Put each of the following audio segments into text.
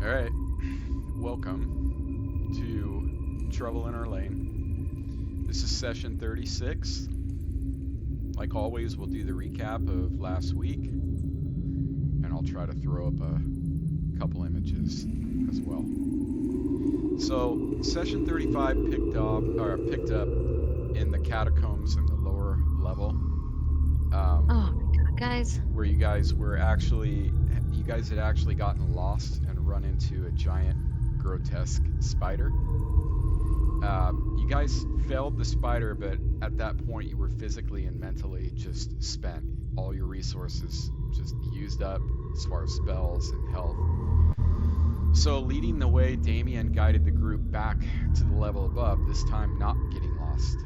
Alright, welcome to Trouble in Orlane. This is session 36. Like always, we'll do the recap of last week, and I'll try to throw up a couple images as well. So, session 35 picked up in the catacombs in the lower level. Oh my god, guys. Where you guys had actually gotten lost and run into a giant grotesque spider. You guys failed the spider, but at that point you were physically and mentally just spent. All your resources just used up as far as spells and health. So leading the way, Damien guided the group back to the level above, this time not getting lost.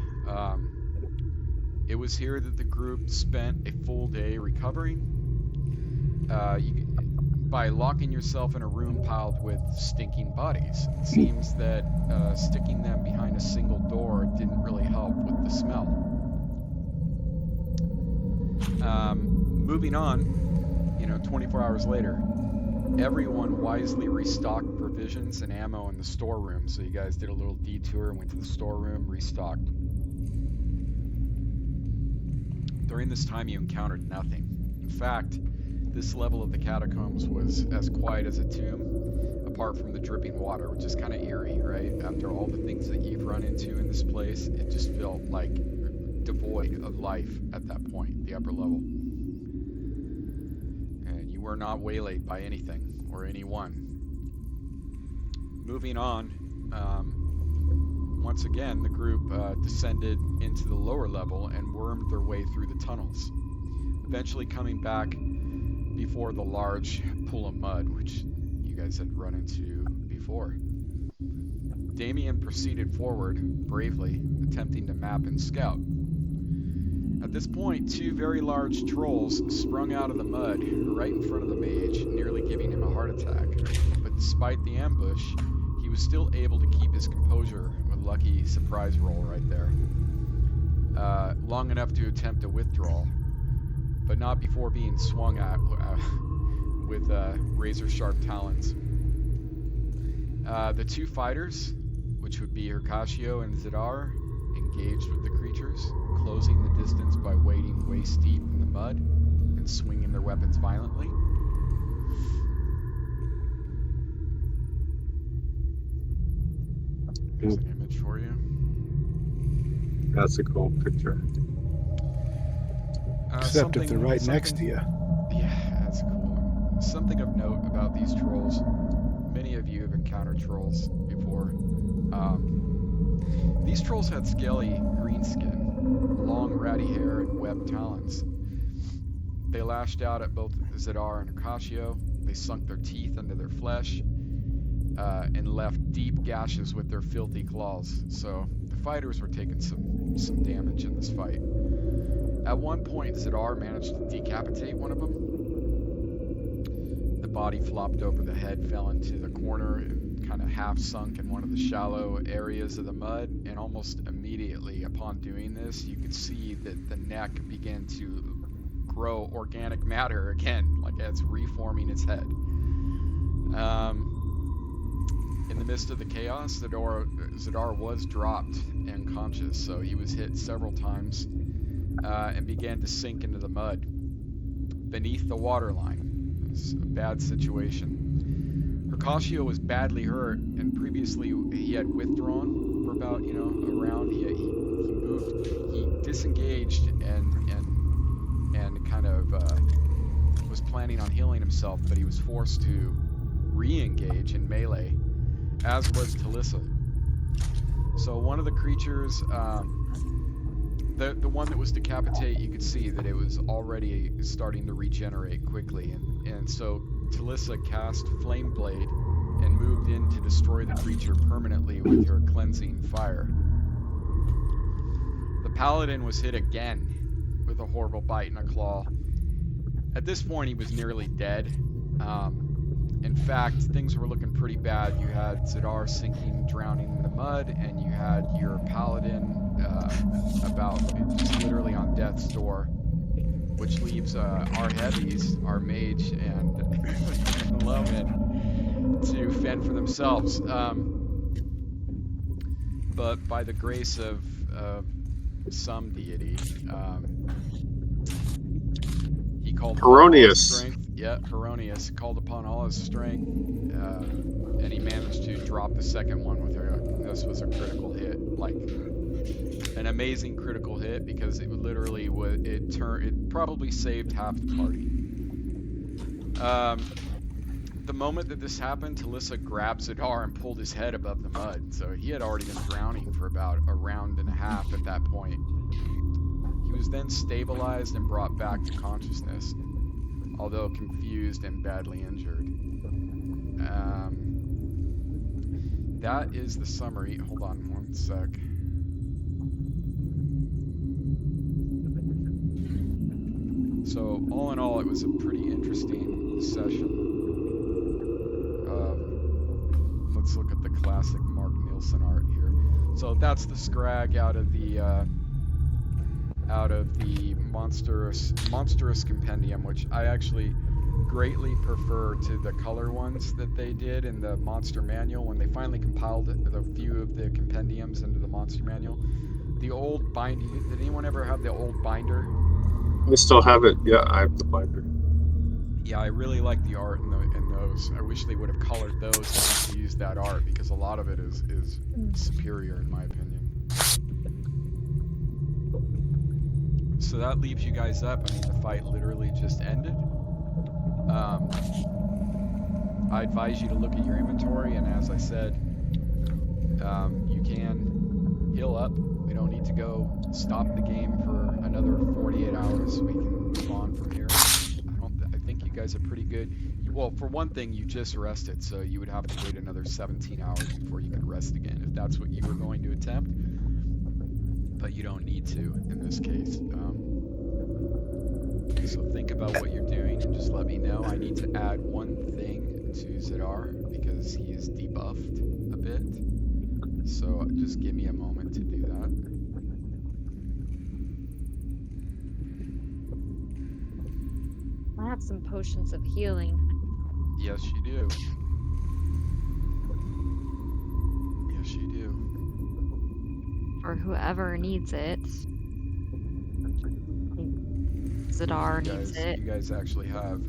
It was here that the group spent a full day recovering. By locking yourself in a room piled with stinking bodies. It seems that sticking them behind a single door didn't really help with the smell. Moving on, 24 hours later, everyone wisely restocked provisions and ammo in the storeroom. So you guys did a little detour, went to the storeroom, restocked. During this time, you encountered nothing. In fact, this level of the catacombs was as quiet as a tomb, apart from the dripping water, which is kind of eerie, right? After all the things that you've run into in this place, it just felt like devoid of life at that point, the upper level. And you were not waylaid by anything or anyone. Moving on, once again, the group descended into the lower level and wormed their way through the tunnels, eventually coming back before the large pool of mud, which you guys had run into before. Damien proceeded forward, bravely, attempting to map and scout. At this point, two very large trolls sprung out of the mud right in front of the mage, nearly giving him a heart attack. But despite the ambush, he was still able to keep his composure, a lucky surprise roll right there. Long enough to attempt a withdrawal, but not before being swung at with razor-sharp talons. The two fighters, which would be Hercatio and Zidar, engaged with the creatures, closing the distance by wading waist-deep in the mud and swinging their weapons violently. Here's an image for you. That's a cool picture. Except if they're right next to you. Yeah, that's cool. Something of note about these trolls. Many of you have encountered trolls before. These trolls had scaly green skin, long ratty hair, and webbed talons. They lashed out at both Zidar and Hercatio. They sunk their teeth into their flesh and left deep gashes with their filthy claws. So the fighters were taking some damage in this fight. At one point, Zidar managed to decapitate one of them. The body flopped over the head, fell into the corner, and kind of half sunk in one of the shallow areas of the mud. And almost immediately upon doing this, you could see that the neck began to grow organic matter again, like it's reforming its head. In the midst of the chaos, Zidar was dropped unconscious, so he was hit several times. And began to sink into the mud beneath the waterline. It was a bad situation. Hercatio was badly hurt, and previously he had withdrawn for about, a round. He moved, he disengaged and kind of was planning on healing himself, but he was forced to re-engage in melee, as was Talissa. So one of the creatures, the one that was decapitate, you could see that it was already starting to regenerate quickly, and so Talissa cast Flame Blade and moved in to destroy the creature permanently with her cleansing fire. The paladin was hit again with a horrible bite and a claw. At this point, he was nearly dead. In fact, things were looking pretty bad. You had Zidar sinking, drowning in the mud, and you had your paladin about just literally on death's door, which leaves our heavies, our mage and Loman, to fend for themselves. But by the grace of some deity, he called upon all his Erroneous. strength. Yeah, Erroneous called upon all his strength, and he managed to drop the second one with her. This was a critical hit, like an amazing critical hit, because it literally was. It probably saved half the party. The moment that this happened, Talissa grabbed Zadar and pulled his head above the mud. So he had already been drowning for about a round and a half at that point. He was then stabilized and brought back to consciousness, although confused and badly injured. That is the summary. Hold on one sec. So all in all, it was a pretty interesting session. Let's look at the classic Mark Nielsen art here. So that's the Scrag out of the monstrous compendium, which I actually greatly prefer to the color ones that they did in the monster manual when they finally compiled a few of the compendiums into the monster manual. The old binding. Did anyone ever have the old binder? I still have it. Yeah, I have the binder. Yeah, I really like the art in those. I wish they would have colored those and used that art, because a lot of it is superior in my opinion. So that leaves you guys up. I mean, the fight literally just ended. I advise you to look at your inventory, and as I said, you can heal up. We don't need to go stop the game for another 48 hours. We can move on from here. I think you guys are pretty good. Well, for one thing, you just rested, so you would have to wait another 17 hours before you could rest again, if that's what you were going to attempt. But you don't need to in this case. So think about what you're doing and just let me know. I need to add one thing to Zadar because he is debuffed a bit. So just give me a moment to do that. I have some potions of healing. Yes, you do. Yes, you do. For whoever needs it. Zadar needs it. You guys actually have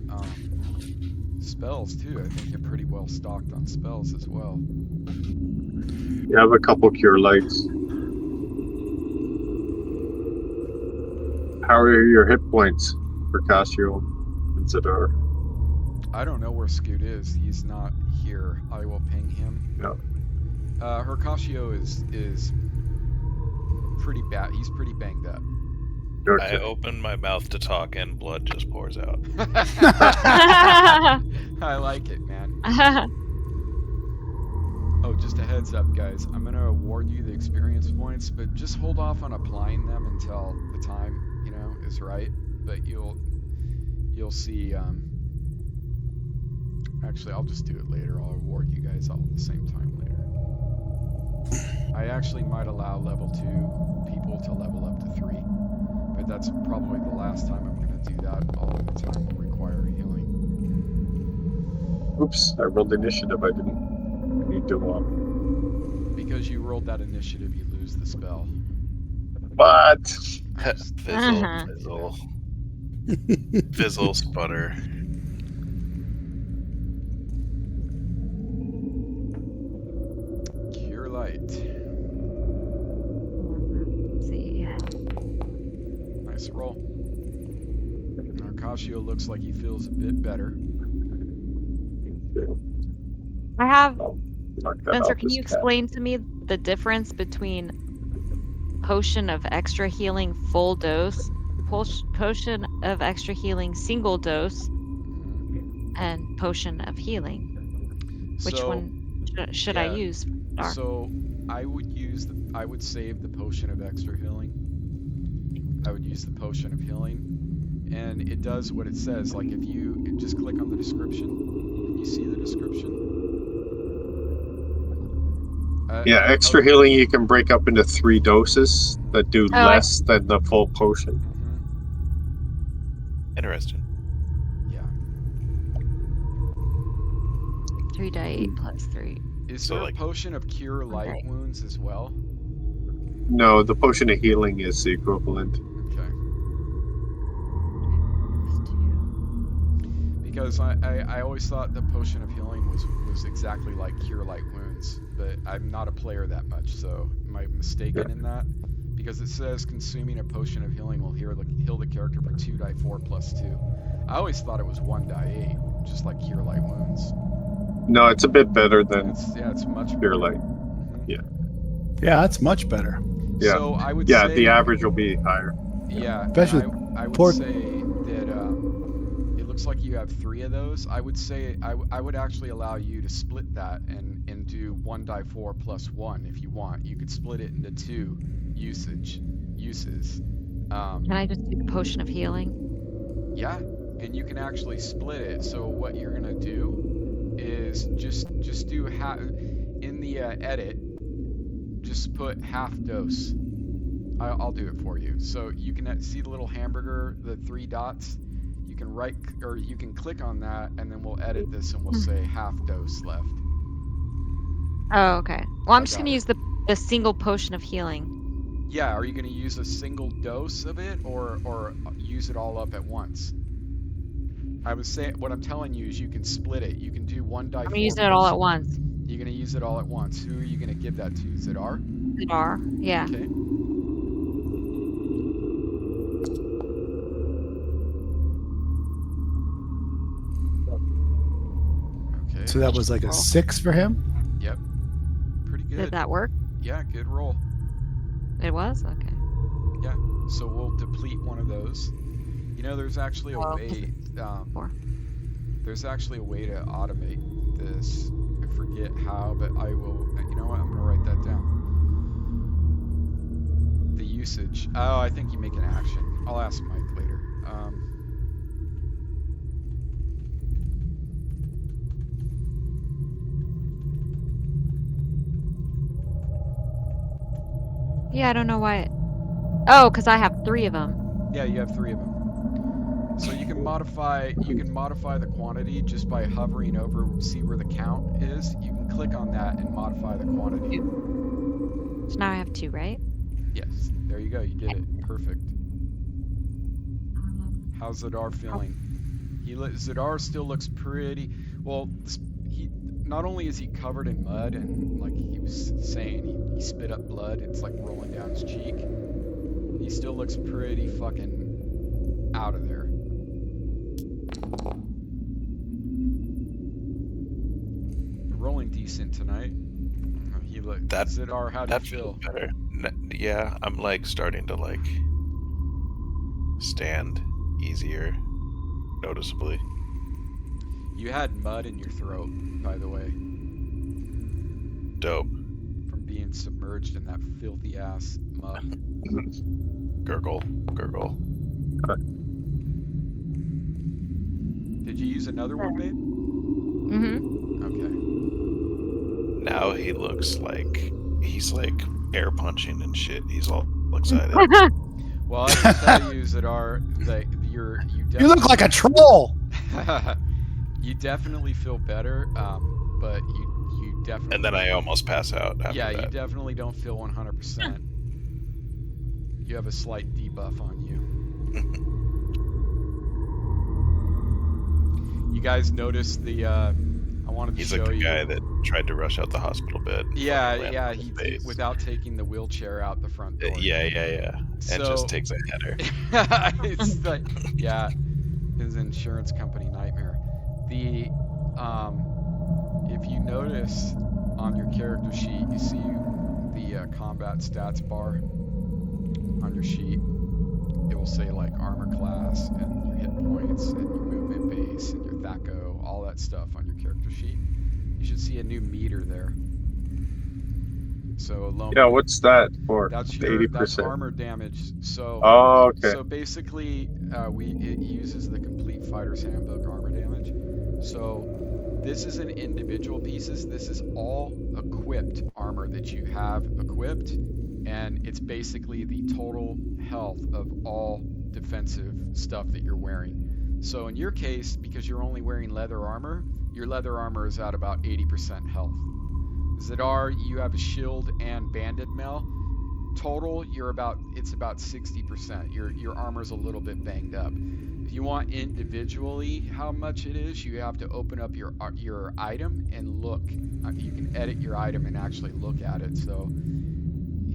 spells too. I think you're pretty well stocked on spells as well. You have a couple cure lights. How are your hit points for Cassio and Zadar? I don't know where Scoot is. He's not here. I will ping him. Yeah. Hercatio is pretty bad. He's pretty banged up. I open my mouth to talk and blood just pours out. I like it, man. Oh, just a heads up, guys. I'm going to award you the experience points, but just hold off on applying them until the time, is right. But you'll see. Actually, I'll just do it later. I'll award you guys all at the same time later. I actually might allow level 2 people to level up to 3. But that's probably the last time I'm going to do that. All of the time will require healing. Oops, I rolled initiative. I didn't need to. Because you rolled that initiative, you lose the spell. What? Fizzle. Fizzle, sputter. Cure light. Let's see. Nice roll. Narcatio looks like he feels a bit better. I have. Knock that Spencer, off can this you cat. explain to me the difference between potion of extra healing full dose, potion of extra healing single dose, and potion of healing? Which one should I use? So I would save the potion of extra healing. I would use the potion of healing, and it does what it says. Like if you just click on the description, can you see the description? Yeah, extra healing you can break up into 3 doses that do less than the full potion. Interesting. Yeah. 3d8 plus 3. Is So, there like- a potion of cure light Okay. wounds as well? No, the potion of healing is the equivalent. Okay. Plus 2. Because I always thought the potion of healing was exactly like cure light wounds, but I'm not a player that much, so am I mistaken in that? Because it says consuming a potion of healing will heal the character for 2d4 plus 2. I always thought it was 1d8, just like cure light wounds. No, it's a bit better than It's much Cure better. Light. Mhm. Yeah. Yeah, that's much better. Yeah. So I would Yeah, say the average will be higher. Yeah, and Especially I would poor- say that it looks like you have 3 of those. I would say I would actually allow you to split that and do 1d4 plus 1 if you want. You could split it into 2 uses. Can I just do the potion of healing? Yeah, and you can actually split it. So what you're gonna do is just do half in the edit. Just put half dose. I'll do it for you. So you can see the little hamburger, the 3 dots. You can you can click on that, and then we'll edit this, and we'll say half dose left. Oh, okay. Well, I'm I just got gonna it. use the single potion of healing. Yeah, are you gonna use a single dose of it, or use it all up at once? I was saying, what I'm telling you is you can split it. You can do 1d4. I'm gonna use it all at once. You're gonna use it all at once. Who are you gonna give that to? Zidar? Zidar. Yeah. Okay. Okay. So that was like a 6 for him? Yep. Pretty good. Did that work? Yeah, good roll. It was? Okay. Yeah. So we'll deplete one of those. You know, there's actually a Oh. way. 4. There's actually a way to automate this. I forget how, but I will. You know what? I'm gonna write that down. The usage. Oh, I think you make an action. I'll ask Mike later. Yeah, I don't know why. Oh, because I have 3 of them. Yeah, you have 3 of them. So you can modify the quantity just by hovering over, see where the count is. You can click on that and modify the quantity. So now I have 2, right? Yes, there you go. You did it. Perfect. How's Zidar feeling? Zidar still looks pretty well. He not only is he covered in mud and like he was saying, he spit up blood. It's like rolling down his cheek. He still looks pretty fucking out of there. You're rolling decent tonight. He looked. That- Zidar, how do That you feel? feels better. Yeah, I'm like starting to like stand easier, noticeably. You had mud in your throat, by the way, Dope. from being submerged in that filthy ass mud. Gurgle, gurgle. Did you use another one, babe? Mm-hmm. Okay. Now he looks like he's like air punching and shit. He's all excited. Well, I can tell you, Zidar, that you You look like a troll! you definitely feel better, but you definitely. And then I almost pass out after Yeah, you that. definitely don't feel 100%. You have a slight debuff on you. You guys noticed the? I wanted to He's show like the you. guy that tried to rush out the hospital bed. and Yeah, fucking landed yeah, on his he face. without taking the wheelchair out the front door. Yeah. And So- just takes a header. It's like, yeah, his insurance company nightmare. The if you notice on your character sheet, you see the combat stats bar on your sheet. It will say like armor class and your hit points and your movement base and your THAC0, all that stuff on your character sheet. You should see a new meter there. So alone. Yeah, what's that for? That's The your 80%. that's armor damage. So Oh, okay. so basically, it uses the complete fighter's handbook armor damage. So this isn't individual pieces. This is all equipped armor that you have equipped, and it's basically the total health of all defensive stuff that you're wearing. So in your case, because you're only wearing leather armor, Your leather armor is at about 80% health. Zadar, you have a shield and banded mail. Total, it's about 60%. Your armor's a little bit banged up. If you want individually how much it is, you have to open up your item and look. You can edit your item and actually look at it. So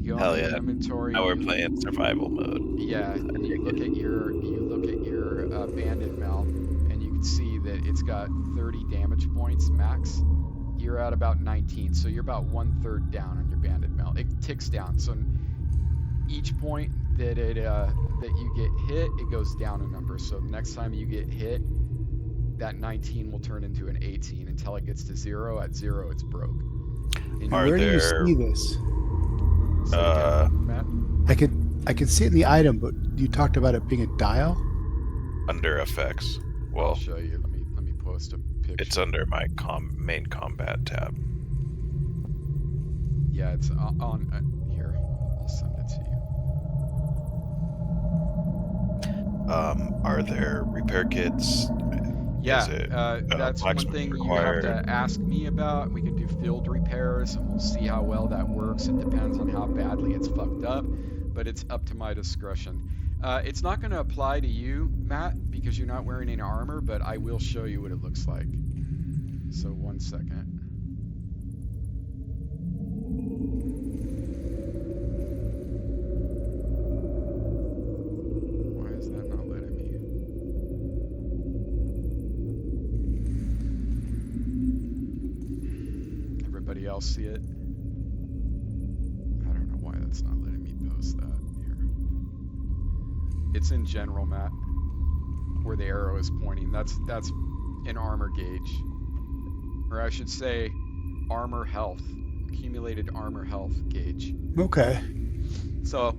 you go Hell into yeah. inventory. Now we're playing survival mode. Yeah, and you look at your banded mail, and you can see that it's got 30 damage points max. You're at about 19, so you're about 1/3 down on your banded mail. It ticks down, so each point that you get hit, it goes down a number. So next time you get hit, that 19 will turn into an 18 until it gets to 0. At 0, it's broke. And Are Where do you there- see this? Say again, Matt? I could see it in the item, but you talked about it being a dial. Under effects. I'll Well, show you. Let me post a picture. it's under my main combat tab. Yeah, it's on here. I'll send it to you. Are there repair kits? Yeah, Is it, that's one blacksmith thing you required? have to ask me about. We can do field repairs, and we'll see how well that works. It depends on how badly it's fucked up, but it's up to my discretion. It's not going to apply to you, Matt, because you're not wearing any armor, but I will show you what it looks like. So 1 second. Why is that not letting me? Everybody else see it? I don't know why that's not letting me post that here. It's in general, Matt, where the arrow is pointing. That's an armor gauge, or I should say, armor health, accumulated armor health gauge. Okay. So,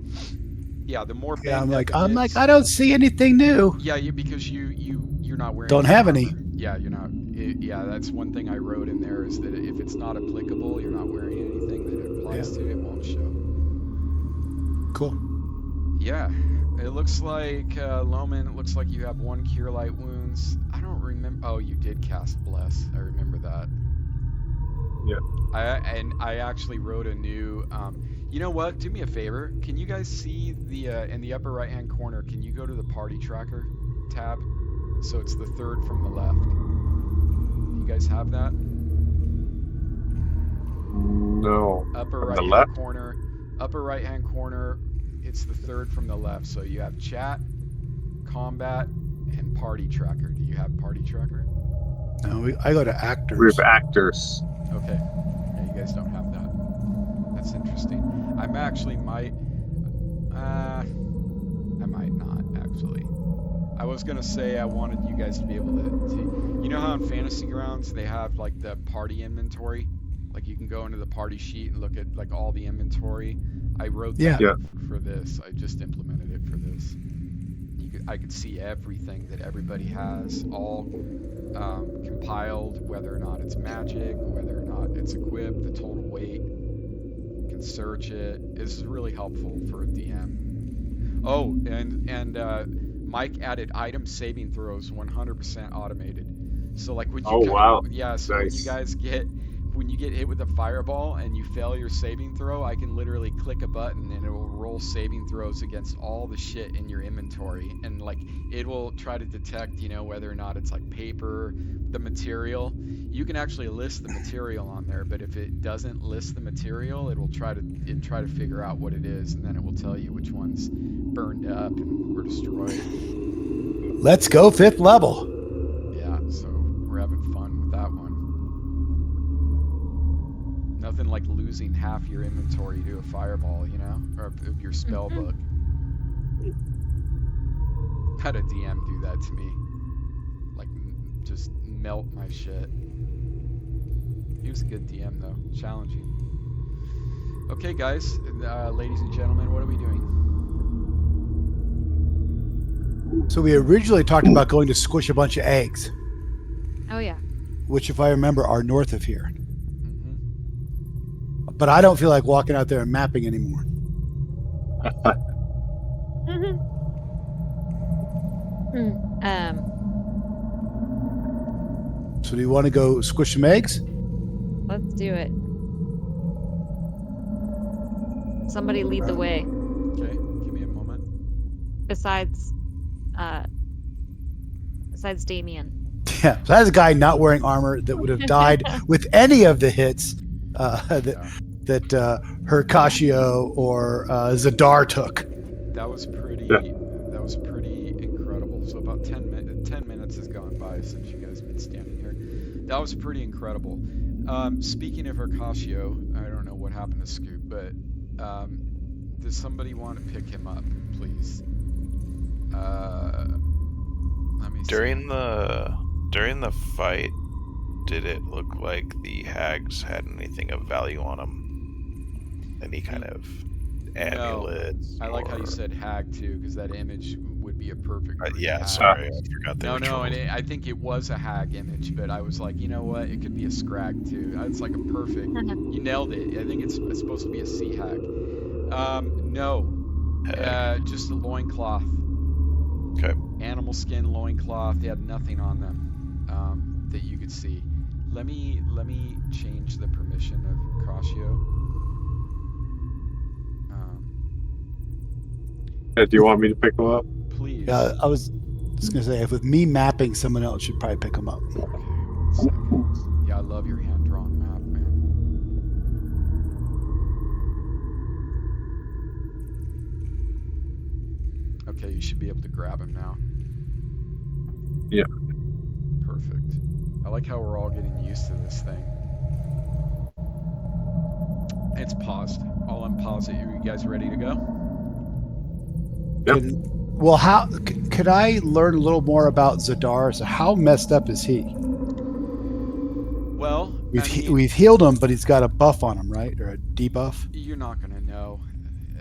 yeah, the more Yeah, I'm banged up like, it gets- I don't see anything new. Yeah, because you're not wearing. Don't any have armor. any. Yeah, you're not. Yeah, that's one thing I wrote in there is that if it's not applicable, you're not wearing anything that it applies to, it won't show. Cool. Yeah, it looks like Loman. It looks like you have 1 cure light wounds. I don't remember. Oh, you did cast bless. I remember that. Yeah. I actually wrote a new. You know what? Do me a favor. Can you guys see the in the upper right hand corner? Can you go to the party tracker tab? So it's the 3rd from the left. You guys have that? No. Upper From right the hand left? corner. Upper right hand corner. It's the 3rd from the left. So you have chat, combat, and party tracker. Do you have party tracker? No, I go to actors. We have actors. Okay. Yeah, you guys don't have that. That's interesting. I'm actually might. I might not actually. I was gonna say I wanted you guys to be able to. You know how in Fantasy Grounds they have like the party inventory, like you can go into the party sheet and look at like all the inventory. I wrote that Yeah. for this. I just implemented it for this. I could see everything that everybody has, all compiled, whether or not it's magic, whether or not it's equipped, the total weight. You can search it. This is really helpful for a DM. Oh, and Mike added item saving throws 100% automated. So like when you Oh, wow. yeah, so when you Nice. guys when you get hit with a fireball and you fail your saving throw, I can literally click a button and it will roll saving throws against all the shit in your inventory, and like it will try to detect, you know, whether or not it's like paper, the material. You can actually list the material on there, but if it doesn't list the material, it'll try to figure out what it is, and then it will tell you which ones burned up and were destroyed. Let's go 5th level. Yeah, so we're having fun with that one. Nothing like losing half your inventory to a fireball, you know, or of your spell book. Had a DM do that to me, like just melt my shit. He was a good DM though, challenging. Okay, guys, ladies and gentlemen, what are we doing? So we originally talked about going to squish a bunch of eggs, Oh yeah. which, if I remember, are north of here. Mm-hmm. But I don't feel like walking out there and mapping anymore. So So do you want to go squish some eggs? Let's do it. Somebody lead the way. Okay, give me a moment. Besides Damien. Yeah. So that's a guy not wearing armor that would have died with any of the hits that Hercatio or Zadar took. That was pretty. Yeah. That was pretty incredible. So about 10 minutes has gone by since you guys have been standing here. That was pretty incredible. Speaking of Hercatio, I don't know what happened to Scoop, but does somebody want to pick him up, please? Let me During the fight, did it look like the hags had anything of value on them? Any kind of amulets? I like how you said hag too, because that image would be a perfect. Yeah, hag. sorry, I forgot that. No, and I think it was a hag image, but I was like, you know what? It could be a scrag too. It's like a perfect. You nailed it. I think it's supposed to be a sea hag. No, just a loincloth. Okay. Animal skin loincloth. They had nothing on them that you could see. Let me change the permission of Hercatio. Do you want me to pick them up? Please. I was just gonna say, if with me mapping, someone else should probably pick him up. Okay, 1 second. Yeah, I love your hand-drawn map, man. Okay, you should be able to grab him now. Yeah. Perfect. I like how we're all getting used to this thing. It's paused. I'll unpause it. Are you guys ready to go? Yep. Well, how could I learn a little more about Zadar? So how messed up is he? Well, We've healed him, but he's got a buff on him, right, or a debuff? you're not gonna know.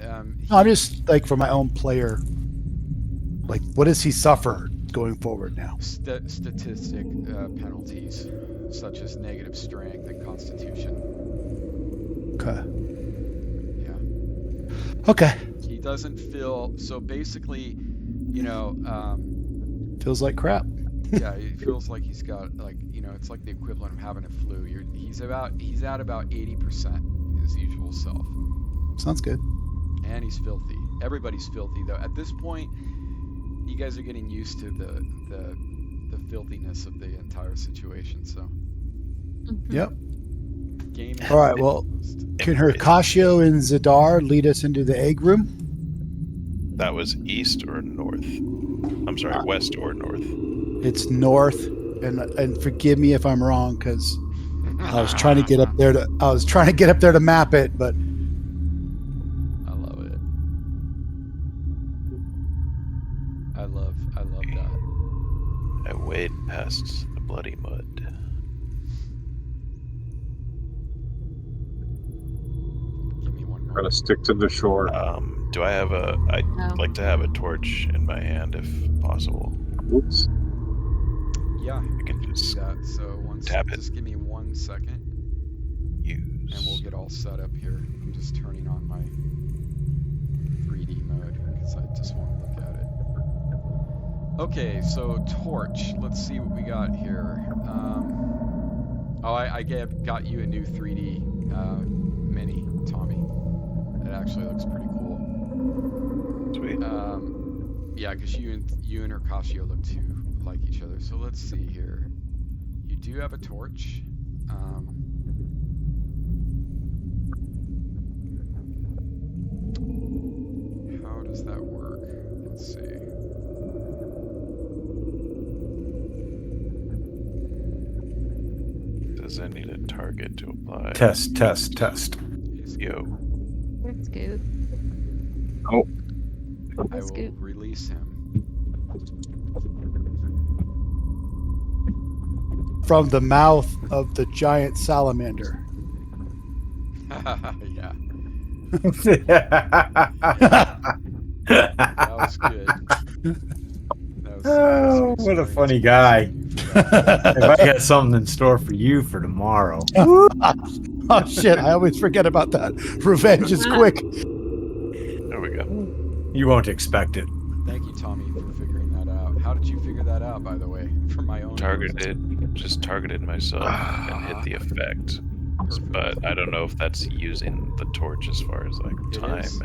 No, I'm just like for my own player. Like, what does he suffer going forward now? Statistic penalties, such as negative strength and constitution. Okay. Yeah. Okay. He doesn't feel so. Basically, you know, Feels like crap. yeah, it feels like he's got it's like the equivalent of having a flu. He's at about 80% his usual self, Sounds good. and he's filthy. Everybody's filthy though. At this point, you guys are getting used to the filthiness of the entire situation. So, Yep. game. All right. Well, can Hercatio and Zadar lead us into the egg room? That was east or north? I'm sorry, west or north? It's north, and forgive me if I'm wrong, because I was trying to get up there to map it, but I love it. I love that. I wade past the bloody mud. Give me one Gotta moment. stick to the shore. Do I have I'd No. like to have a torch in my hand if possible. Oops. Yeah, I can do just that. So tap it. just give me 1 second, use. and we'll get all set up here. I'm just turning on my 3D mode because I just want to look at it. Okay, so torch. Let's see what we got here. I got you a new 3D mini, Tommy. It actually looks pretty cool. Sweet. Yeah, because you and Hercatio look too like each other. So let's see here. You do have a torch. How does that work? Let's see. Does it need a target to apply? Test. Yo. That's good. Oh, I That's will good. release him. from the mouth of the giant salamander. Yeah, that that was good. Oh, what a funny guy. If I got something in store for you for tomorrow. Oh shit, I always forget about that. Revenge is quick. There we go. You won't expect it. Thank you, Tommy, for figuring that out. How did you figure that out, by the way? For my own Targeted just targeted myself and hit the effect. Perfect. But I don't know if that's using the torch as far as like It time. is.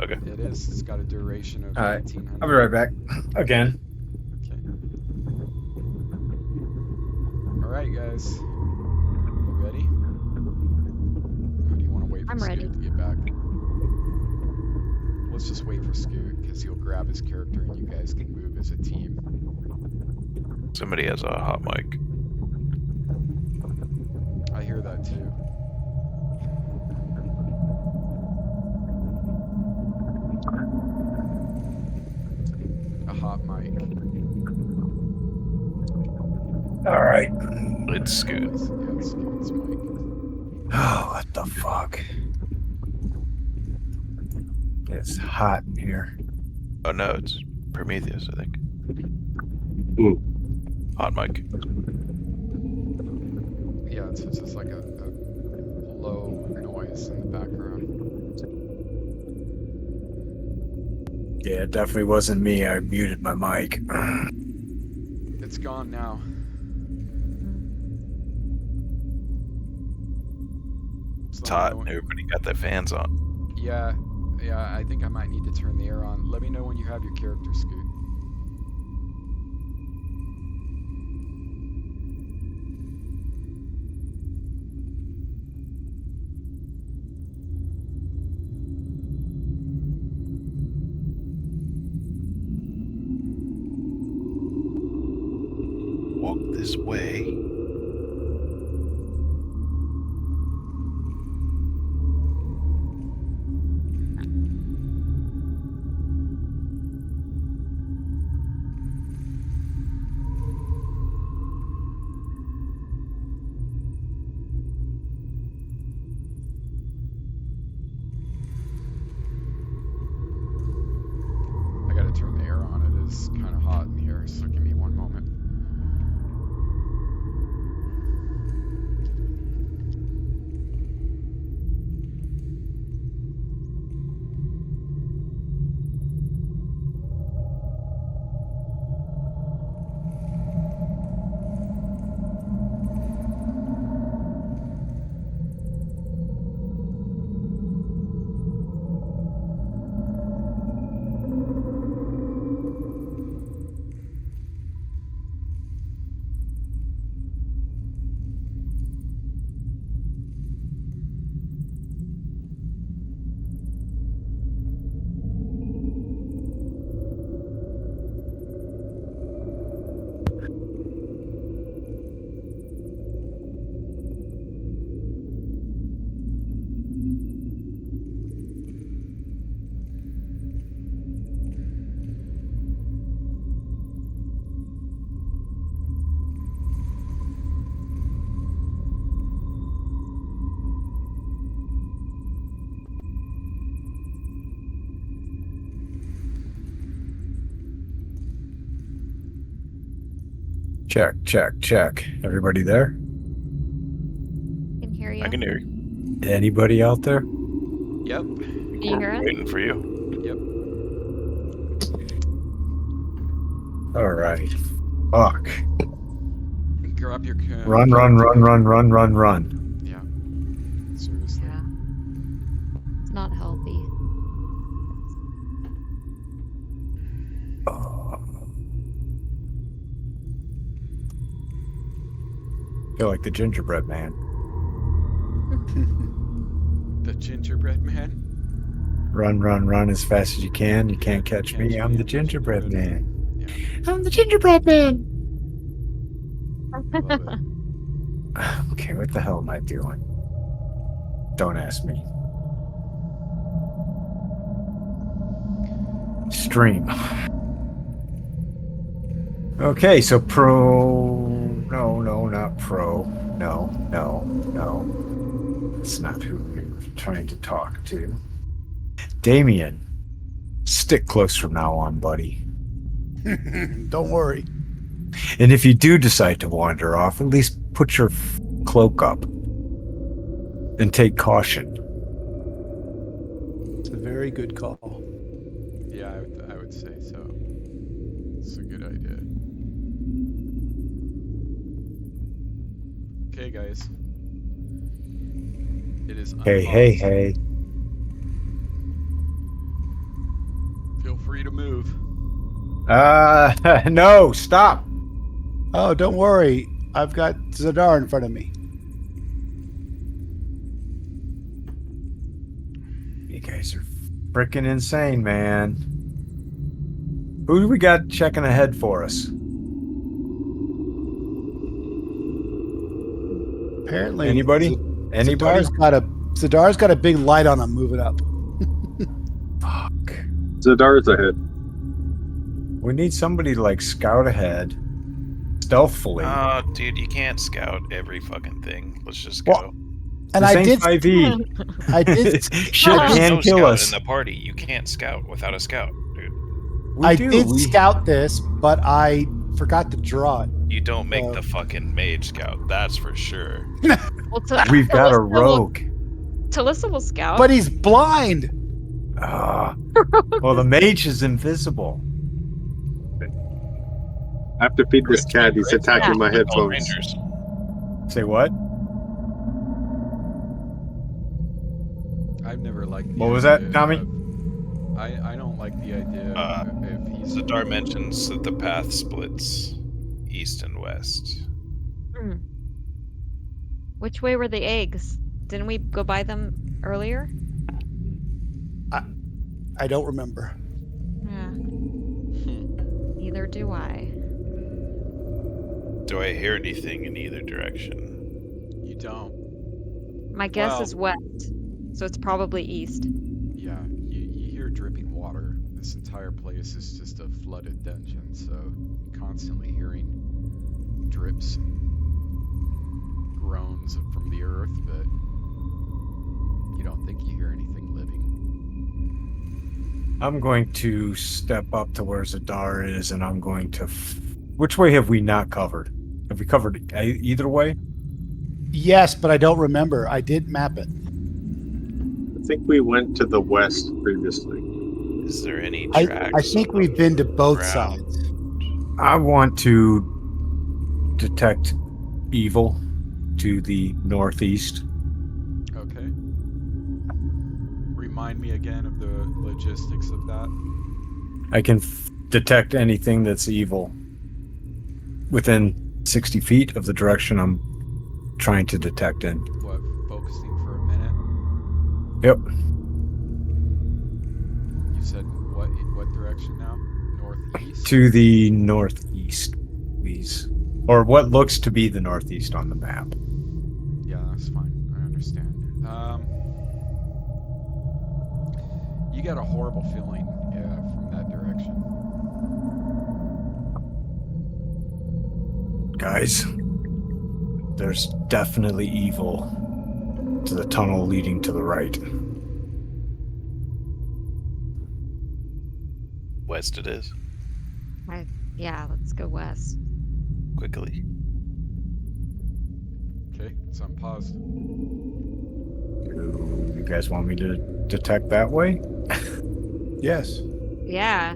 Okay. It is. It's got a duration of All right. 1800. I'll be right back. Again. Okay. All right, guys. You ready? Or do you want to wait for I'm Scoot ready. to get back? Let's just wait for Scoot because he'll grab his character and you guys can move as a team. Somebody has a hot mic. I hear that too. A hot mic. All right. It's Scoot. Yeah, it's Scoot's mic. Oh, what the fuck? It's hot in here. Oh no, it's Prometheus, I think. Ooh. Hot mic. Yeah, it's just like a low noise in the background. Yeah, it definitely wasn't me. I muted my mic. It's gone now. So It's let me hot. know when- Everybody got their fans on. Yeah, I think I might need to turn the air on. Let me know when you have your character, Scoot. Walk this way. I gotta turn the air on. It is kind of hot in here, so give me one moment. Check, check, check. Everybody there? Can hear you. I can hear you. Anybody out there? Yep. Can you hear us? Waiting for you. Yep. All right. Fuck. Grab your Run, run, run, run, run, run, run. Yeah. Seriously. Yeah. It's not healthy. Feel like the gingerbread man. The gingerbread man. Run, run, run as fast as you can. You can't catch me. I'm the gingerbread man. Yeah. I'm the gingerbread man. Love it. Okay, what the hell am I doing? Don't ask me. Stream. Okay, so no, not pro. No. That's not who we're trying to talk to. Damien, stick close from now on, buddy. Don't worry. And if you do decide to wander off, at least put your cloak up and take caution. It's a very good call. Yeah, I would say so. It's a good idea. Okay, guys. It is Hey, hey, unpaused. hey. Feel free to move. No, stop. Oh, don't worry. I've got Zadar in front of me. You guys are freaking insane, man. Who do we got checking ahead for us? Apparently, Anybody? Anybody? Zadar's got a big light on him moving up. Fuck. Zadar's ahead. We need somebody to like scout ahead stealthily. Oh, dude, you can't scout every fucking thing. Let's just go. Well, and This I ain't did. 5e. I did. Shit There's can no kill scout us. in the party. You can't scout without a scout, dude. We I do. did We- scout this, but I forgot to draw it. You don't make the fucking mage scout. That's for sure. Well, We've got a Talissa will- rogue. Talissa will scout. But he's blind. Ah. Well, the mage is invisible. I have to feed this cat. He's attacking my Called headphones. Rangers. Say what? I've never liked. The What was idea that, Tommy? of- I don't like the idea if he's. Zadar mentions that the path splits east and west. Hmm. Which way were the eggs? Didn't we go buy them earlier? I don't remember. Yeah. Hmm. Neither do I. Do I hear anything in either direction? You don't. My guess Well- is west, so it's probably east. Yeah, you hear dripping water. This entire place is just a flooded dungeon, so you're constantly hearing drips and groans from the earth, but you don't think you hear anything living. I'm going to step up to where Zadar is, and I'm going to. Which way have we not covered? Have we covered either way? Yes, but I don't remember. I did map it. I think we went to the west previously. Is there any I tracks? think on we've the been to both ground? sides. I want to detect evil to the northeast. Okay. Remind me again of the logistics of that. I can detect anything that's evil within 60 feet of the direction I'm trying to detect in. What, focusing for a minute? Yep. You said what direction now? Northeast? To the northeast, please. Or what looks to be the northeast on the map. Yeah, that's fine. I understand. You got a horrible feeling, from that direction. Guys, there's definitely evil to the tunnel leading to the right. West it is. Yeah, let's go west. Quickly. Okay, it's unpaused. You guys want me to detect that way? Yes. Yeah.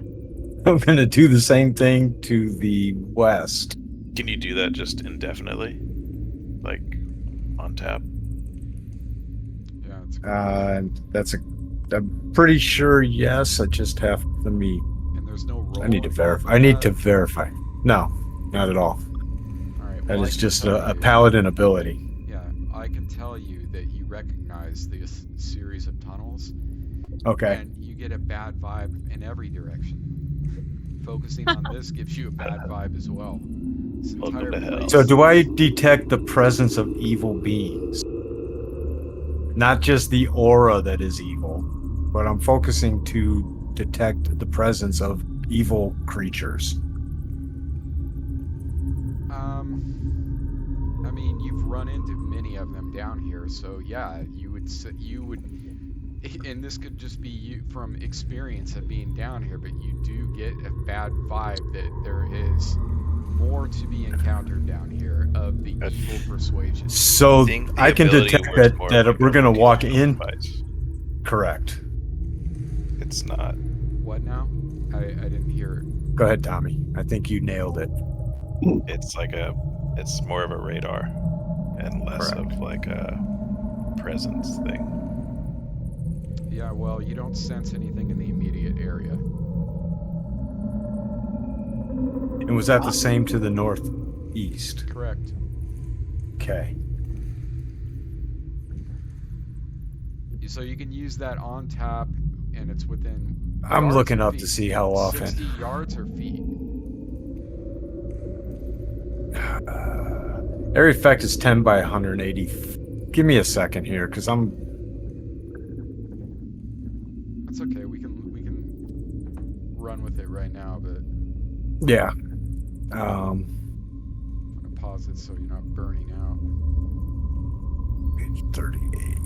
I'm going to do the same thing to the west. Can you do that just indefinitely? Like, on tap? Yeah, it's good. That's I'm pretty sure yes. I just have to meet. And there's no roll. I need to involved verify. with I need that? to verify. No, not at all. All right. That well, I is can just tell a you- paladin ability. Yeah, I can tell you that you recognize this series of tunnels, Okay. and you get a bad vibe in every direction. Focusing on this gives you a bad vibe as well. This Welcome entire to hell. place- So do I detect the presence of evil beings? Not just the aura that is evil, but I'm focusing to detect the presence of evil creatures. I mean, you've run into many of them down here, so yeah, you would, and this could just be you from experience of being down here, but you do get a bad vibe that there is more to be encountered down here of the evil persuasion. So think the I can ability detect works that, more that like we're a going to walk fusion in. device. Correct. It's not. What now? I didn't hear it. Go ahead, Tommy. I think you nailed it. It's like it's more of a radar. and less Correct. of like a presence thing. Yeah, well, you don't sense anything in the immediate area. And was that the same to the northeast? Correct. Okay. So you can use that on tap, and it's within. I'm yards looking or up feet? to see how often. 60 yards or feet. Area effect is 10 by 180. Give me a second here, because I'm. That's okay. We can run with it right now, but Yeah. I'm gonna pause it so you're not burning out. Page 38.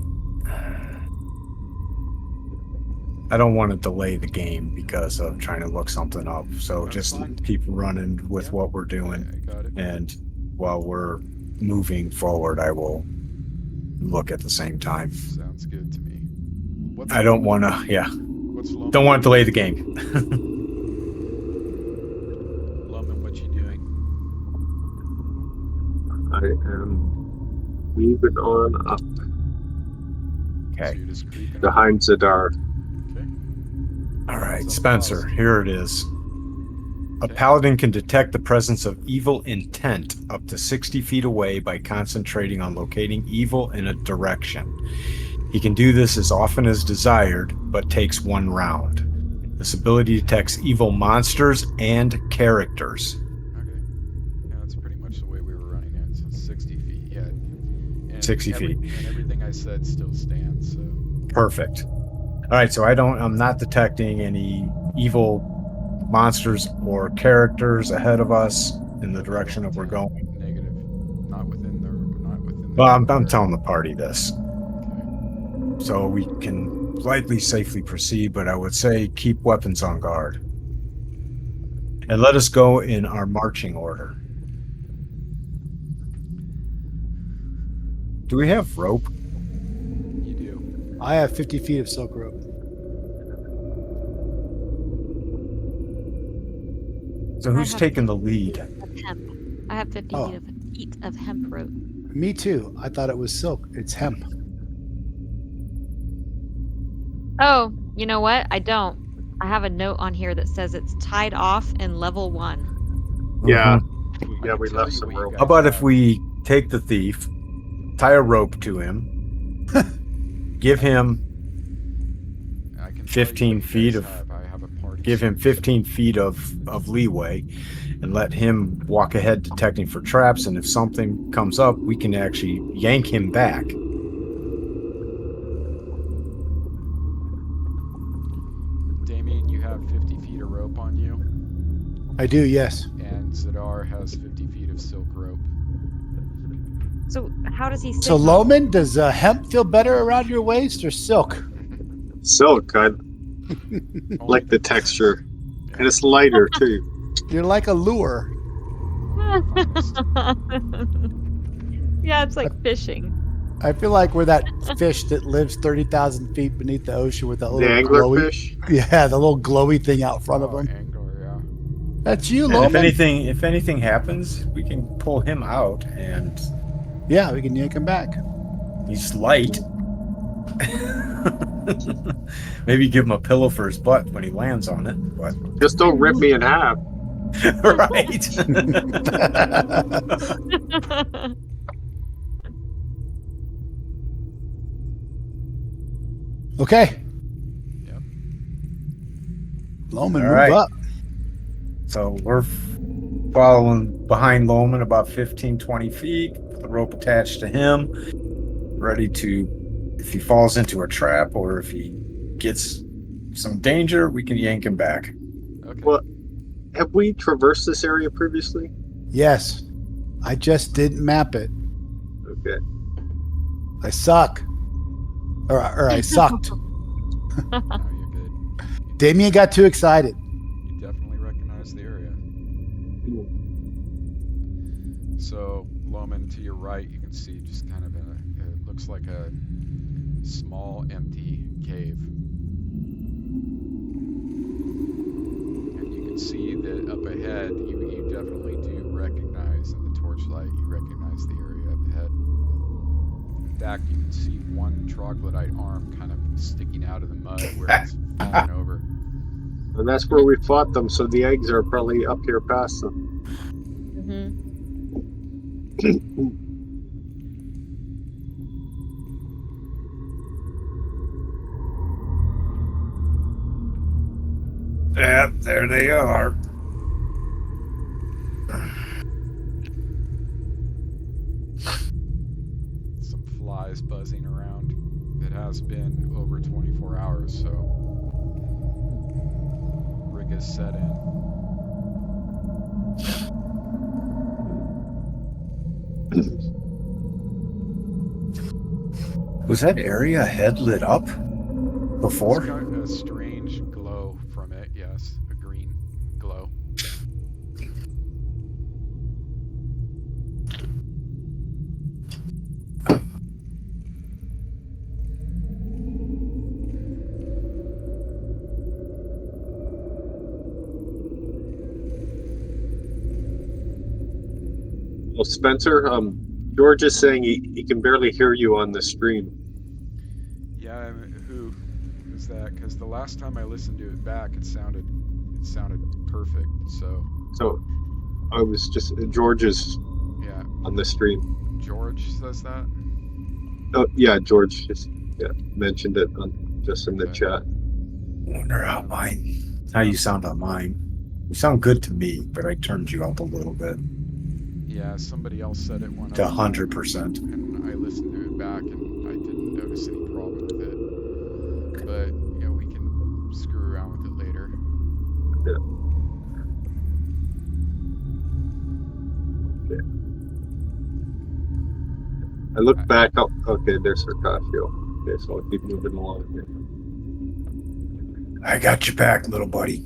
I don't want to delay the game because of trying to look something up. So That's just fine. keep running with Yeah. what we're doing. I got it. And while we're moving forward, I will look at the same time. Sounds good to me. What's I don't want to, yeah. What's Loman? Don't want to delay the game. Loman, what you doing? I am moving on up So Okay. you're just creeping up. behind Zadar. Okay. All right, So Spencer, pause. here it is. A Okay. paladin can detect the presence of evil intent up to 60 feet away by concentrating on locating evil in a direction. He can do this as often as desired, but takes 1 round. This ability detects evil monsters and characters. Okay. Yeah, that's pretty much the way we were running it. So 60 feet. Yeah. And 60 feet. And everything I said still stands. So. Perfect. All right, so I'm not detecting any evil monsters or characters ahead of us in the direction that we're going. Negative. Not within the. Well, I'm telling the party this. Okay. So we can likely safely proceed, but I would say keep weapons on guard. And let us go in our marching order. Do we have rope? You do. I have 50 feet of silk rope. So who's have taking the lead? Of hemp. I have 50 Oh. feet of hemp rope. Me too. I thought it was silk. It's hemp. Oh, you know what? I don't. I have a note on here that says it's tied off in level 1. Yeah. Mhm. Yeah, I we can left tell you some what you rope. guys How about if have. we take the thief, tie a rope to him, give him I can tell you 15 what you feet guys of- have. I have a party. give him 15 feet of leeway, and let him walk ahead detecting for traps, and if something comes up, we can actually yank him back. Damien, you have 50 feet of rope on you, I do, yes. and Zadar has 50 feet of silk rope. So how does he So, signal? Loman, does hemp feel better around your waist or silk? Silk, I Only like the depends. texture. Yeah. And it's lighter, too. You're like a lure. Yeah, it's like fishing. I feel like we're that fish that lives 30,000 feet beneath the ocean with that The little glowy, anglerfish. yeah, the little glowy thing out front of Oh, him. angler, yeah. That's you, And Loman. if anything happens, we can pull him out, and Yeah, we can yank him back. he's light. Maybe give him a pillow for his butt when he lands on it. But Just don't rip me in half. right. Okay. Yep. Loman, All move right. up. So we're following behind Loman about 15, 20 feet, with the rope attached to him, ready to, if he falls into a trap or if he gets some danger, we can yank him back. Okay. Well, have we traversed this area previously? Yes. I just didn't map it. Okay. I suck. Or I sucked. No, you're good. Damien got too excited. You definitely recognize the area. So, Loman, to your right, you can see just kind of it looks like a small, empty cave. And you can see that up ahead, you definitely do recognize, in the torchlight, you recognize the area up ahead. back, you can see one troglodyte arm kind of sticking out of the mud where it's fallen over. And that's where we fought them, so the eggs are probably up here past them. Yeah, there they are. Some flies buzzing around. It has been over 24 hours, so rig is set in. Was that area ahead lit up before? It's got a strange glow from it, yes, a green glow. Well, Spencer, George is saying he can barely hear you on the stream. Yeah, who's that? Because the last time I listened to it back, it sounded perfect. So I was just George is on the stream. George says that. Oh yeah, George just mentioned it just in the chat. Wonder how you sound on mine. You sound good to me, but I turned you up a little bit. Yeah, somebody else said it when to 100%. And I listened to it back, and I didn't notice any problem with it. But we can screw around with it later. Yeah. Okay. I look back up. Okay, there's Circasio. Okay, so I'll keep moving along here. I got your back, little buddy.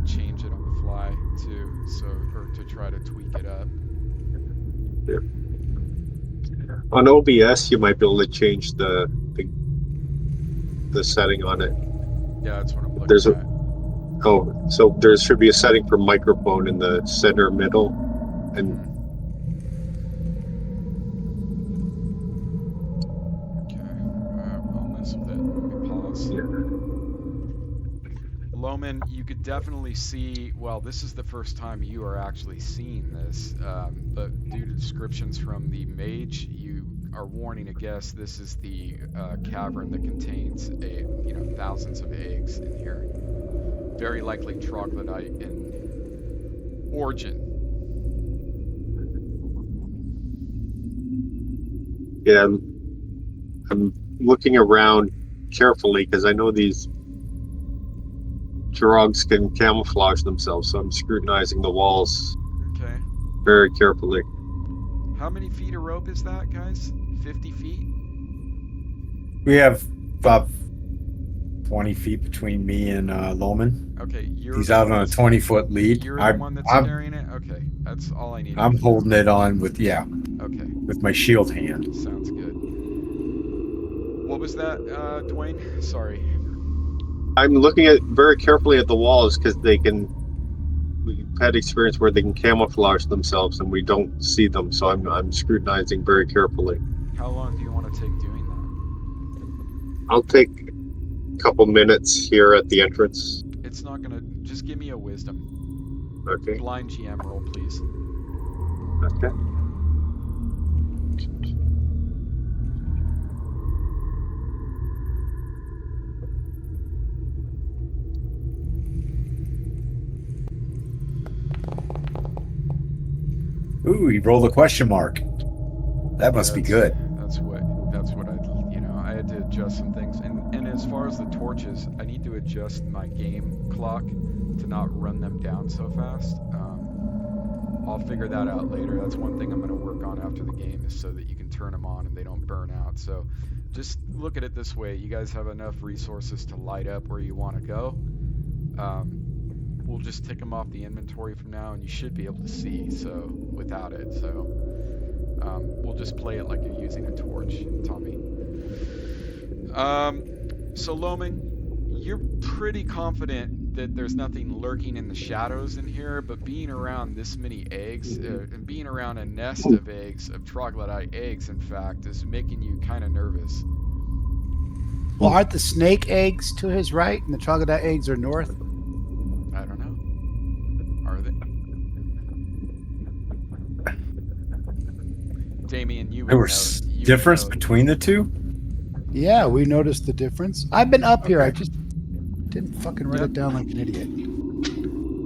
Change it on the fly to try to tweak it up. Yeah. On OBS, you might be able to change the setting on it. Yeah, that's what I'm looking at. So there should be a setting for microphone in the center middle, and I'll mess with it. Let me pause. Yeah. Loman, you could definitely see, well, this is the first time you are actually seeing this, but due to descriptions from the mage, you are warning a guest this is the cavern that contains thousands of eggs in here. Very likely troglodyte in origin. Yeah, I'm looking around carefully because I know these Drogs can camouflage themselves, so I'm scrutinizing the walls very carefully. How many feet of rope is that, guys? 50 feet? We have about 20 feet between me and Loman. Okay, he's out on a 20-foot lead. You're the one that's carrying it? Okay, that's all I need. I'm holding it on with, okay, with my shield hand. Sounds good. What was that, Dwayne? Sorry. I'm looking at very carefully at the walls because we've had experience where they can camouflage themselves and we don't see them, so I'm scrutinizing very carefully. How long do you want to take doing that? I'll take a couple minutes here at the entrance. It's not gonna, just give me a wisdom. Okay. Blind GM roll, please. Okay. Ooh, he rolled a question mark. That must be good. That's what I had to adjust some things. And as far as the torches, I need to adjust my game clock to not run them down so fast. I'll figure that out later. That's one thing I'm going to work on after the game, is so that you can turn them on and they don't burn out. So just look at it this way. You guys have enough resources to light up where you want to go. We'll just tick them off the inventory from now, and you should be able to see without it. So we'll just play it like you're using a torch, Tommy. So Loman, you're pretty confident that there's nothing lurking in the shadows in here, but being around this many eggs, and being around a nest of eggs, of troglodyte eggs, in fact, is making you kind of nervous. Well, aren't the snake eggs to his right and the troglodyte eggs are north? I don't know. Are they? Damien, you would There know. was You would difference know. between the two. Yeah, we noticed the difference. I've been up here. I Okay. just didn't fucking write Yep. it down like an idiot.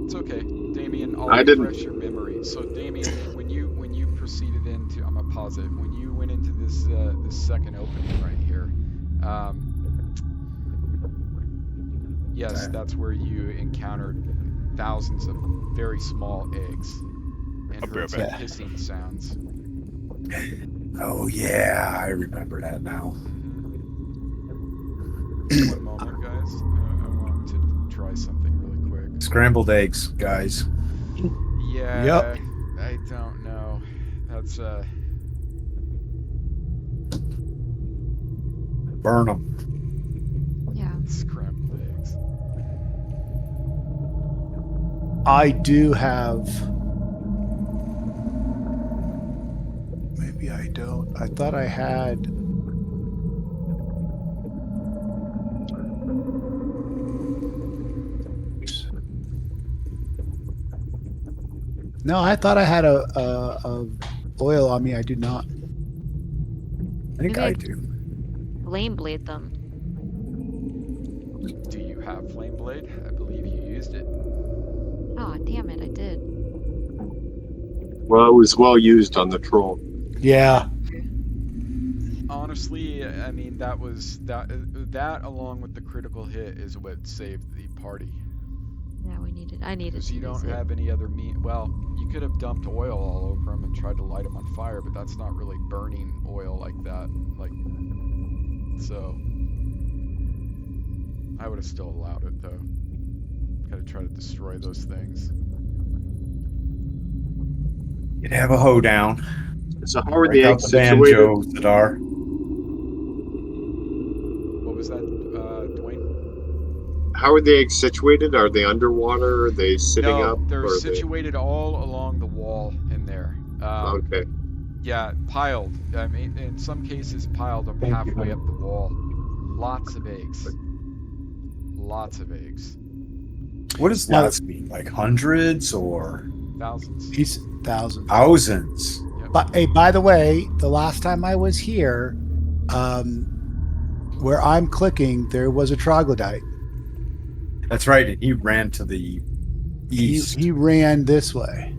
It's okay, Damien. I'll I didn't- refresh your memory. So, Damien, when you proceeded into, I'm gonna pause it. When you went into this this second opening right here, yes, that's where you encountered thousands of very small eggs and I'll be heard right some back. hissing sounds. Oh yeah, I remember that now. One moment, guys. I want to try something really quick. Scrambled eggs, guys. Yeah, Yep. I don't know. That's Burn them. Yeah. scrambled eggs. I do have. Maybe I don't. I thought I had. No, I thought I had a oil on me. I do not. I think Maybe I I- do. Flame blade them. Do you have flame blade? I believe you used it. Oh, damn it, I did. Well, it was well used on the troll. Yeah. Honestly, I mean that was that along with the critical hit is what saved the party. Yeah, I needed Because to you use don't it. have any other well, you could have dumped oil all over them and tried to light them on fire, but that's not really burning oil like that. So I would have still allowed it though. Gotta try to destroy those things. You'd have a hoedown. So how are Break the out eggs the situated? banjos that are. What was that, Dwayne? How are the eggs situated? Are they underwater? Are they sitting No, up? they're or are situated all along the wall in there. Okay. Yeah, piled. I mean, in some cases, piled up halfway up the wall. Lots of eggs. Lots of eggs. What does Now- lots mean? Like hundreds or Thousands. He's thousands. thousands? But hey, by the way, the last time I was here, where I'm clicking, there was a troglodyte. That's right. And he ran to the east. He ran this way.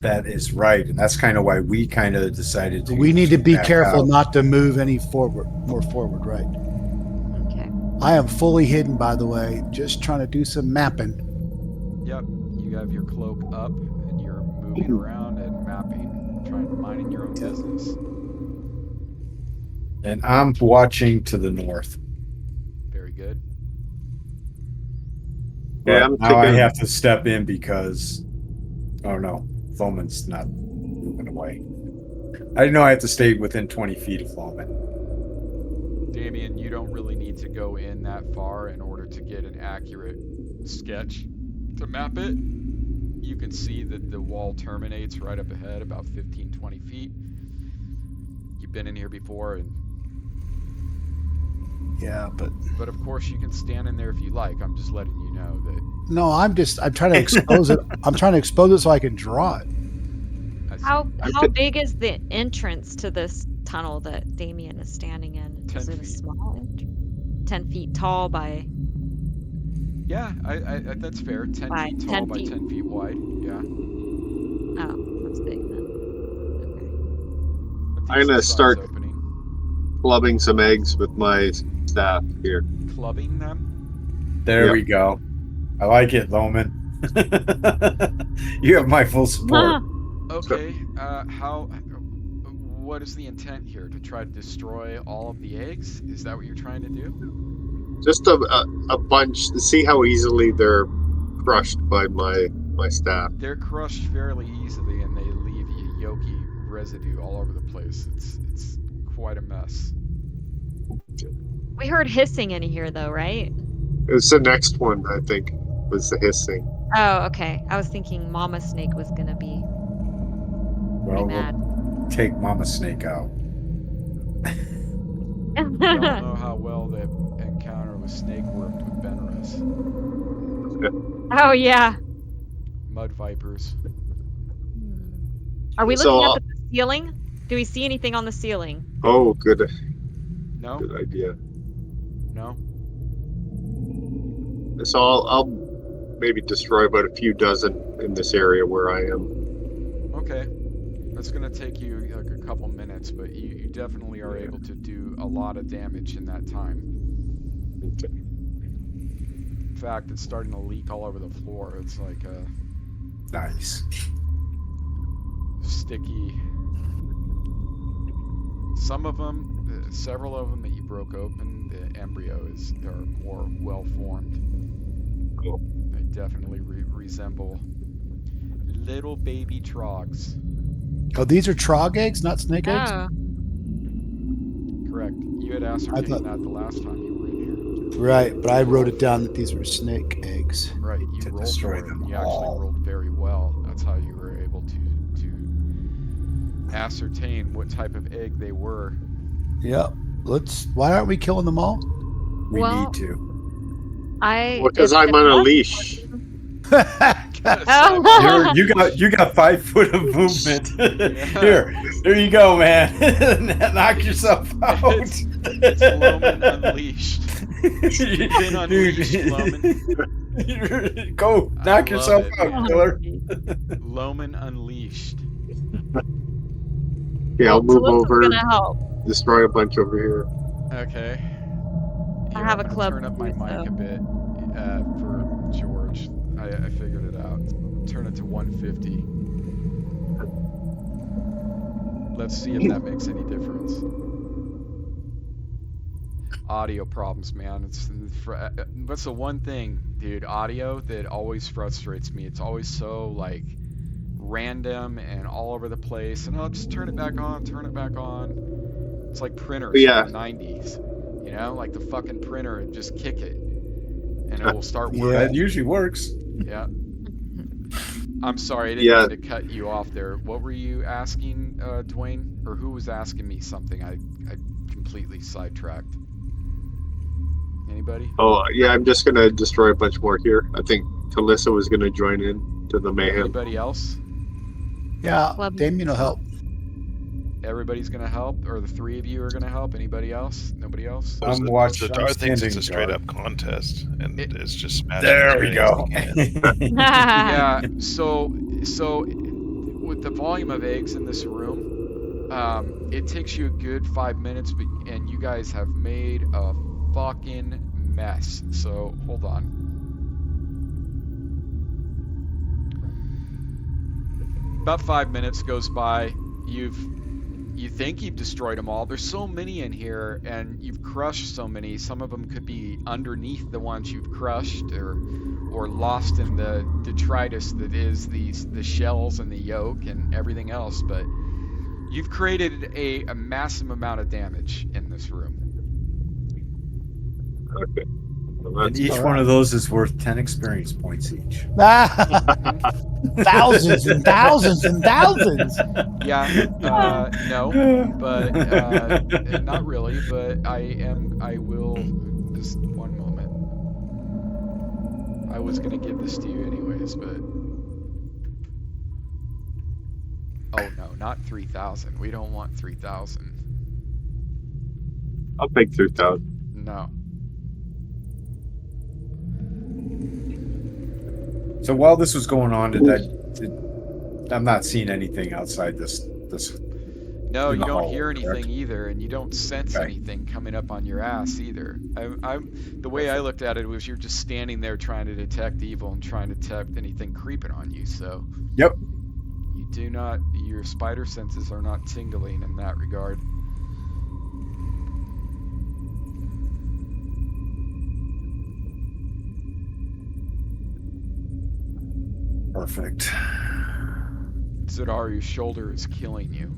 That is right. And that's kind of why we kind of decided to. We need to be back careful out. not to move any more forward, right? Okay. I am fully hidden, by the way, just trying to do some mapping. Yep. You have your cloak up and you're moving around and mapping, trying minding your own business. And I'm watching to the north. Very good. Yeah, But I'm now I taking- have to step in because. Oh no, Foman's not moving away. I didn't know I had to stay within 20 feet of Foman. Damien, you don't really need to go in that far in order to get an accurate sketch to map it. You can see that the wall terminates right up ahead, about 15-20 feet. You've been in here before, Yeah, but of course you can stand in there if you like. I'm just letting you know that. no, I'm trying to expose it. I'm trying to expose it so I can draw it. I see. How could- big is the entrance to this tunnel that Damien is standing in? 10 Is it a feet. small entrance? 10 feet tall by. Yeah, I that's fair. 10 By feet tall 10 by feet. 10 feet wide. Yeah. Oh, that's big then. A I'm gonna decent-sized start- opening. Clubbing some eggs with my staff here. Clubbing them. There Yep. we go. I like it, Loman. You have my full support. Okay. What is the intent here? To try to destroy all of the eggs? Is that what you're trying to do? Just a bunch to see how easily they're crushed by my staff. They're crushed fairly easily, and they leave yolky residue all over the place. It's quite a mess. We heard hissing in here though, right? It's the next one, I think. was the hissing. Oh, okay. I was thinking Mama Snake was gonna be Well, mad. we'll take Mama Snake out. We all know how well the encounter with Snake worked with Benris. Oh yeah. Mud vipers. Are we So, looking up at the ceiling? Do we see anything on the ceiling? Oh, good No? idea. No? So I'll maybe destroy about a few dozen in this area where I am. Okay. That's going to take you like a couple minutes, but you definitely are able to do a lot of damage in that time. In fact, it's starting to leak all over the floor. It's like a Nice. sticky. Some of them, several of them that you broke open, the embryos are more well formed. Cool. They definitely resemble little baby trogs. Oh, these are trog eggs, not snake eggs? Oh. Correct. You had ascertained thought- that the last time you were in Right, but I wrote it down that these were snake eggs. here. Right. You To rolled destroy for it. them You actually all. rolled very well. That's how you were able to ascertain what type of egg they were. Yep. Why aren't we killing them all? We Well, need to. Because I'm on a leash. Oh. You got 5 foot of movement. Yeah. Here you go, man. Knock yourself out. It's Loman Unleashed. Been unleashed, Loman. Go I knock love yourself it. out, killer. Loman Unleashed. Yeah, I'll move Talissa's over, gonna help. destroy a bunch over here. Okay. I Here, have I'm a gonna club turn up my too, mic so. a bit for George. I figured it out. Turn it to 150. Let's see if that makes any difference. Audio problems, man. That's the one thing, dude. Audio that always frustrates me. It's always so like random and all over the place. And I'll just turn it back on. Turn it back on. It's like printers Yeah. from the 90s. You know, like the fucking printer, just kick it, and it will start Yeah. working. That usually works. Yeah. I'm sorry, I didn't Yeah. mean to cut you off there. What were you asking, Dwayne? Or who was asking me something? I completely sidetracked. Anybody? Oh, yeah, I'm just going to destroy a bunch more here. I think Talissa was going to join in to the mayhem. Anybody else? Yeah, Club. Damien will help. Everybody's gonna help, or the three of you are gonna help. Anybody else? Nobody else? I'm The watching. Dar thinks it's standing a straight guard. up contest, and it's just smashing There we everything go. he can. Yeah. So with the volume of eggs in this room, it takes you a good 5 minutes, and you guys have made a fucking mess. So hold on. About 5 minutes goes by. You think you've destroyed them all. There's so many in here, and you've crushed so many. Some of them could be underneath the ones you've crushed, or lost in the detritus that is the shells and the yolk and everything else. But you've created a massive amount of damage in this room. Okay. Well, And that's each all one right. of those is worth 10 experience points each. Thousands and thousands and thousands. Yeah, no, but not really. But I will. Just one moment. I was gonna give this to you anyways, but oh no, not 3,000. We don't want 3,000. I'll take 2,000. No. So while this was going on, I'm not seeing anything outside this. No, In you the don't hall, hear anything correct? either, and you don't sense Okay. anything coming up on your ass either. The way I looked at it was you're just standing there trying to detect evil and trying to detect anything creeping on you. So Yep. you do not, your spider senses are not tingling in that regard. Perfect. Zadar, your shoulder is killing you.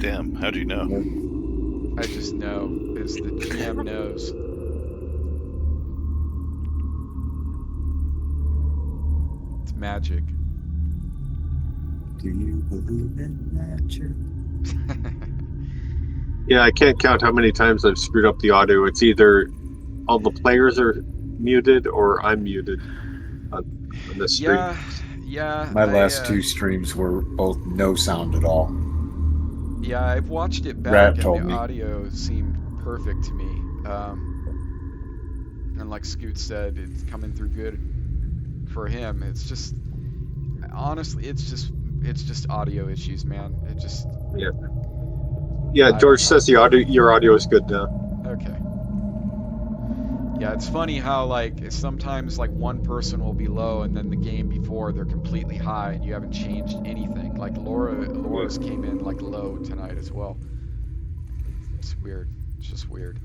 Damn, how'd you know? I just know, as the GM knows. magic. Do you believe in magic? Yeah, I can't count how many times I've screwed up the audio. It's either all the players are muted or I'm muted on the stream. Yeah. My last two streams were both no sound at all. Yeah, I've watched it back, Rat and told the me. audio seemed perfect to me. And like Scoot said, it's coming through good for him. It's just, honestly, it's just audio issues, man. It just. Yeah, I George don't know. says your audio is good now. Okay. Yeah, it's funny how like sometimes like one person will be low and then the game before they're completely high and you haven't changed anything. Like Laura's came in like low tonight as well. It's weird. It's just weird.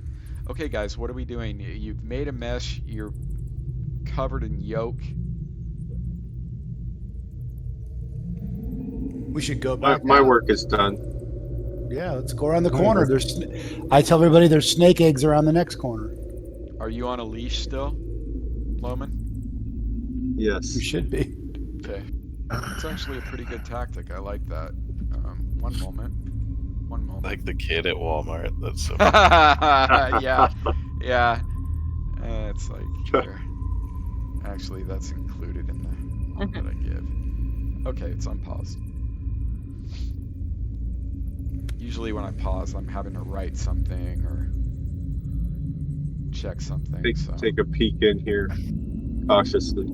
Okay, guys, what are we doing? You've made a mesh. You're covered in yolk. We should go back. My out. work is done. Yeah, let's go around the corner. I tell everybody there's snake eggs around the next corner. Are you on a leash still, Loman? Yes. We should be. Okay. It's actually a pretty good tactic. I like that. One moment. Like the kid at Walmart. That's so yeah. It's like here. Actually, that's included in the one that I give. Okay, it's unpaused. Usually when I pause, I'm having to write something or check something. Take a peek in here cautiously.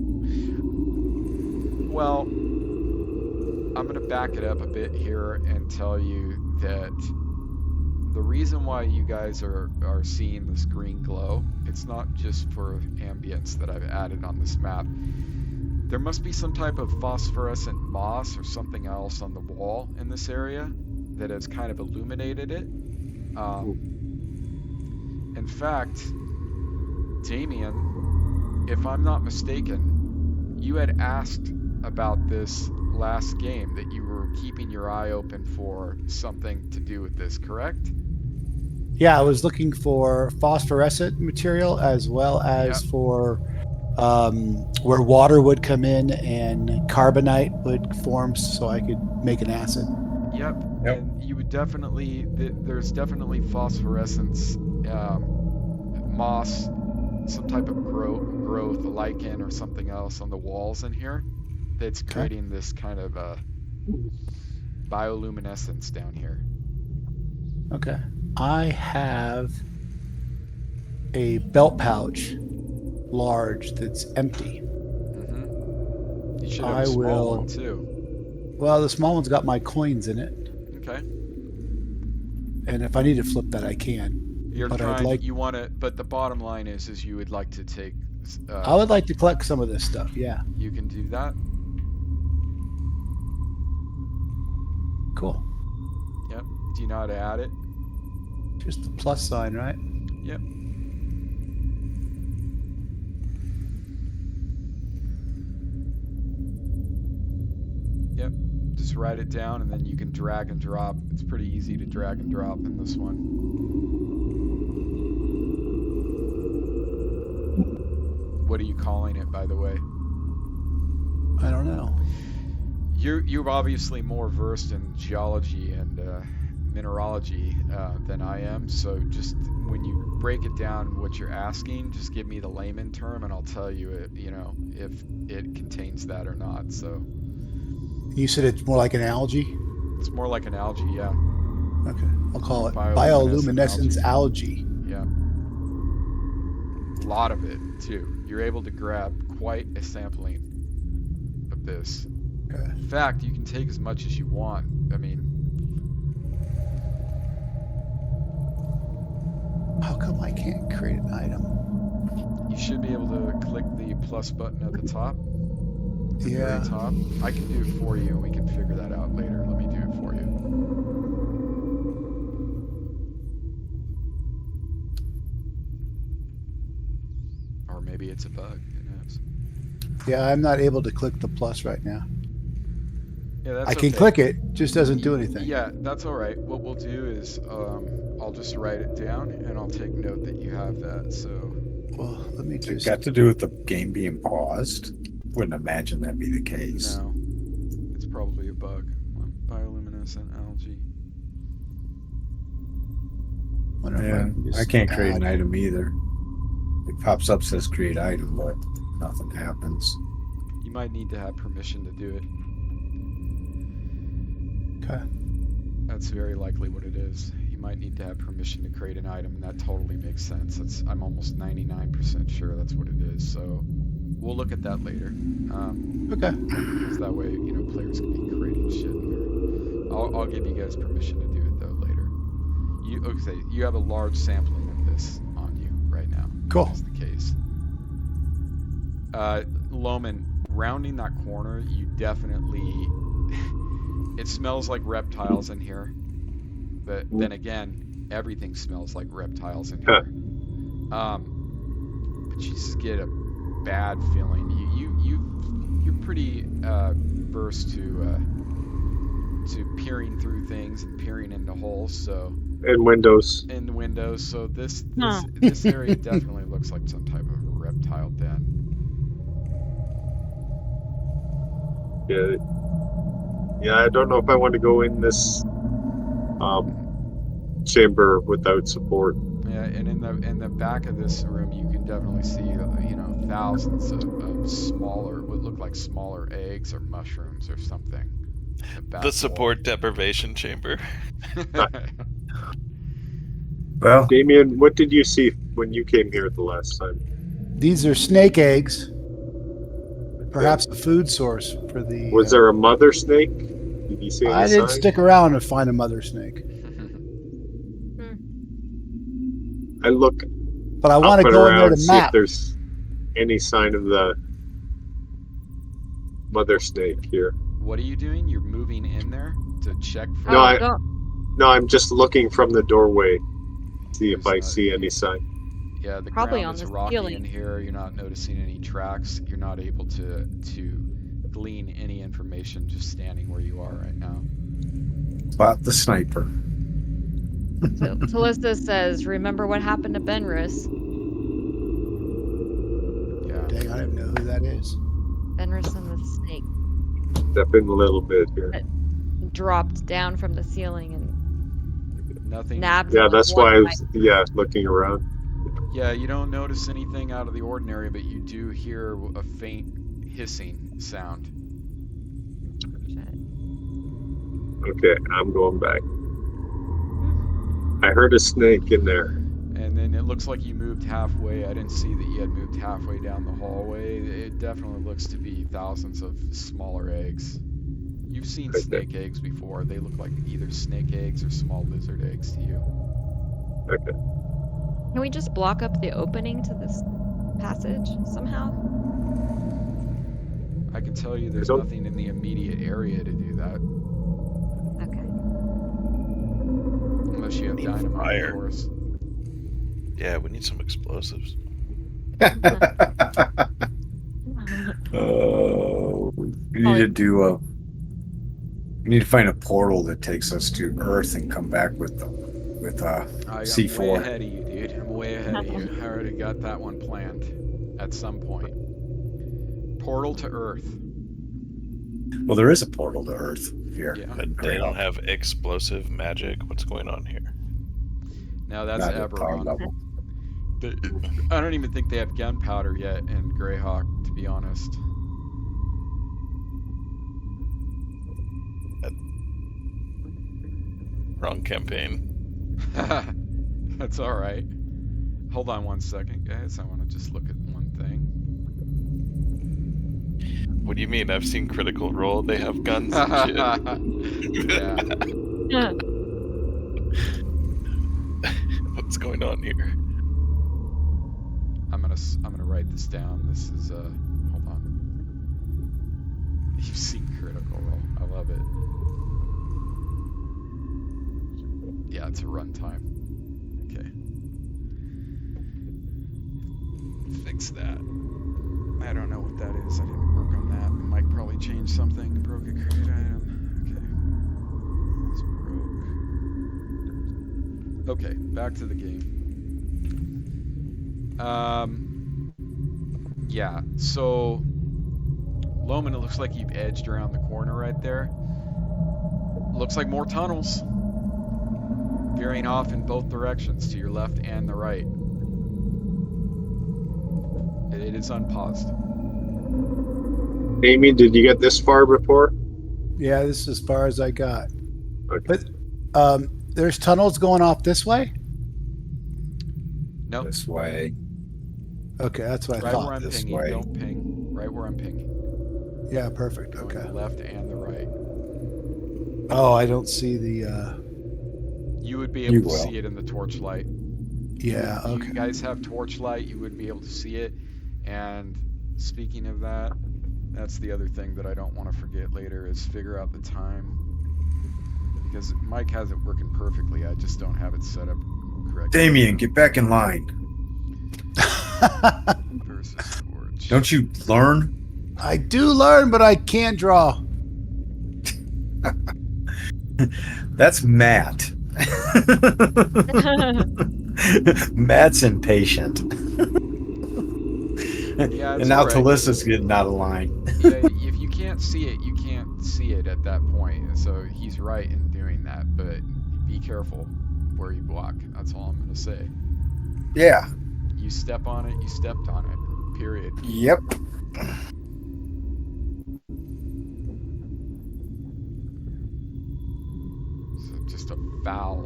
Well, I'm going to back it up a bit here and tell you that the reason why you guys are seeing this green glow, it's not just for ambience that I've added on this map. There must be some type of phosphorescent moss or something else on the wall in this area that has kind of illuminated it. In fact, Damien, if I'm not mistaken, you had asked about this last game, that you were keeping your eye open for something to do with this, correct? Yeah, I was looking for phosphorescent material as well as for where water would come in and carbonite would form so I could make an acid. Yep. And you would definitely, there's definitely phosphorescence, moss, some type of growth, a lichen or something else on the walls in here that's creating this kind of bioluminescence down here. Okay. I have a belt pouch, large, that's empty. Mm-hmm. You should have a small one too. Well, the small one's got my coins in it. Okay. And if I need to flip that, I can. You're but trying. You want to. But the bottom line is you would like to take. I would like to collect some of this stuff. Yeah. You can do that. Cool. Yep. Do you know how to add it? Just the plus sign, right? Yep. Yep. Just write it down and then you can drag and drop. It's pretty easy to drag and drop in this one. What are you calling it, by the way? I don't know. You're obviously more versed in geology and mineralogy than I am, so just when you break it down what you're asking, just give me the layman term and I'll tell you if it contains that or not. So you said it's more like an algae? It's more like an algae, yeah. Okay. I'll call it bioluminescence algae. Yeah. A lot of it too. You're able to grab quite a sampling of this. Okay. In fact, you can take as much as you want. I mean, how come I can't create an item? you should be able to click the plus button at the top. The Yeah. very top. I can do it for you and we can figure that out later. Let me do it for you. Or maybe it's a bug. Who knows? Yeah, I'm not able to click the plus right now. Yeah, that's I can click it, just doesn't do anything. Yeah, that's all right. What we'll do is I'll just write it down and I'll take note that you have that. So, well, let me It's just. got to do with the game being paused. Wouldn't imagine that'd be the case. No, it's probably a bug. Bioluminescent algae. Wonder if Yeah, can I just can't create an add- item either. It pops up, says create item, but nothing happens. You might need to have permission to do it. Okay. That's very likely what it is. You might need to have permission to create an item, and that totally makes sense. I'm almost 99% sure that's what it is. So we'll look at that later. Okay. Because that way, players can be creating shit in there. I'll give you guys permission to do it though later. You have a large sampling of this on you right now. Cool. That's the case. Loman, rounding that corner, you definitely. It smells like reptiles in here, but then again, everything smells like reptiles in here. But you just get a bad feeling. You're pretty versed to peering through things and peering into holes. So And windows. in the windows. So this Huh. this area definitely looks like some type of a reptile den. Yeah, I don't know if I want to go in this chamber without support. Yeah, and in the back of this room, you can definitely see thousands of smaller, what look like smaller eggs or mushrooms or something. in the back The wall. support deprivation chamber. Well, Damien, what did you see when you came here the last time? These are snake eggs. Perhaps a food source for the. Was there a mother snake? Did you see any I didn't sign? stick around to find a mother snake, I look but I up want to and go in around there and to see if map. there's any sign of the mother snake here. What are you doing? You're moving in there to check for. No, I- don't- No, I'm just looking from the doorway, see if I There's not see any. any sign. Yeah, the Probably ground on is the rocky ceiling. in here. You're not noticing any tracks. You're not able to glean any information just standing where you are right now. spot the sniper. So Callista says, "Remember what happened to Benris? Yeah. Dang, I don't even know who that is. Benris and the snake Step in a little bit here. dropped down from the ceiling and Nothing. nabbed." Yeah, like that's one why I of was looking around. Yeah, you don't notice anything out of the ordinary, but you do hear a faint hissing sound. my- Okay, I'm going back. I heard a snake in there. And then it looks like you moved halfway. I didn't see that you had moved halfway down the hallway. It definitely looks to be thousands of smaller eggs. You've seen Okay. snake eggs before. They look like either snake eggs or small lizard eggs to you. Okay. Can we just block up the opening to this passage somehow? I can tell you there's don't- nothing in the immediate area to do that. Okay. Unless you have Need dynamite, fire. of course. Yeah, we need some explosives. Oh, we need to do a. We need to find a portal that takes us to Earth and come back with I'm way C4. ahead of you, dude. I'm way ahead of you. I already got that one planned at some point. Portal to Earth. Well, there is a portal to Earth here. Yeah. But they don't have explosive magic. What's going on here? Now that's Not at power Eberron. level. I don't even think they have gunpowder yet in Greyhawk, to be honest. Wrong campaign. That's all right. Hold on one second, guys. I want to just look at one thing. What do you mean? I've seen Critical Role. They have guns and shit. Yeah. What's going on here? I'm gonna write this down. This is hold on. You've seen Critical Role. I love it. Yeah, it's a runtime. Okay. Fix that. I don't know what that is. I didn't work on that. Mike probably changed something. Broke a create item. Okay. It's broke. Okay, back to the game. Yeah, so Loman, it looks like you've edged around the corner right there. Looks like more tunnels. Veering off in both directions, to your left and the right. It is unpaused. Amy, did you get this far before? Yeah, this is as far as I got. Okay. But there's tunnels going off this way? Nope. This way. Okay, that's what I Right where thought. I'm this pinging. way. Don't ping. Right where I'm pinging. Yeah, perfect. Going Okay. the left and the right. Oh, I don't see the. You would be You able to will. see it in the torchlight. Yeah, If okay. you guys have torchlight, you would be able to see it. And speaking of that, that's the other thing that I don't want to forget later is figure out the time. Because Mike has it working perfectly, I just don't have it set up correctly. Damien, get back in line. Versus torch. Don't you learn? I do learn, but I can't draw. That's Matt. Matt's impatient. Yeah, it's And now all right. Talissa's getting out of line. Yeah, if you can't see it, you can't see it at that point. So he's right in doing that, but be careful where you block. That's all I'm going to say. Yeah. You step on it, you stepped on it. Period. Yep. So just a foul,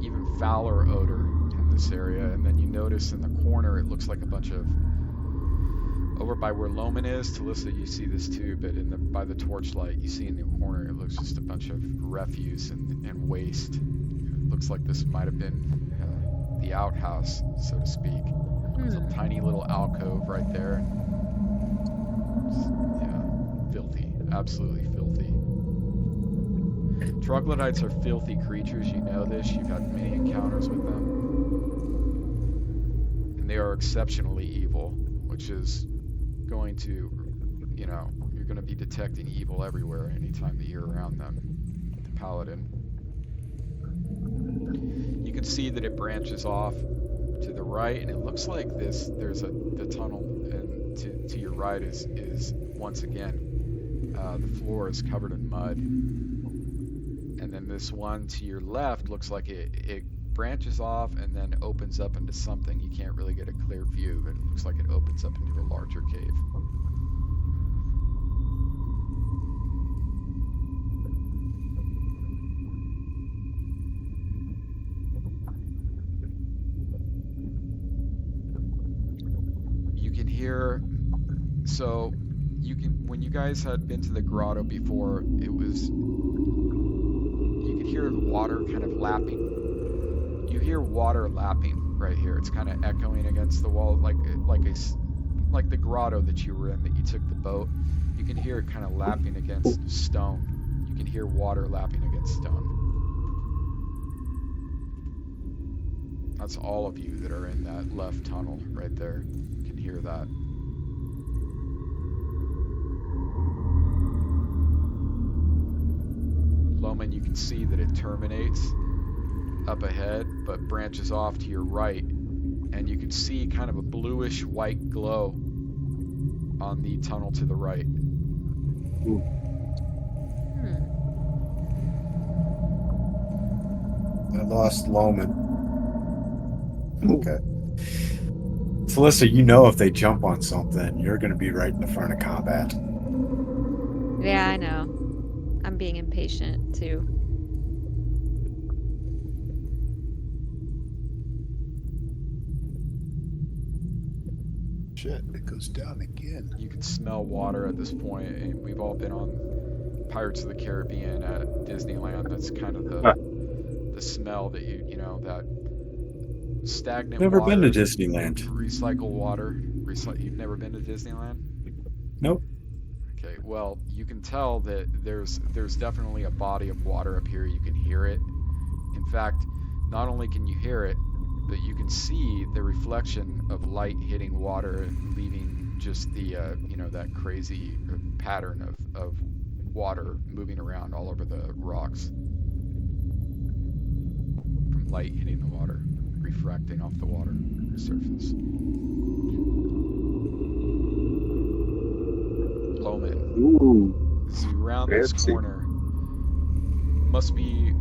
even fouler odor in this area. And then you notice in the corner, it looks like a bunch of, over by where Loman is, Talissa, you see this too, but by the torchlight, you see in the corner, it looks just a bunch of refuse and waste. It looks like this might have been the outhouse, so to speak. There's a tiny little alcove right there. Yeah, filthy, absolutely filthy. Troglodytes are filthy creatures, you know this, you've had many encounters with them. And they are exceptionally evil, which is going to, you know, you're going to be detecting evil everywhere anytime that you're around them, the paladin. You can see that it branches off to the right, and it looks like there's the tunnel, and to your right is once again, the floor is covered in mud. And then this one to your left looks like it branches off and then opens up into something. You can't really get a clear view, but it looks like it opens up into a larger cave. You can hear, so you can, when you guys had been to the grotto before, you could hear the water kind of lapping. You hear water lapping right here. It's kind of echoing against the wall, like the grotto that you were in, that you took the boat. You can hear it kind of lapping against stone. You can hear water lapping against stone. That's all of you that are in that left tunnel right there. You can hear that. Loman, you can see that it terminates up ahead, but branches off to your right, and you can see kind of a bluish white glow on the tunnel to the right. I lost Loman. Okay. Talissa, you know if they jump on something, you're going to be right in the front of combat. Yeah, I know. I'm being impatient too. Shit, it goes down again. You can smell water at this point, and we've all been on Pirates of the Caribbean at Disneyland. That's kind of the smell that you know, that stagnant Never water, been to Disneyland. recycled water. You've never been to Disneyland? Nope. Okay, well, you can tell that there's definitely a body of water up here. You can hear it. In fact, not only can you hear it, but you can see the reflection of light hitting water and leaving just the, you know, that crazy pattern of water moving around all over the rocks. From light hitting the water, refracting off the water surface. Loman. Ooh, As you round this fancy. corner, must be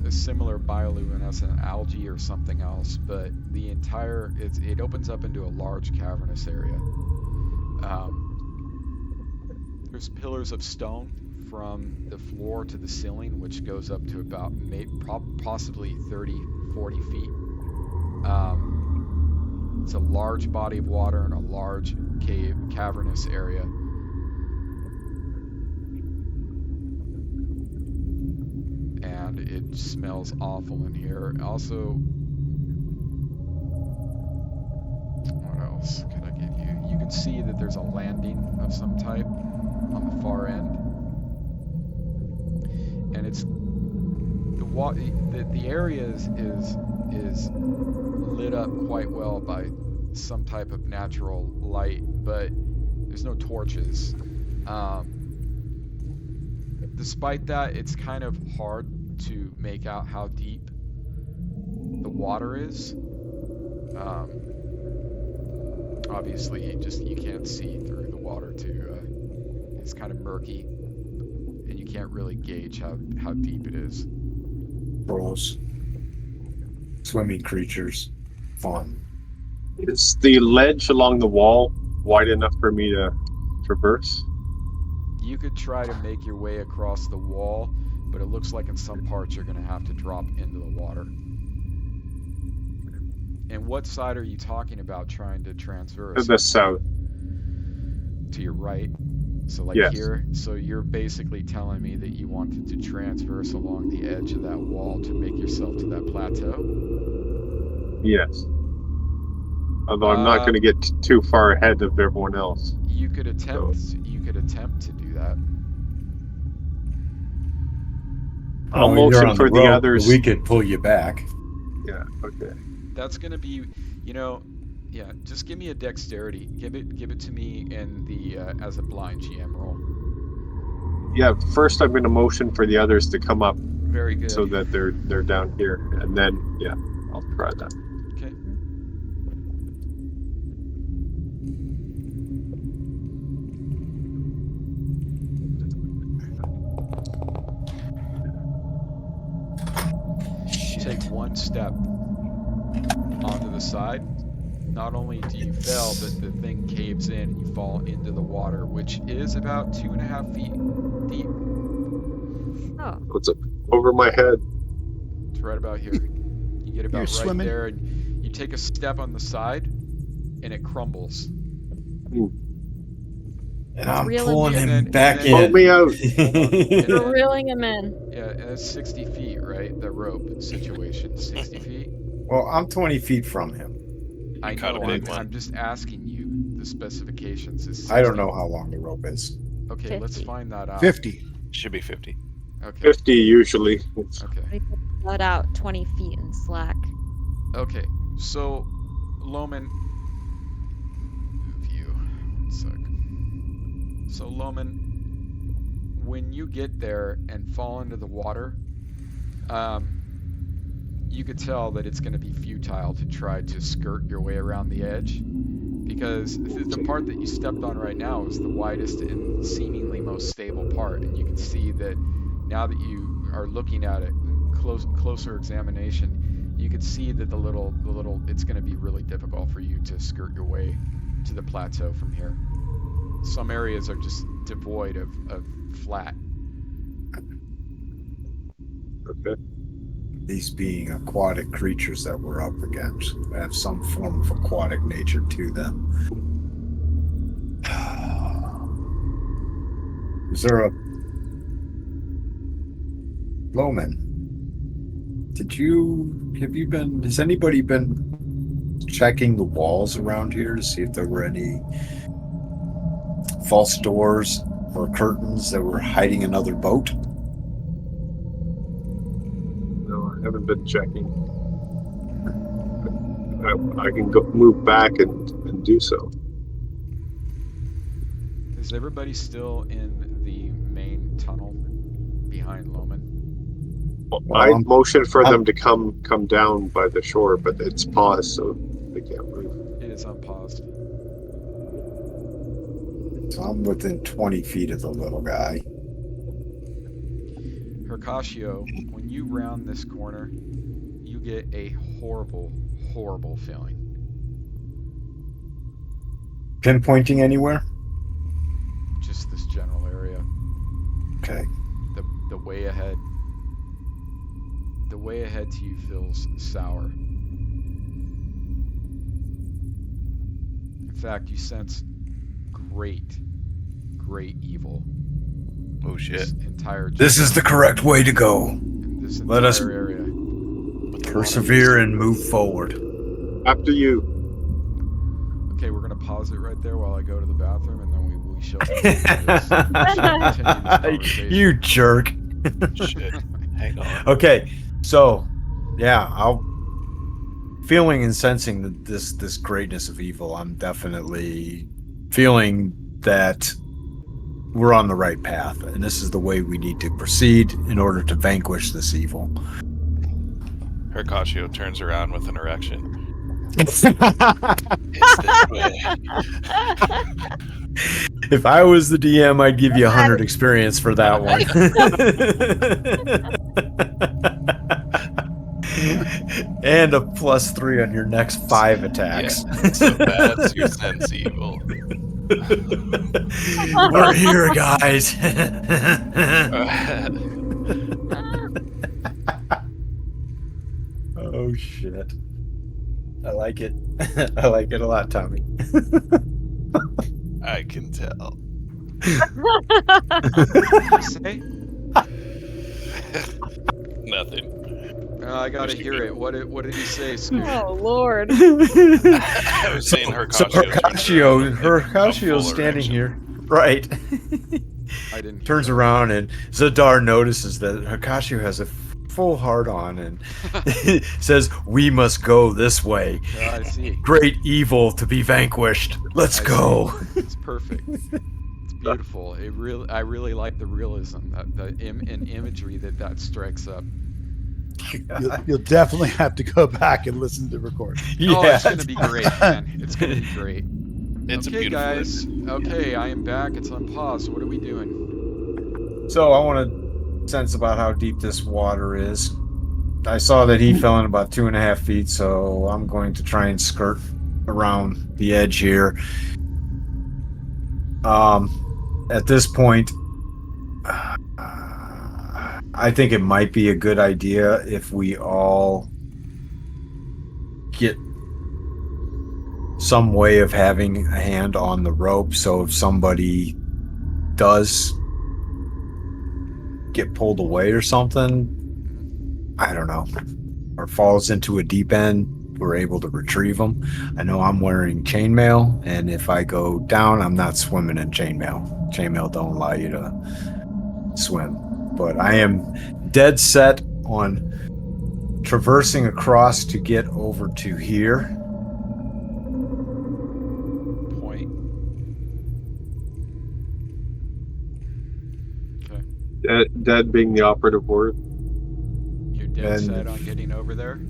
a similar bioluminescent algae or something else, but the entire it opens up into a large cavernous area. There's pillars of stone from the floor to the ceiling, which goes up to about possibly 30, 40 feet. It's a large body of water in a large cavernous area. And it smells awful in here. Also, what else can I give you? You can see that there's a landing of some type on the far end. And it's the area is lit up quite well by some type of natural light, but there's no torches. Despite that, it's kind of hard to make out how deep the water is. Obviously, you can't see through the water it's kind of murky, and you can't really gauge how deep it is. Gross. Swimming creatures. Fun. Is the ledge along the wall wide enough for me to traverse? You could try to make your way across the wall, but it looks like in some parts you're going to have to drop into the water. And what side are you talking about trying to transverse? To the south. To your right? So like yes. Here? So you're basically telling me that you wanted to transverse along the edge of that wall to make yourself to that plateau? Yes. Although I'm not going to get too far ahead of everyone else. You could attempt to do that. I'll motion for the others. We could pull you back. Yeah, okay. That's going to be, yeah, just give me a dexterity. Give it to me in the as a blind GM roll. Yeah, first I'm going to motion for the others to come up. Very good. So that they're down here, and then yeah, I'll try that. Okay. Take one step onto the side. Not only do you fail, but the thing caves in and you fall into the water, which is about 2.5 feet deep. Oh. What's up over my head? It's right about here. You get about right there, and you take a step on the side, and it crumbles. And I'm Reeling pulling him him back in. Pull me out. You're reeling him in. Yeah, and it's 60 feet, right? The rope situation, 60 feet. Well, I'm 20 feet from him. I caught know. a big one. I'm just asking you the specifications. Is 60. I don't know how long the rope is. Okay, 50. let's find that out. 50. Should be 50. Okay. 50 usually. Okay. Let out 20 feet in slack. Okay. So, Loman, view. 1 sec. So, Loman, when you get there and fall into the water, you could tell that it's going to be futile to try to skirt your way around the edge, because the part that you stepped on right now is the widest and seemingly most stable part, and you can see that now that you are looking at it, closer examination, you can see that the little it's going to be really difficult for you to skirt your way to the plateau from here. Some areas are just devoid of flat. Okay. These being aquatic creatures that we're up against have some form of aquatic nature to them. Is there a Loman? Has anybody been checking the walls around here to see if there were any false doors or curtains that were hiding another boat? No, I haven't been checking. I can move back and do so. Is everybody still in the main tunnel behind Loman? I motioned for them to come down by the shore, but it's paused, so they can't move. It is unpaused. So I'm within 20 feet of the little guy. Hercatio, when you round this corner, you get a horrible, horrible feeling. Pinpointing anywhere? Just this general area. Okay. The way ahead. The way ahead to you feels sour. In fact, you sense great, great evil. Oh shit. This is the correct way to go. In this Let us area. persevere and move forward. After you. Okay, we're gonna pause it right there while I go to the bathroom, and then we shall continue this conversation. You jerk. Shit. Hang on. Okay, so yeah, I'll feeling and sensing this greatness of evil. I'm definitely feeling that we're on the right path, and this is the way we need to proceed in order to vanquish this evil. Hercatio turns around with an erection. It's this way. If I was the DM, I'd give you 100 experience for that one. And a +3 on your next 5 attacks. Yeah, so that's your sense evil. We're here, guys. Oh shit. I like it. I like it a lot, Tommy. I can tell. What did you say? Nothing. I gotta hear it. What did he say, Scoot? Oh Lord. I was saying Hercatio. Hercatio's standing here. Right. I didn't. Turns around and Zadar notices that Hercatio has a full hard on and says, "We must go this way. I see. Great evil to be vanquished. Let's go." It's perfect. It's beautiful. I really like the realism, and imagery that strikes up. You'll definitely have to go back and listen to the recording. Yeah. Oh, it's gonna be great, man. It's gonna be great. It's okay, a beautiful guys. Okay, I am back. It's on pause. What are we doing? So I want to sense about how deep this water is. I saw that he fell in about 2.5 feet, so I'm going to try and skirt around the edge here. At this point, I think it might be a good idea if we all get some way of having a hand on the rope, so if somebody does get pulled away or something, I don't know, or falls into a deep end, we're able to retrieve them. I know I'm wearing chainmail, and if I go down, I'm not swimming in chainmail. Chainmail don't allow you to swim. But I am dead set on traversing across to get over to here. Point. Okay. Dead being the operative word. You're dead And- set on getting over there?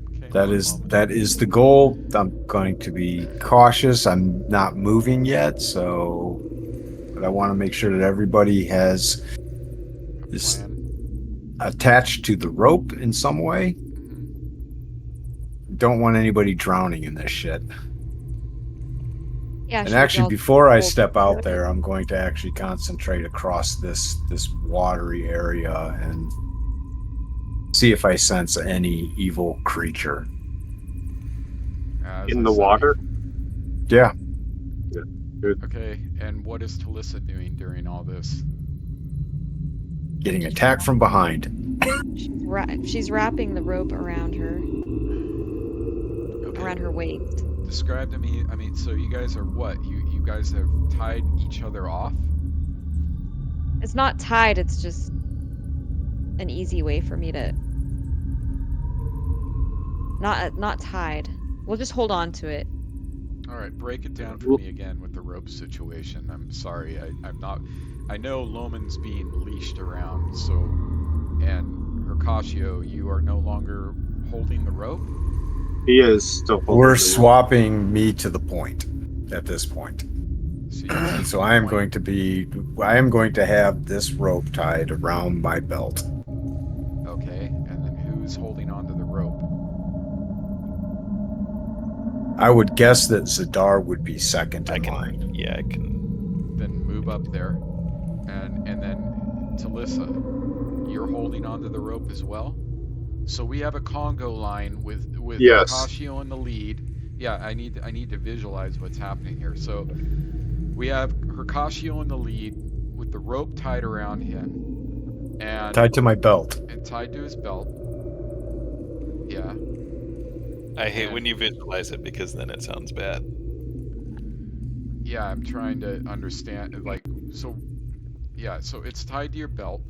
Okay, That one is moment. the goal. I'm going to be cautious. I'm not moving yet, so but I want to make sure that everybody has A is plan. attached to the rope in some way. Mhm. Don't want anybody drowning in this shit. Yeah. And should we actually, all before I hold step out together? there, I'm going to actually concentrate across this watery area and see if I sense any evil creature. As In I the said water? Yeah. Okay, and what is Talissa doing during all this? Getting attacked from behind. She's wrapping the rope around her, Okay. around her waist. Describe to me, I mean, so you guys are what? You guys have tied each other off? It's not tied. It's just an easy way for me to. Not tied. We'll just hold on to it. All right, break it down for me again with the rope situation. I'm sorry, I'm not. I know Loman's being leashed around, so, and Hercatio, you are no longer holding the rope. He is still holding We're the rope. swapping me to the point at this point. So I am going to have this rope tied around my belt. Okay, and then who's holding onto the rope? I would guess that Zadar would be second in line. Yeah, I can. Then move up there, and then Talissa, you're holding onto the rope as well. So we have a Congo line with Yes. Akashio in the lead. Yeah, I need to visualize what's happening here. So we have Hercashio in the lead with the rope tied around him and Tied to my belt. and tied to his belt. Yeah. I hate when you visualize it because then it sounds bad. Yeah, I'm trying to understand. Like, so it's tied to your belt.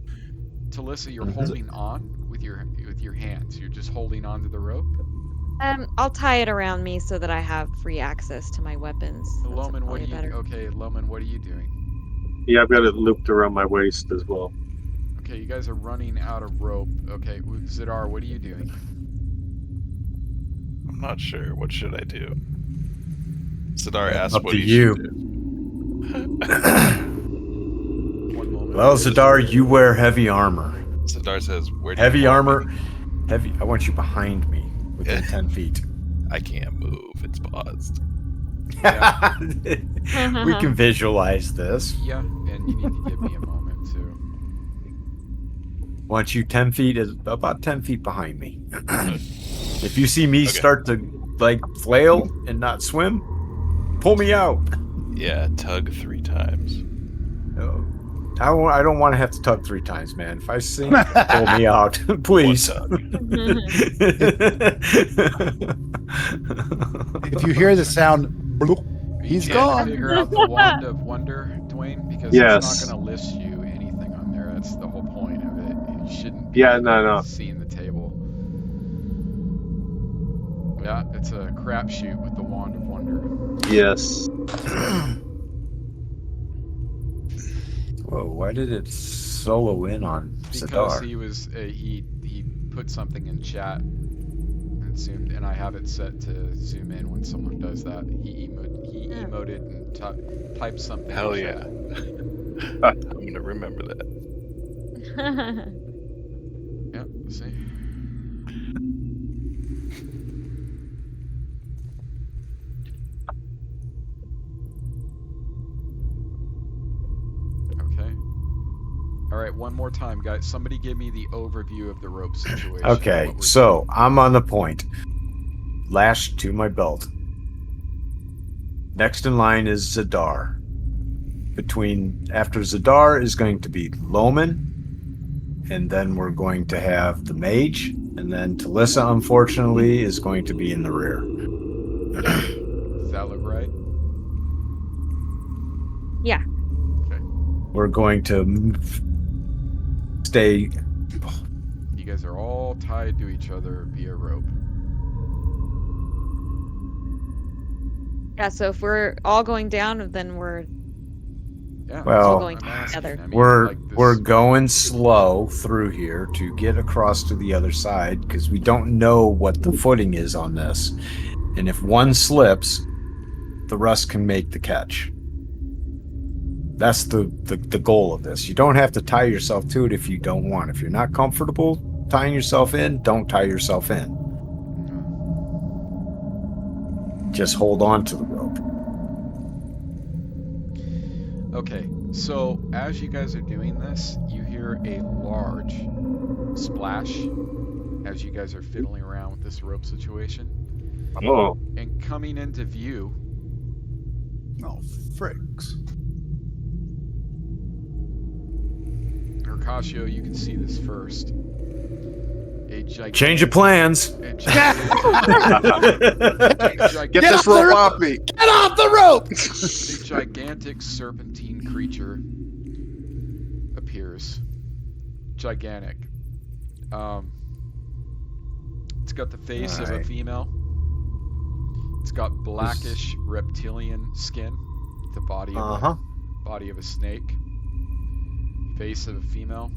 Talissa, you're holding on with your hands. You're just holding onto the rope. I'll tie it around me so that I have free access to my weapons. That's Loman, what are probably you? better. Okay, Loman, what are you doing? Yeah, I've got it looped around my waist as well. Okay, you guys are running out of rope. Okay, Zadar, what are you doing? I'm not sure. What should I do? Zadar asked Up what to he you. should do. One moment. Well, Zadar, you wear heavy armor. Zadar says, "Where do you Heavy want armor. me?" Heavy. I want you behind me within 10 feet. I can't move. It's paused. Yeah. We can visualize this. Yeah, and you need to give me a moment too. Want you 10 feet is about 10 feet behind me. If you see me start to like flail and not swim, pull me out. Yeah, tug 3 times. No. I don't want to have to tug 3 times, man. If I sink, pull me out, please. If you hear the sound, bloop, he's You can't gone. Figure out the wand of wonder, Dwayne, because Yes. it's not going to list you anything on there. That's the whole point of it. You shouldn't be Yeah, no. seeing the table. Yeah, it's a crapshoot with the wand of wonder. Yes. Whoa, why did it solo in on Because Zadar? he was he put something in chat and zoomed, and I have it set to zoom in when someone does that. He emoted and typed something. Hell in yeah. chat. I'm going to remember that. Yeah, see. Okay. All right, one more time, guys. Somebody give me the overview of the rope situation. Okay, what we're so I'm on the point. Lashed to my belt. Next in line is Zadar. After Zadar is going to be Loman, and then we're going to have the mage, and then Talissa, unfortunately, is going to be in the rear. Does that look right? Yeah. Okay. We're going to stay. You guys are all tied to each other via rope. Yeah, so if we're all going down, then we're Yeah. Well, that's all what going I'm asking. together. I mean, We're like this- we're going slow through here to get across to the other side because we don't know what the footing is on this, and if one slips, the rest can make the catch. That's the goal of this. You don't have to tie yourself to it if you don't want. If you're not comfortable tying yourself in, don't tie yourself in. Just hold on to the rope. Okay, so as you guys are doing this, you hear a large splash as you guys are fiddling around with this rope situation. Oh. And coming into view, Oh, fricks. Hercashio, you can see this first. A gigantic, Change of plans. a gigantic, Get this rope off me. Get off the rope! a gigantic serpentine creature appears. Gigantic. It's got the face of a Alright. female. It's got blackish reptilian skin, the body of body of a snake. Face of a female.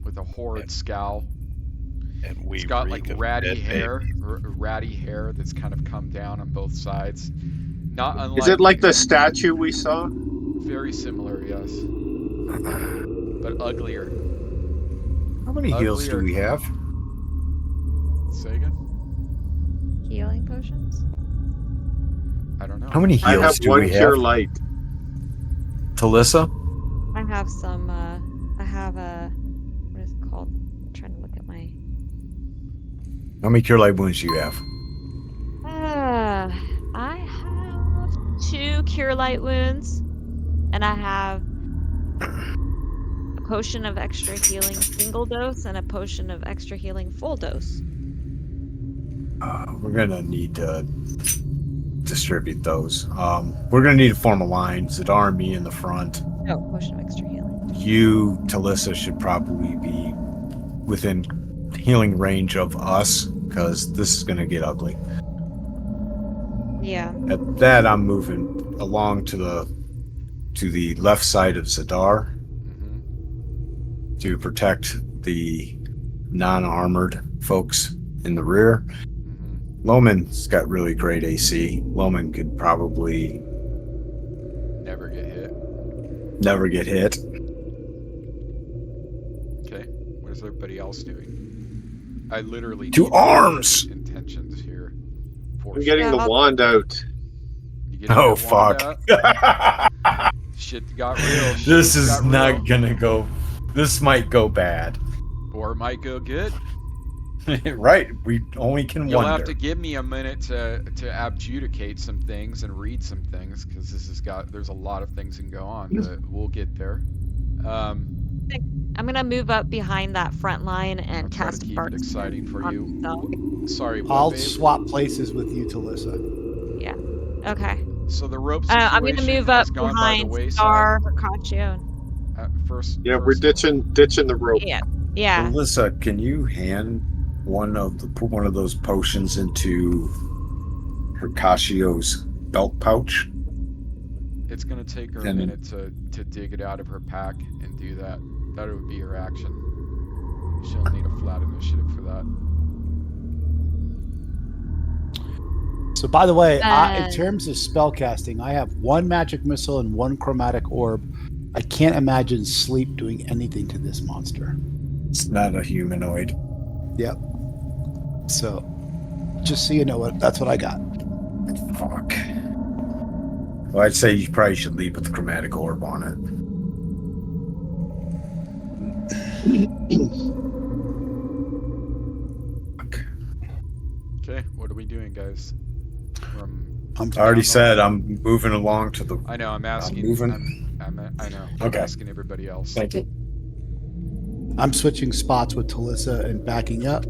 With a horrid scowl. And we It's got like reek of ratty dead hair, babies. ratty hair that's kind of come down on both sides, Not unlike. Is it like the statue we saw? Very similar, yes. But uglier. How many heals do Uglier. we have? Say again? Healing potions? I don't know. How many I have heals do one we cure have? light. Talissa? I have some, I have a, what is it called? I'm trying to look at my, How many cure light wounds do you have? I have 2 cure light wounds, and I have a potion of extra healing single dose and a potion of extra healing full dose. We're gonna need to distribute those. We're gonna need to form a line. Zadar and me in the front. Oh, potion of extra healing. You, Talissa, should probably be within healing range of us, because this is gonna get ugly. Yeah. At that, I'm moving along to the left side of Zadar Mm-hmm. to protect the non-armored folks in the rear. Mm-hmm. Loman's got really great AC. Loman could probably Never get hit. never get hit. Okay. What is everybody else doing? I literally To need arms! intentions here. I'm getting Yeah, the wand out. You getting Oh, that wand fuck. out? Shit got real. Shit This is got not real. gonna go. This might go bad. Or it might go good. Right. We only can You'll wonder. have to give me a minute to abjudicate some things and read some things, because there's a lot of things that can go on, but we'll get there. I'm gonna move up behind that front line and I'll try to cast keep it Bark exciting for on you. himself. Sorry, what, I'll babe? swap places with you, Talissa. Okay. So the rope situation I'm gonna move up has gone by the behind wayside. Star Hercaccio. Yeah, we're ditching the rope. Yeah. Yeah. Melissa, can you hand one of those potions into Hercaccio's belt pouch? It's gonna take her a And- minute to dig it out of her pack and do that. That would be her action. She'll need a flat initiative for that. So, by the way, in Uh, terms of spell casting, I have 1 magic missile and 1 chromatic orb. I can't imagine sleep doing anything to this monster. It's not a humanoid. Yep. So, just so you know, that's what I got. Fuck. Well, I'd say you probably should leave with the chromatic orb on it. Fuck. Okay, what are we doing, guys? I'm I already said I'm moving along to the. I know. I'm asking. moving. I know. I'm Okay. asking everybody else. Thank you. I'm switching spots with Talissa and backing up,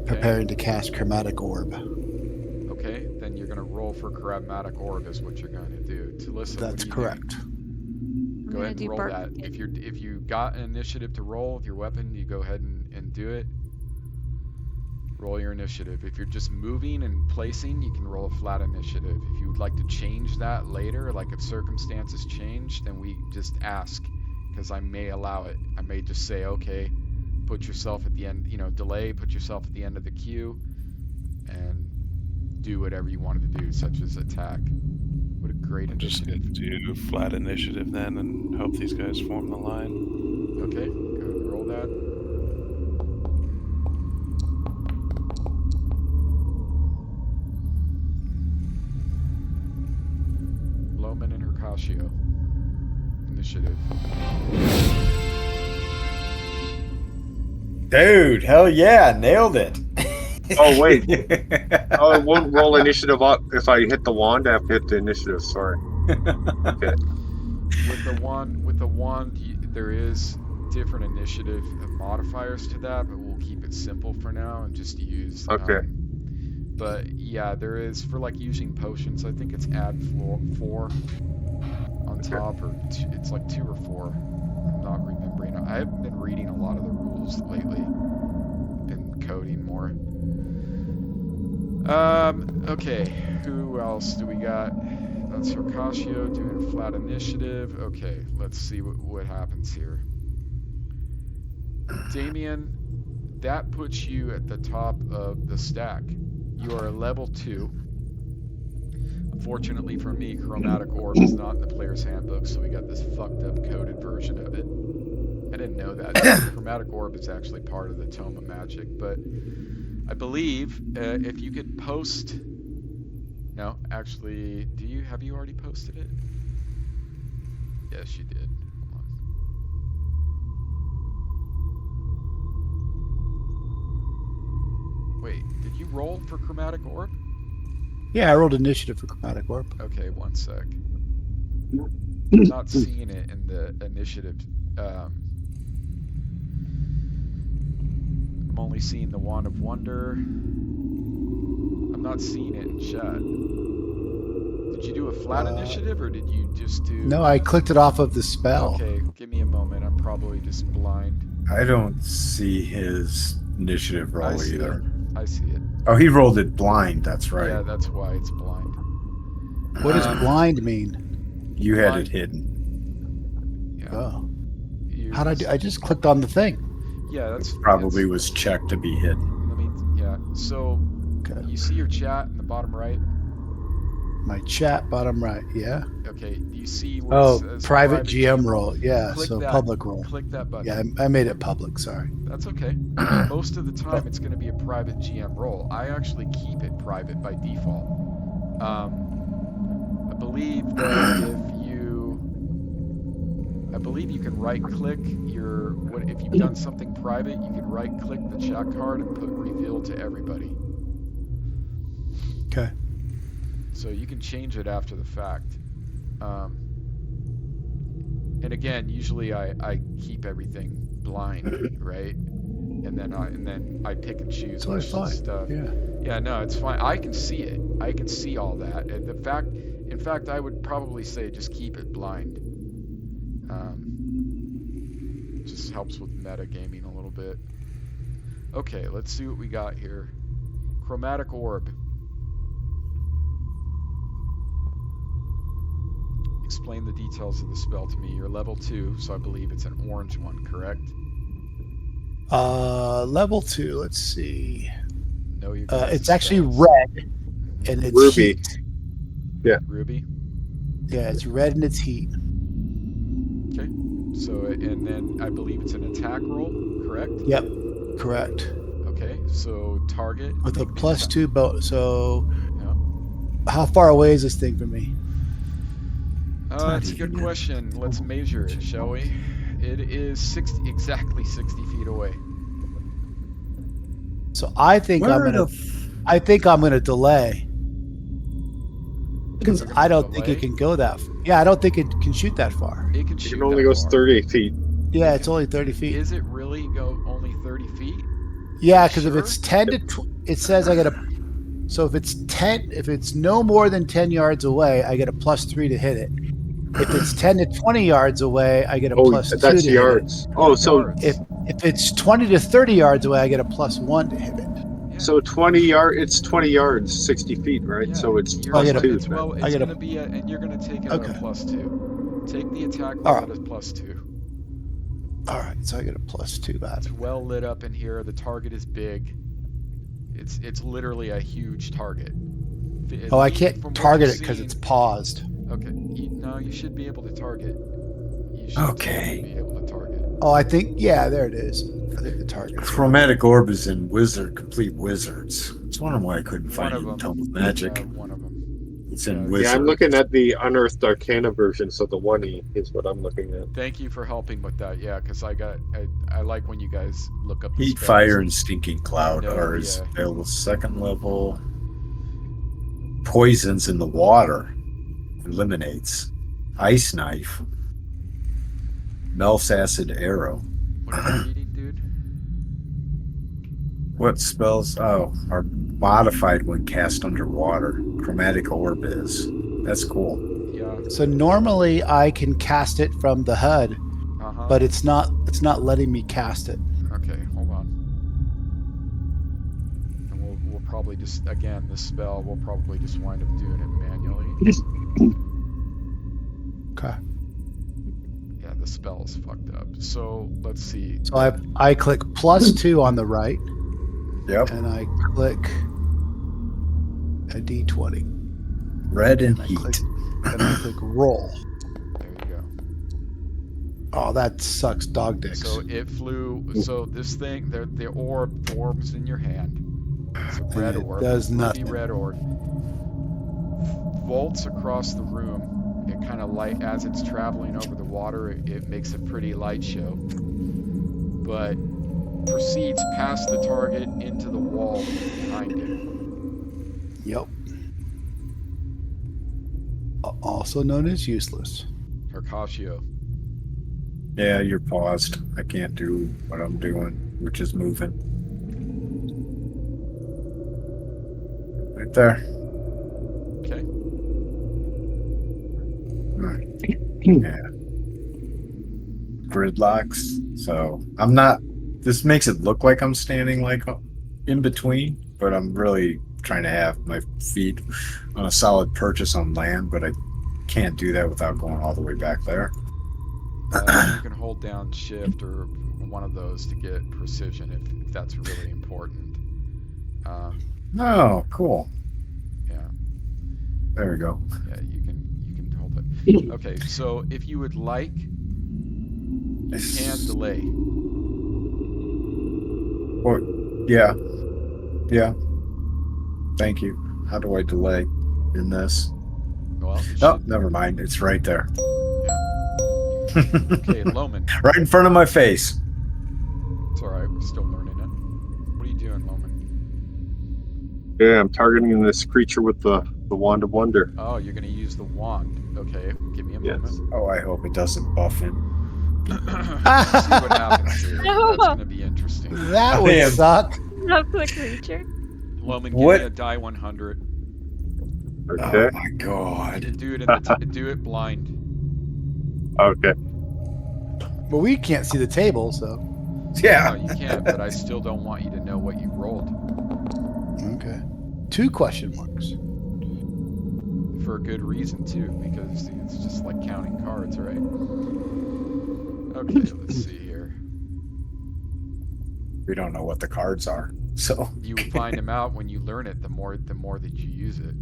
preparing to cast chromatic orb. Okay, then you're gonna roll for chromatic orb is what you're going to do. To listen. That's correct. I'm Go gonna ahead do and roll Bark. that. If you got an initiative to roll with your weapon, you go ahead and do it. Roll your initiative. If you're just moving and placing, you can roll a flat initiative. If you would like to change that later, like if circumstances change, then we just ask, because I may allow it. I may just say, okay, put yourself at the end, delay, put yourself at the end of the queue, and do whatever you wanted to do, such as attack. What a great I'm just gonna initiative. do flat initiative then and hope these guys form the line. Okay, go ahead and roll that. Loman and Hercaccio. Initiative. Dude, hell yeah, nailed it. Oh wait. Oh, it won't roll initiative up if I hit the wand. I have to hit the initiative. Sorry. Okay. With the wand, there is different initiative modifiers to that, but we'll keep it simple for now and just use. Okay. But yeah, there is for like using potions. I think it's add 4 on top, or it's like 2 or 4. I'm not remembering. I haven't been reading a lot of the rules lately. Been coding more. Okay. Who else do we got? That's Hercaccio doing flat initiative. Okay, let's see what happens here. Damien, that puts you at the top of the stack. You are a level 2. Fortunately for me, chromatic orb is not in the player's handbook, so we got this fucked up coded version of it. I didn't know that. Chromatic orb is actually part of the Tome of Magic, but I believe if you could post... No, actually, have you already posted it? Yes, you did. Hold on. Wait, did you roll for chromatic orb? Yeah, I rolled initiative for chromatic orb. Okay, one sec. I'm not seeing it in the initiative. I'm only seeing the Wand of Wonder. I'm not seeing it in chat. Did you do a flat initiative, or did you just do... No, I clicked it off of the spell. Okay, give me a moment. I'm probably just blind. I don't see his initiative roll either. I see it. Oh, he rolled it blind. That's right. Yeah, that's why it's blind. What does blind mean? You had Blind. it hidden. Yeah. Oh. You How'd I do? I just clicked on the thing. Yeah, that's... Probably was checked to be hidden. Yeah, so... Okay. You see your chat in the bottom right? My chat, bottom right. Yeah. Okay, do you see where Oh, it says private GM role. Yeah, Click so that. public role. Click that button. Yeah, I made it public. Sorry. That's okay. Most of the time, it's going to be a private GM role. I actually keep it private by default. I believe that I believe you can right-click if you've done something private, you can right-click the chat card and put reveal to everybody. Okay. So you can change it after the fact. And again, usually I keep everything blind, right? And then I pick and choose which stuff. Yeah. Yeah, no, it's fine. I can see it. I can see all that. And in fact, I would probably say just keep it blind. Just helps with metagaming a little bit. Okay, let's see what we got here. Chromatic orb. Explain the details of the spell to me. You're level 2, so I believe it's an orange one, correct? Level 2. Let's see. No, you. It's actually red, and it's Ruby. heat. Yeah. Ruby. Yeah, it's red and it's heat. Okay. So and then I believe it's an attack roll, correct? Yep, correct. Okay. So target With a make me +2 bow. So, Yeah. how far away is this thing from me? That's a good question. Let's measure it, shall we? It is exactly 60 feet away. So I think I'm gonna delay because I don't think it can go that. Yeah, I don't think it can shoot that far. It can shoot. It only that goes far. 30 feet. Yeah, it's only 30 feet. Is it really only 30 feet? Yeah, because if Sure. it's 10 to, it says I get a. So if it's no more than 10 yards away, I get a +3 to hit it. If it's 10 to 20 yards away, I get a +2 that's to yards. hit it. Oh, so Yards. If it's 20 to 30 yards away, I get a +1 to hit it. Yeah. so 20 yard. It's 20 yards, 60 feet, right? Yeah, So it's you're I get a- +2. it's, well, it's I get a- gonna be and you're gonna take it at Okay. a +2. Take the attack roll All right. at a +2. All right, so I get a +2 out It's of it. well lit up in here. The target is big. It's literally a huge target. Oh, I From can't what target you've it because seen- it's paused. Okay. No, you should be able to target. You should Okay. totally be able to target. Oh, I think, yeah, there it is. I think the target. Chromatic orb is in complete wizards. It's wondering why I couldn't find One it of in them. Tome of Magic. One of them. It's in Yeah, wizards. Yeah, I'm looking at the Unearthed Arcana version, so the 1E is what I'm looking at. Thank you for helping with that. Yeah, because I like when you guys look up the Heat, spells. fire, and stinking cloud No, are his yeah. available second level. Poisons in the water eliminates. Ice knife. Melf's acid arrow. What are you reading, dude? What spells? Oh, are modified when cast underwater. Chromatic orb is. That's cool. Yeah. So normally I can cast it from the HUD, Uh-huh. but it's not letting me cast it. Okay, hold on. And we'll probably just, again, this spell, we'll probably just wind up doing it manually. Okay. Yeah, the spell is fucked up. So, let's see. So I click +2 on the right, Yep. and I click a D20. Red and I heat. click, then I click roll. There you go. Oh, that sucks dog dicks. So it flew. So this thing, the orb forms in your hand. It's a red it orb. does ruby nothing. red orb. Vaults across the room. It kind of light as it's traveling over the water. It makes a pretty light show, but proceeds past the target into the wall behind it. Yep. Also known as useless. Hercatio. Yeah, you're paused. I can't do what I'm doing, which is moving. Right there. Okay. Right. Yeah. Gridlocks. So I'm not. This makes it look like I'm standing like in between, but I'm really trying to have my feet on a solid purchase on land, but I can't do that without going all the way back there. You can hold down shift or one of those to get precision if that's really important. Oh, cool. Yeah. There we go. Yeah, you can hold it. Okay, so if you would like, you can delay. Or, yeah. Yeah. Thank you. How do I delay in this? Well, it Oh, should- never mind. It's right there. Okay, Loman. Right in front of my face. It's all right. We're still learning it. What are you doing, Loman? Yeah, I'm targeting this creature with the wand of wonder. Oh, you're gonna use the wand. Okay, give me a Yes. moment. Oh, I hope it doesn't buff him. See what happens here. No. That's gonna be interesting. That would Damn. suck. Love the creature. Loman, give What? me a die 100. Okay. Oh my god. Do it in the do it blind. Okay. But we can't see the table, so. No, Yeah. you can't, but I still don't want you to know what you rolled Okay. 2 question marks. for a good reason too, because it's just like counting cards, right? Okay, let's see here. We don't know what the cards are. So You will find them out when you learn it. The more that you use it.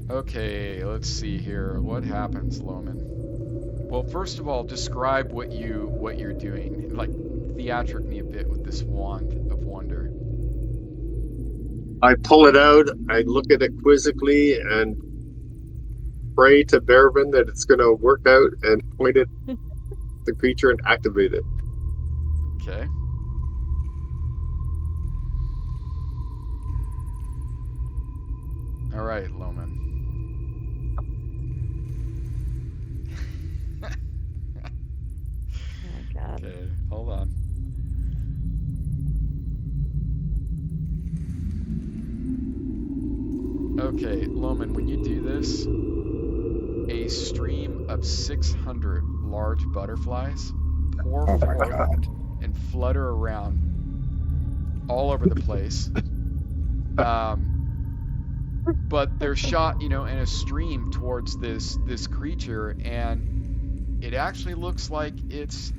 Okay, let's see here. What happens, Loman? Well, first of all, describe what you're doing. Like, theatric me a bit with this wand of wonder. I pull it out, I look at it quizzically and pray to Bervin that it's going to work out and point it at the creature and activate it. Okay. All right, Loman. Oh god. Okay, hold on. Okay, Loman, when you do this, a stream of 600 large butterflies pour oh my forth god. and flutter around all over the place. But they're shot, in a stream towards this creature, and it actually looks like it's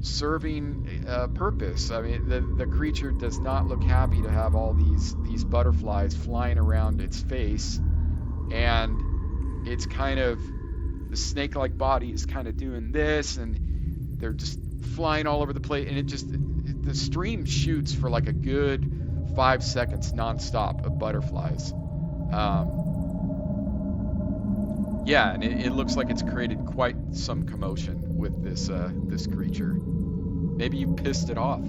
serving a purpose. I mean, the creature does not look happy to have all these butterflies flying around its face, and it's kind of, the snake-like body is kind of doing this, and they're just flying all over the place, and the stream shoots for like a good 5 seconds nonstop of butterflies. Yeah, and it looks like it's created quite some commotion with this creature. Maybe you pissed it off,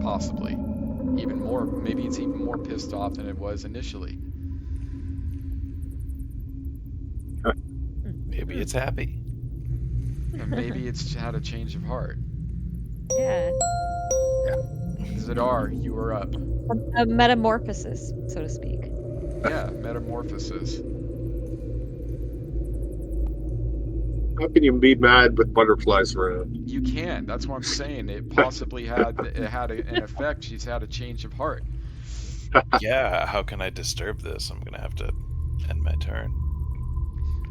possibly. Even more, maybe it's even more pissed off than it was initially. Maybe it's happy. And maybe it's had a change of heart. Yeah. Zadar, you are up. A metamorphosis, so to speak. Yeah, metamorphosis. How can you be mad with butterflies around? You can. That's what I'm saying. It possibly had an effect. She's had a change of heart. Yeah, how can I disturb this? I'm gonna have to end my turn.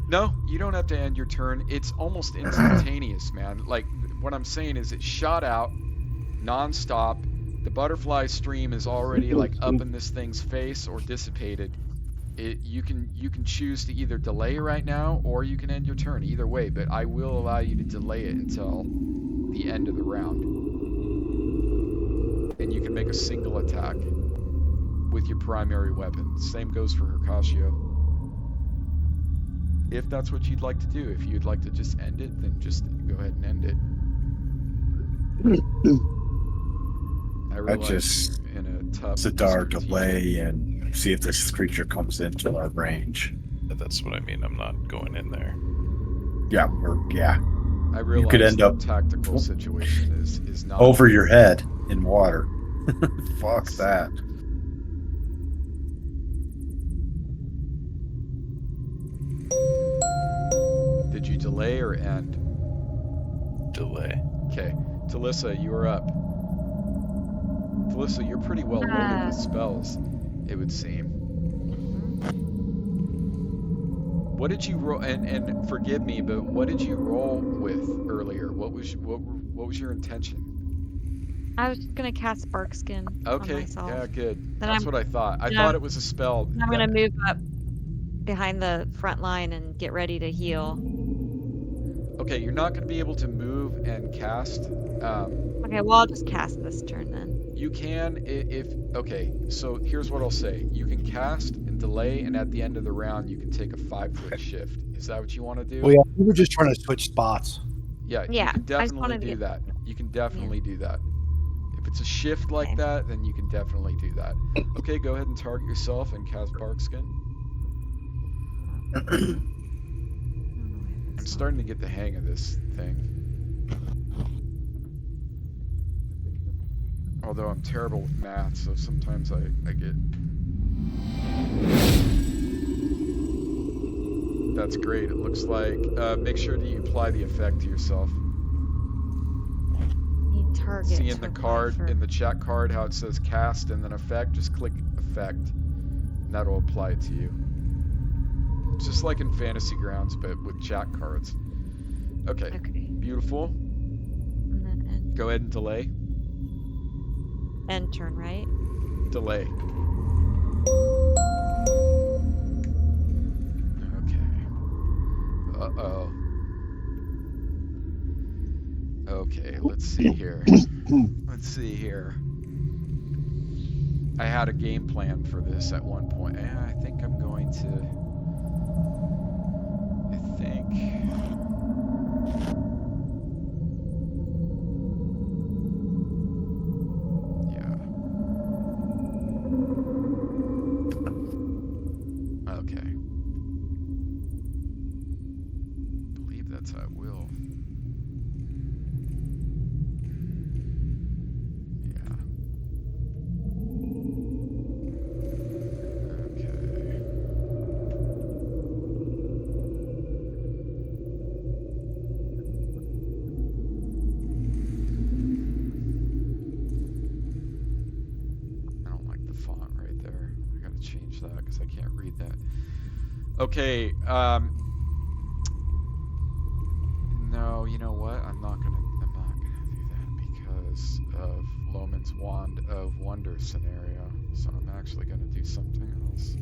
No, you don't have to end your turn. It's almost instantaneous, man. Like, what I'm saying is it shot out nonstop. The butterfly stream is already like up in this thing's face or dissipated. You can choose to either delay right now or you can end your turn. Either way, but I will allow you to delay it until the end of the round. And you can make a single attack with your primary weapon. Same goes for Hercatio. If that's what you'd like to do. If you'd like to just end it, then just go ahead and end it. I realize in a tough Sidar delay and see if this creature comes into our range. That's what I mean. I'm not going in there. Yeah, I realize you could end up tactical situation is not over your head in water. Fuck that. Did you delay or end? Delay. Okay, Talissa, you are up. Talissa, you're pretty well loaded with spells, it would seem. What did you roll? And forgive me, but what did you roll with earlier? What was your intention? I was just gonna cast Sparkskin on myself. Yeah, good. Then That's what I thought. I thought it was a spell. I'm gonna move up behind the front line and get ready to heal. Okay, you're not going to be able to move and cast. Okay, well, I'll just cast this turn then. You can okay, so here's what I'll say. You can cast and delay, and at the end of the round, you can take a 5-foot shift. Is that what you want to do? Well, yeah, we were just trying to switch spots. Yeah, Yeah, you can definitely do that. You can definitely do that. If it's a shift like that, then you can definitely do that. Okay, go ahead and target yourself and cast Barkskin. I'm starting to get the hang of this thing. Although I'm terrible with math, so sometimes I get... That's great, it looks like. Make sure that you apply the effect to yourself. Target. See in the card, in the chat card, how it says cast and then effect? Just click effect, and that'll apply it to you. Just like in Fantasy Grounds, but with chat cards. Okay. Beautiful. And then end. Go ahead and delay. End turn, right? Delay. Okay. Uh-oh. Okay, let's see here. Let's see here. I had a game plan for this at one point. I think I'm going to... Yeah. Okay. I believe that's how it will. Okay, no, you know what? I'm not gonna do that because of Loman's Wand of Wonder scenario. So I'm actually gonna do something else.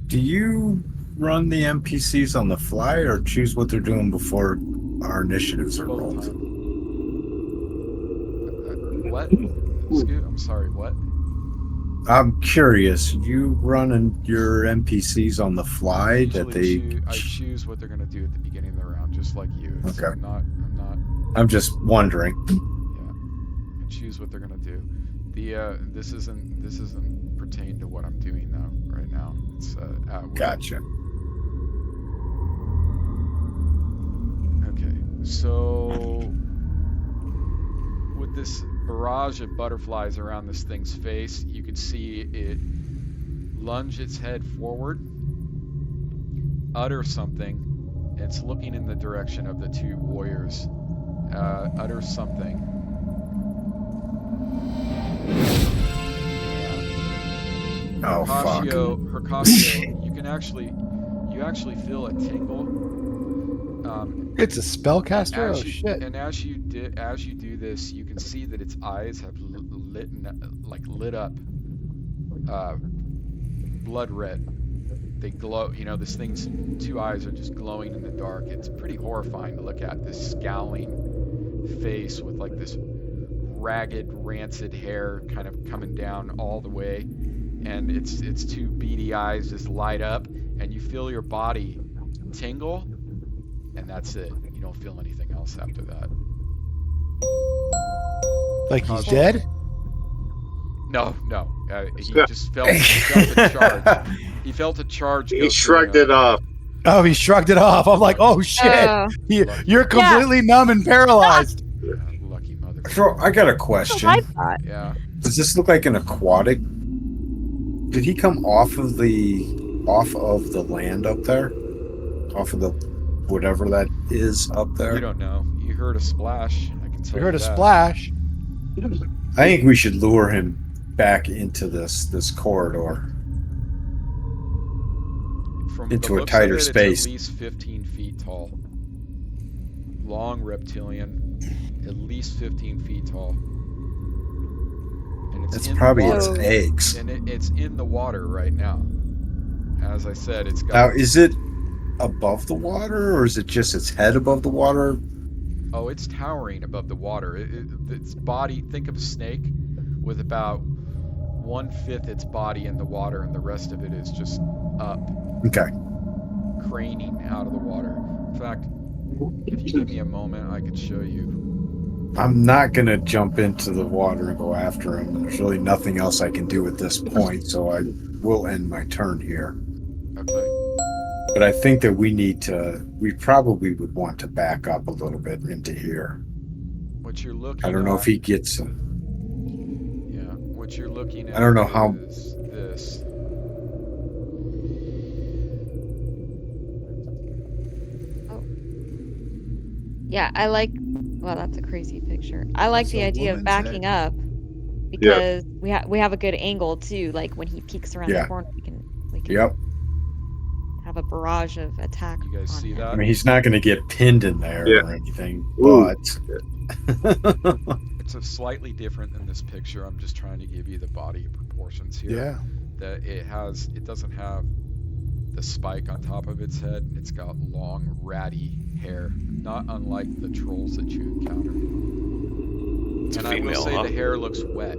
Do you run the NPCs on the fly or choose what they're doing before our initiatives are rolled? What? I'm sorry, what? I'm curious. You running your NPCs on the fly that they? I choose what they're going to do at the beginning of the round, just like you. Okay. I'm not. I'm just wondering. Yeah. I choose what they're going to do. This isn't pertain to what I'm doing though. Right now, it's Gotcha. Okay. So with this barrage of butterflies around this thing's face, you can see it lunge its head forward, utter something. It's looking in the direction of the two warriors. Utter something. Oh, fuck. Hercatio, you actually feel a tingle. It's a spellcaster. Oh shit! And as you do this, you can see that its eyes have lit up, blood red. They glow, you know, this thing's 2 eyes are just glowing in the dark. It's pretty horrifying to look at, this scowling face with like this ragged, rancid hair kind of coming down all the way. And its 2 beady eyes just light up, and you feel your body tingle, and that's it. You don't feel anything else after that. Like he's dead? No. He just felt a charge. He felt a charge. He shrugged it off. Oh, he shrugged it off. I'm like, oh shit. You're completely numb and paralyzed. Lucky mother. So I got a question. Yeah. Does this look like an aquatic? Did he come off of the land up there? Off of the whatever that is up there? You don't know. You heard a splash. I can tell We you heard a that. splash. I think we should lure him back into this corridor. From into the a looks tighter of it, space. It's at least 15 feet tall. Long reptilian, at least 15 feet tall. And That's in probably the its water. eggs. And it's in the water right now. As I said, it's got... Now, is it above the water, or is it just its head above the water? Oh, it's towering above the water. Its body, think of a snake with about 1/5 its body in the water, and the rest of it is just up, Okay. craning out of the water. In fact, if you give me a moment, I could show you. I'm not going to jump into the water and go after him. There's really nothing else I can do at this point, so I will end my turn here. Okay. But I think that we probably would want to back up a little bit into here. What you're looking I don't know if he gets... what you're looking at I don't know how... is this. Yeah, I like. Well, that's a crazy picture. I like the That's a idea of woman's backing head. up because we have a good angle too. Like when he peeks around Yeah. the corner, we can Yep. have a barrage of attack. You guys on see him. that? I mean, he's not going to get pinned in there Yeah. or anything, Ooh. but... It's a slightly different than this picture. I'm just trying to give you the body proportions here. Yeah. That it doesn't have the spike on top of its head. It's got long, ratty hair, not unlike the trolls that you encountered. It's a And I will female, say huh? the hair looks wet.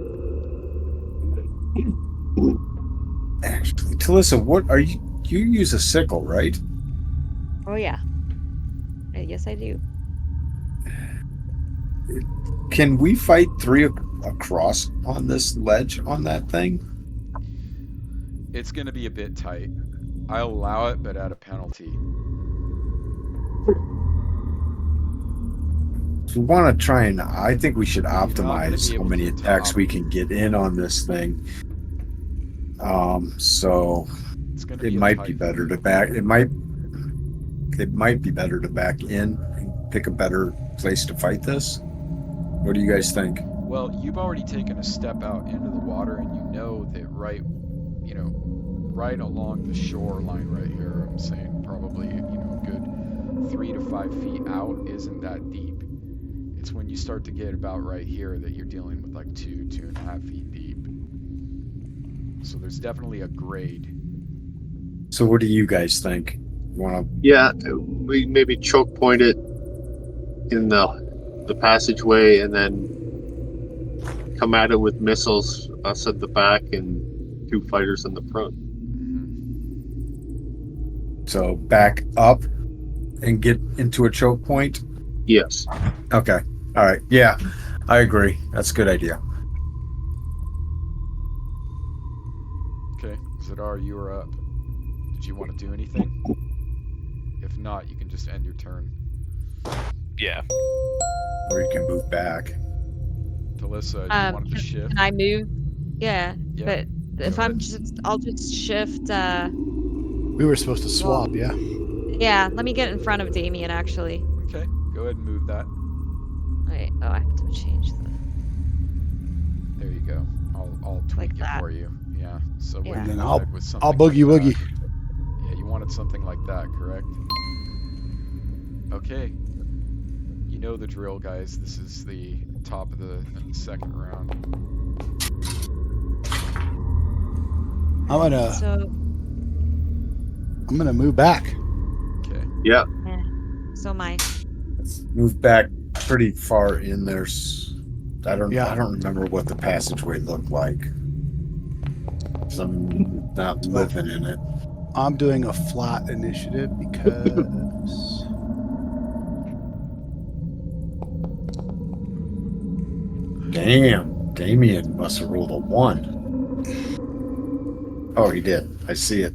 Actually, Talissa, what are you... You use a sickle, right? Oh yeah. Yes, I do. Can we fight 3 across on this ledge on that thing? It's going to be a bit tight. I'll allow it, but at a penalty. We want to try and... I think we should not gonna optimize be how able many to attacks top. we can get in on this thing. So It's going to it be a might tight be better to fight. back. It might be better to back in and pick a better place to fight this. What do you guys think? Well, you've already taken a step out into the water, and you know that right along the shoreline right here, I'm saying probably, a good 3 to 5 feet out isn't that deep. It's when you start to get about right here that you're dealing with like 2.5 feet deep. So there's definitely a grade. So what do you guys think? You want Yeah, we maybe choke point it in the passageway and then come at it with missiles, us at the back and 2 fighters in the front. so back up and get into a choke point? Yes. Okay. All right. Yeah, I agree. That's a good idea. Okay, Zadar, you are up. Did you want to do anything? If not, you can just end your turn. Yeah. Or you can move back. Talissa, do you want to shift? Can I move? Yeah, Yeah, but if I'll just shift. We were supposed to swap, yeah. Yeah, let me get in front of Damien actually. Okay, go ahead and move that. Wait, oh, I have to change the. There you go. I'll tweak Like it that. for you. Yeah. So what Yeah. you And then wanted was something I'll boogie like woogie. that. Yeah, you wanted something like that, correct? Okay. You know the drill, guys. This is the top of the second round. I'm gonna move back. Okay. Yeah. So my Let's move back pretty far in there. I don't remember what the passageway looked like. So I'm not living in it. I'm doing a flat initiative because Damn, Damien must have rolled a 1. Oh, he did. I see it.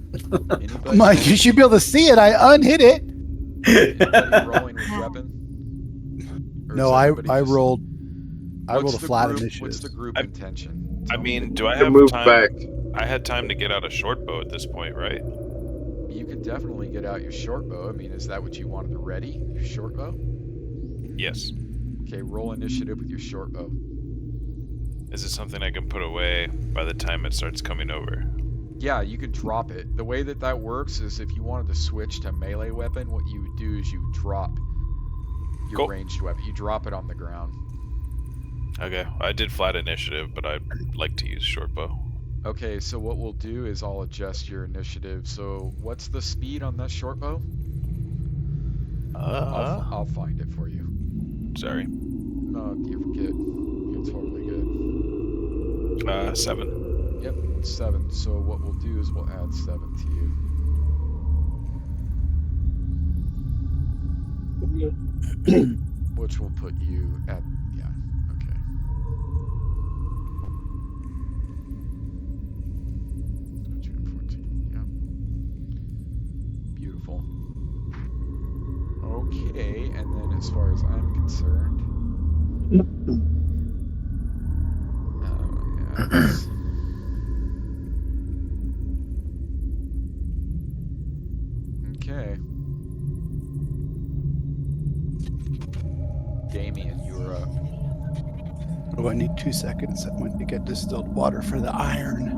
Anybody, Mike, you should be able to see it. I unhit it. anybody rolling with weapon? Or No, is I everybody just- rolled a What's the flat group- initiative. What's the group intention? I Tell me. mean, do I To have move time? back. I had time to get out a short bow at this point, right? You can definitely get out your short bow. I mean, is that what you wanted to ready? Your short bow? Yes. Okay, roll initiative with your short bow. Is it something I can put away by the time it starts coming over? Yeah, you could drop it. The way that works is if you wanted to switch to melee weapon, what you would do is you drop your Cool. ranged weapon. You drop it on the ground. Okay, I did flat initiative, but I'd like to use short bow. Okay, so what we'll do is I'll adjust your initiative. So what's the speed on that short bow? I'll find it for you. Sorry. No, you're good. You're totally good. 7. Yep, 7. So what we'll do is we'll add 7 to you. Which will put you at, yeah, okay. June 14, yeah. Beautiful. Okay, and then as far as I'm concerned, yes. Okay. Damien, you're up. Oh, I need 2 seconds. I went to get distilled water for the iron.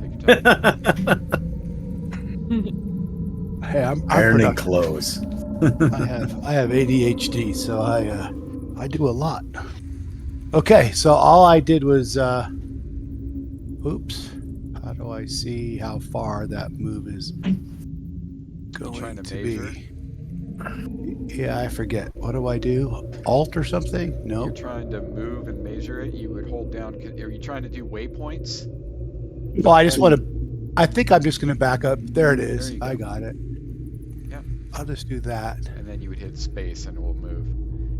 Take your time. Hey, I'm Ironing productive. clothes. I have ADHD, so I do a lot. Okay, so all I did was oops. How do I see how far that move is going trying to to measure? be? Yeah, I forget. What do I do? Alt or something? No. You're trying to move and measure it. You would hold down. Are you trying to do waypoints? Well, I just want to. I think I'm just going to back up. There it is. There you go. I got it. Yeah. I'll just do that. And then you would hit space and it will move.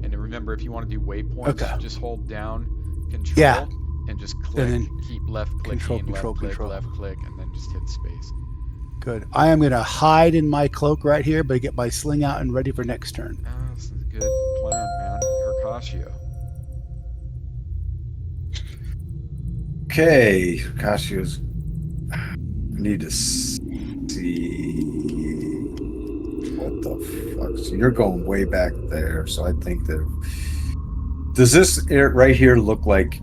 And then remember, if you want to do waypoints, Okay. just hold down Control Yeah. and just click. then Keep left clicking, Control, left click, Control. left click, and then just hit space. Good. I am going to hide in my cloak right here, but get my sling out and ready for next turn. Ah, this is a good plan, man. Hercatio. Okay, Cassius. I need to see what the fuck. So you're going way back there, so I think that. Does this right here look like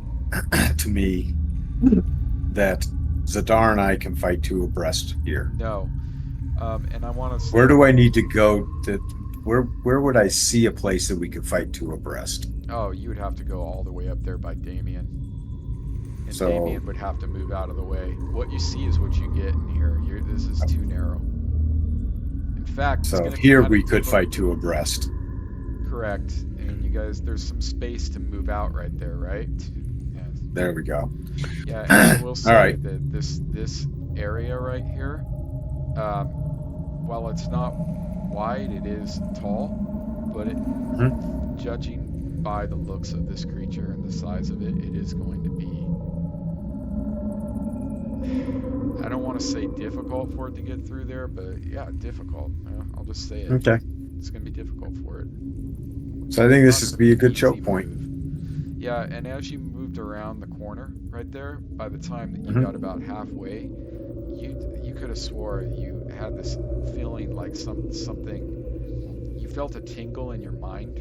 to me that Zadar and I can fight 2 abreast here? No. And I want to. Where do I need to go? Where would I see a place that we could fight 2 abreast? Oh, you would have to go all the way up there by Damien. And So- Damien would have to move out of the way. What you see is what you get in here. This is too narrow. In fact, it's So gonna be here kind we of could difficult- fight 2 abreast. Correct. And you guys, there's some space to move out right there, right? Yeah. There we go. Yeah, and I will say right. that this area right here, while it's not wide, it is tall. But judging by the looks of this creature and the size of it, it is going to be. I don't want to say difficult for it to get through there, but yeah, difficult. I'll just say it. Okay. It's going to be difficult for it. So I think this Not would be a good easy choke point. move. Yeah, and as you moved around the corner right there, by the time that you got about halfway, you could have swore you had this feeling like something. You felt a tingle in your mind,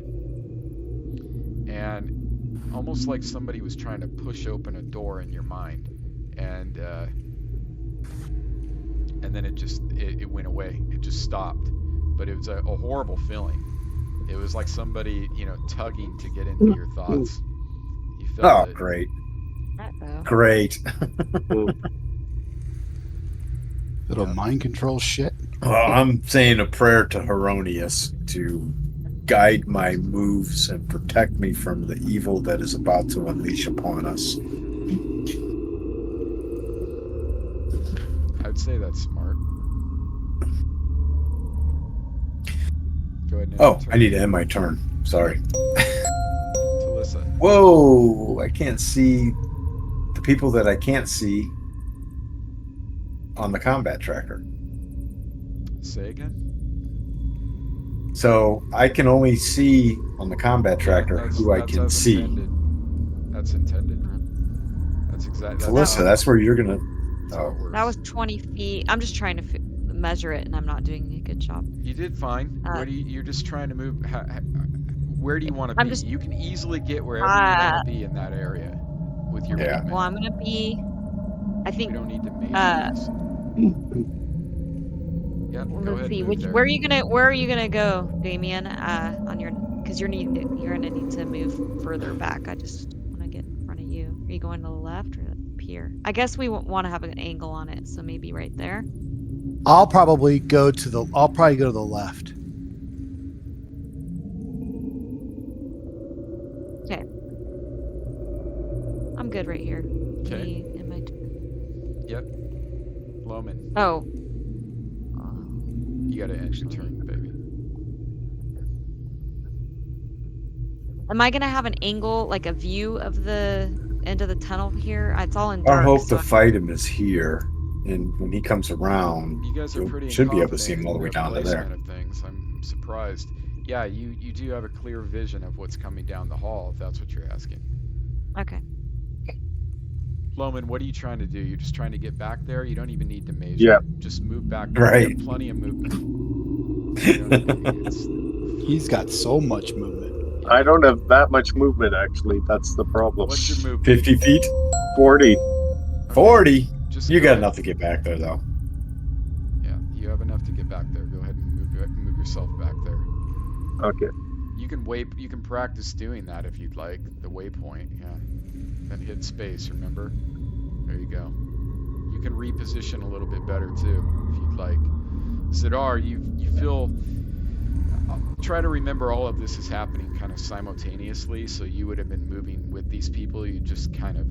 and almost like somebody was trying to push open a door in your mind, and then it went away. It just stopped, but it was a horrible feeling. It was like somebody, tugging to get into your thoughts. You felt Oh, it. great. Uh-oh. Great. Little mind control shit. Well, I'm saying a prayer to Heronius to guide my moves and protect me from the evil that is about to unleash upon us. I'd say that's smart. Go ahead and end Oh, your turn I need to end my turn. Sorry. to listen. Whoa! I can't see the people that I can't see on the combat tracker. Say again? So I can only see on the combat tracker who I can as see. Intended. That's intended. That's exactly. Felissa, that's where you're gonna. how it works. That was 20 feet. I'm just trying to measure it, and I'm not doing a good job. You did fine. Where do you're just trying to move. Where do you want to be? You can easily get wherever you want to be in that area with your movement. Well, I'm gonna be. I think. You don't need to measure this. Yep, go Let's ahead see. and move there. Where are you gonna go, Damien? On your, because you're gonna need to move further back. I just want to get in front of you. Are you going to the left or up here? I guess we want to have an angle on it, so maybe right there. I'll probably go to the left. Okay. I'm good right here. Okay. In my Yep. Loman. Oh. You gotta end your turn, baby. Am I gonna have an angle, like a view of the end of the tunnel here? It's all in dark. Our hope to fight him is here, and when he comes around, You guys are pretty should be able to see him incompetent all the way in down to your there. placement of things. I'm surprised. Yeah, you do have a clear vision of what's coming down the hall, if that's what you're asking. Okay. Loman, what are you trying to do? You're just trying to get back there? You don't even need to measure. Yeah. Just move back. Right. You have plenty of movement. You don't need He's got so much movement. I don't have that much movement, actually. That's the problem. What's your movement? 50 feet? 40. 40? Just You go got ahead. enough to get back there, though. Yeah, you have enough to get back there. Go ahead and move yourself back there. Okay. You can practice doing that if you'd like. The waypoint, yeah. Then hit space, remember? There you go. You can reposition a little bit better too, if you'd like. Zidar, you feel. Try to remember all of this is happening kind of simultaneously, so you would have been moving with these people. You just kind of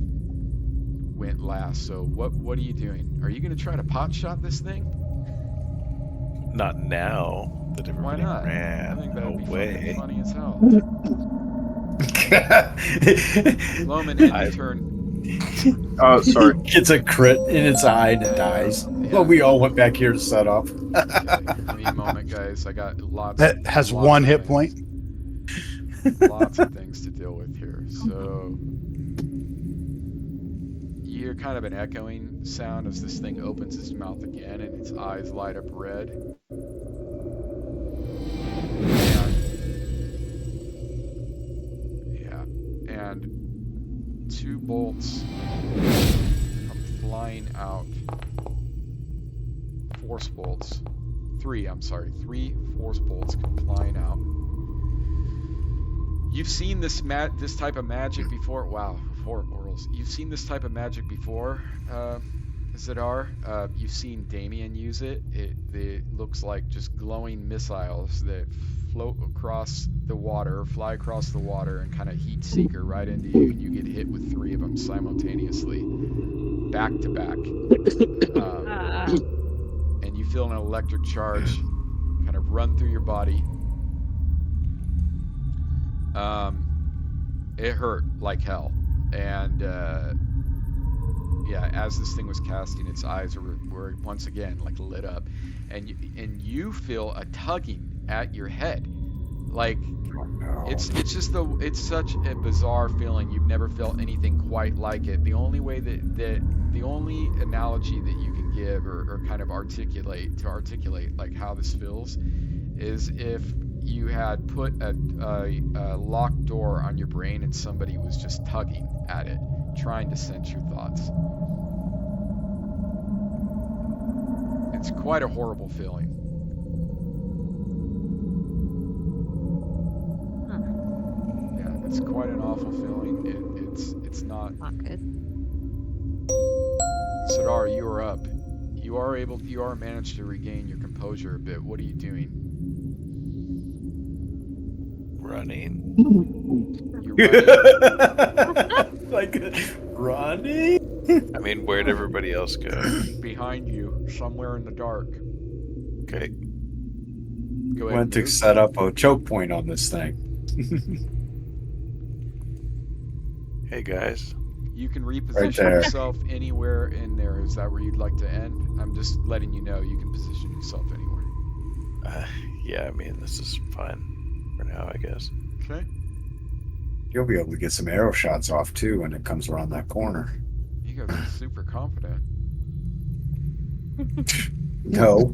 went last. So what are you doing? Are you going to try to pot shot this thing? Not now that Why everybody not? ran. I think that No would be way. funny as hell. Loman, end your turn. Oh, sorry. Gets a crit in its eye and it dies. Yeah. Well, we all went back here to set up. Okay, give me a moment, guys. I got lots. That has lots one of hit things. point. Lots of things to deal with here. So you hear kind of an echoing sound as this thing opens its mouth again and its eyes light up red. And two bolts come flying out. Force bolts. Three force bolts come flying out. You've seen this type of magic before. Wow, horrible rolls. You've seen this type of magic before, Zidar. You've seen Damien use it. It looks like just glowing missiles that float across the water, fly across the water, and kind of heat seeker right into you. And you get hit with three of them simultaneously, back to back. And you feel an electric charge kind of run through your body. It hurt like hell, and yeah, as this thing was casting, its eyes were once again like lit up, and you feel a tugging at your head, like it's such a bizarre feeling. You've never felt anything quite like it. The only way the only analogy that you can give or kind of articulate like how this feels is if you had put a locked door on your brain and somebody was just tugging at it, trying to sense your thoughts. It's quite a horrible feeling. Yeah, it's quite an awful feeling. It's not good. Sidar, you are up. You are managed to regain your composure a bit. What are you doing? Running. You're running Like running. I mean, where'd everybody else go? behind you, somewhere in the dark. Okay. Go ahead. Went to Move. set up a choke point on this thing. Hey guys. You can Right reposition there. yourself anywhere in there. Is that where you'd like to end? I'm just letting you know you can position yourself anywhere. Yeah, I mean, this is fine for now, I guess. Okay. You'll be able to get some arrow shots off too when it comes around that corner. You guys are super confident. No.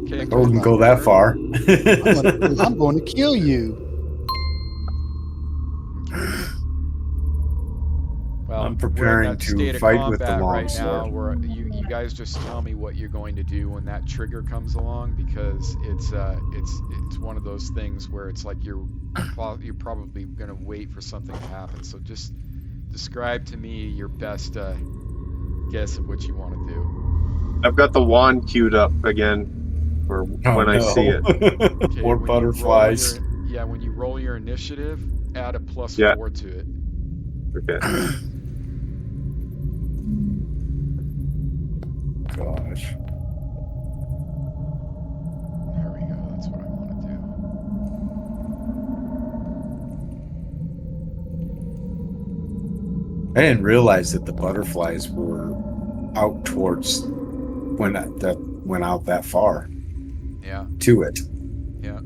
Okay. I wouldn't go that far. I'm going to kill you. Well, I'm we're in preparing that to state of fight with the combat right now. longsword. Where you guys just tell me what you're going to do when that trigger comes along, because it's one of those things where it's like you're probably going to wait for something to happen. So just describe to me your best guess of what you want to do. I've got the wand queued up again for when I see it. Okay, More when you roll butterflies. when you roll your initiative, add a +4 Yeah. to it. Okay. Gosh. There we go. That's what I want to do. I didn't realize that the butterflies were out towards went out that far Yeah. to it. Yeah.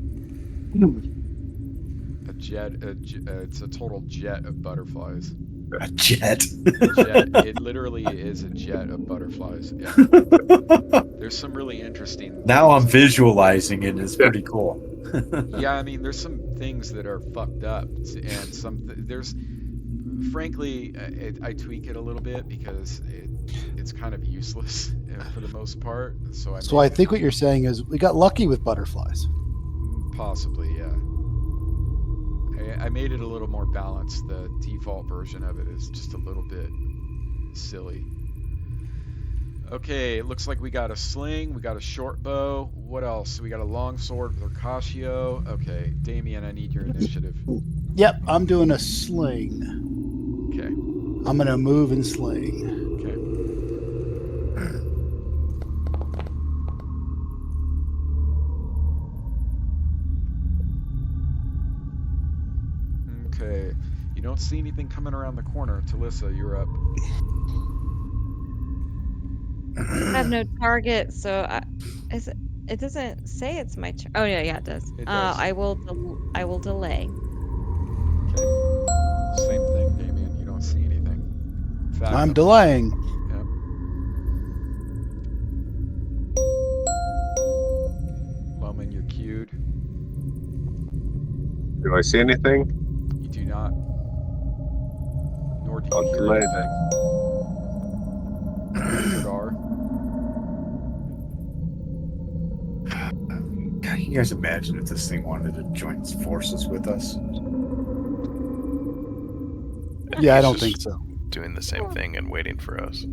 It's a total jet of butterflies. A jet. It literally is a jet of butterflies. Yeah. There's some really interesting. Now I'm things. visualizing it. It's pretty cool. Yeah, I mean, there's some things that are fucked up, and there's. Frankly, I tweak it a little bit because it's kind of useless for the most part. So I think what you're saying is we got lucky with butterflies. Possibly, yeah. I made it a little more balanced. The default version of it is just a little bit silly. Okay, it looks like we got a sling, we got a short bow. What else? We got a long sword with Orcatio. Okay, Damien, I need your initiative. Yep, I'm doing a sling. Okay. I'm going to move and sling. Okay. Okay. You don't see anything coming around the corner. Talissa, you're up. I have no target, so it doesn't say it's my turn. Oh yeah, it does. It does. I will delay. Okay. Same thing, Damien. You don't see anything. In fact, I'm delaying. Yep. Loman, you're queued. Do I see anything? You do not. Nor do I'll you hear delay anything. Radar. Can you guys imagine if this thing wanted to join forces with us? Yeah, I He's don't just think so. Doing the same thing and waiting for us.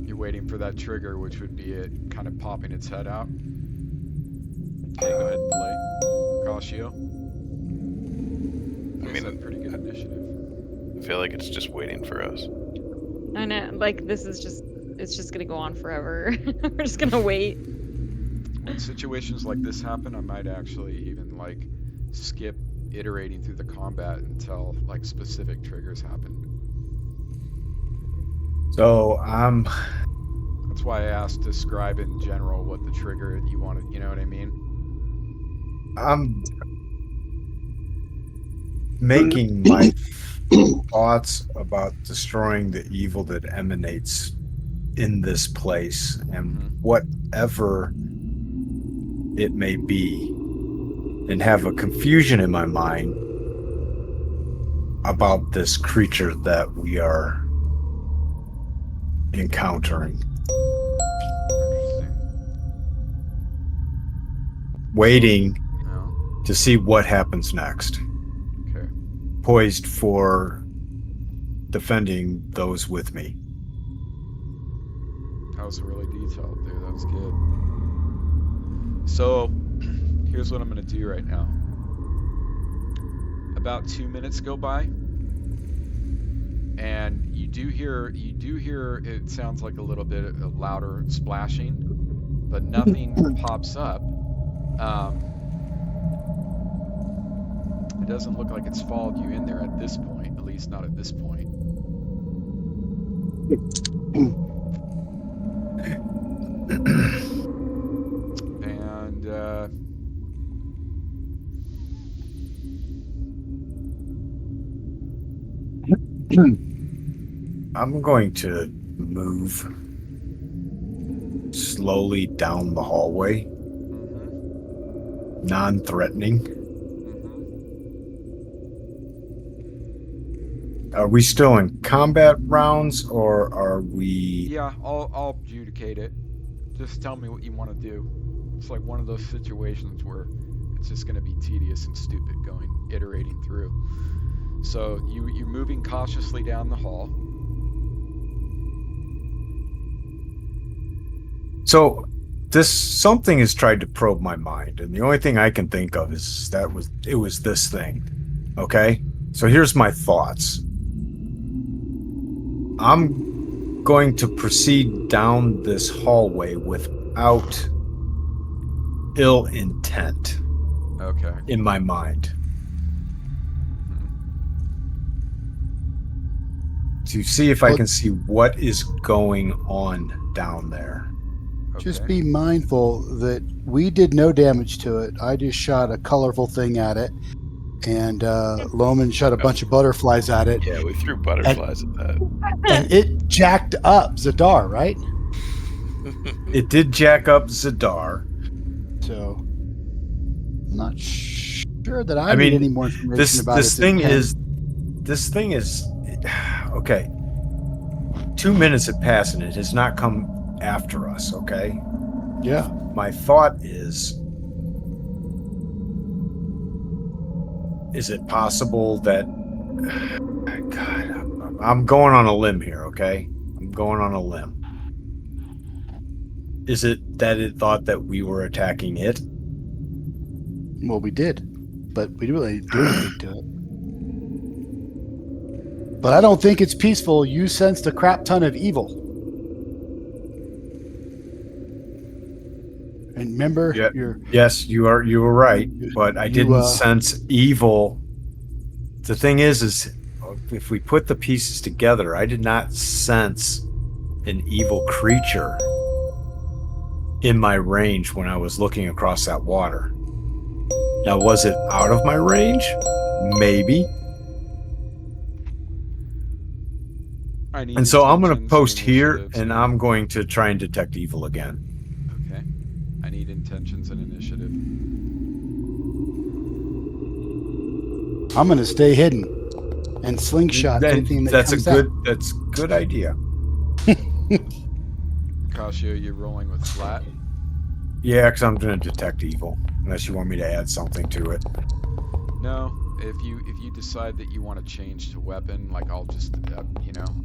You're waiting for that trigger, which would be it kind of popping its head out. Okay, go ahead and delay. Orcatio. I mean, That's pretty good initiative. I feel like it's just waiting for us. I know, like it's just gonna go on forever. We're just gonna wait. When situations like this happen, I might actually even like skip iterating through the combat until like specific triggers happen. So That's why I asked describe in general what the trigger you wanted. You know what I mean? I'm making my thoughts about destroying the evil that emanates in this place and whatever it may be, and have a confusion in my mind about this creature that we are encountering. Interesting. Waiting No. to see what happens next. Okay. Poised for defending those with me. was really detailed there. That was good. So, here's what I'm going to do right now. About 2 minutes go by, and you do hear it sounds like a little bit of louder splashing, but nothing pops up. It doesn't look like it's followed you in there at this point, at least not at this point. And I'm going to move slowly down the hallway, non-threatening. Are we still in combat rounds, or are we... Yeah, I'll adjudicate it. Just tell me what you want to do. It's like one of those situations where it's just going to be tedious and stupid iterating through. So you're moving cautiously down the hall. So something has tried to probe my mind, and the only thing I can think of is it was this thing. Okay? So here's my thoughts. I'm going to proceed down this hallway without ill intent. Okay. In my mind. To see if I can see what is going on down there. Okay. Just be mindful that we did no damage to it. I just shot a colorful thing at it, and Loman shot a bunch of butterflies at it. Yeah, we threw butterflies at that. And it jacked up Zadar, right? It did jack up Zadar. So, I'm not sure that I need any more information about this thing is okay. 2 minutes have passed and it has not come after us, okay? Yeah. My thought is it possible that... God, I'm going on a limb here, okay? I'm going on a limb. Is it that it thought that we were attacking it? Well, we did, but we didn't really do anything to it. But I don't think it's peaceful. You sensed a crap ton of evil. And remember, yes, you were right, but I didn't sense evil. The thing is if we put the pieces together, I did not sense an evil creature in my range when I was looking across that water. Now, was it out of my range? Maybe. And so I'm going to post here, and I'm going to try and detect evil again. Okay. I need intentions and initiative. I'm going to stay hidden and slingshot anything that that's comes a good. out. That's a good idea. Casio, you're rolling with flat. Yeah, because I'm going to detect evil, unless you want me to add something to it. No, if you decide that you want to change to weapon, like I'll just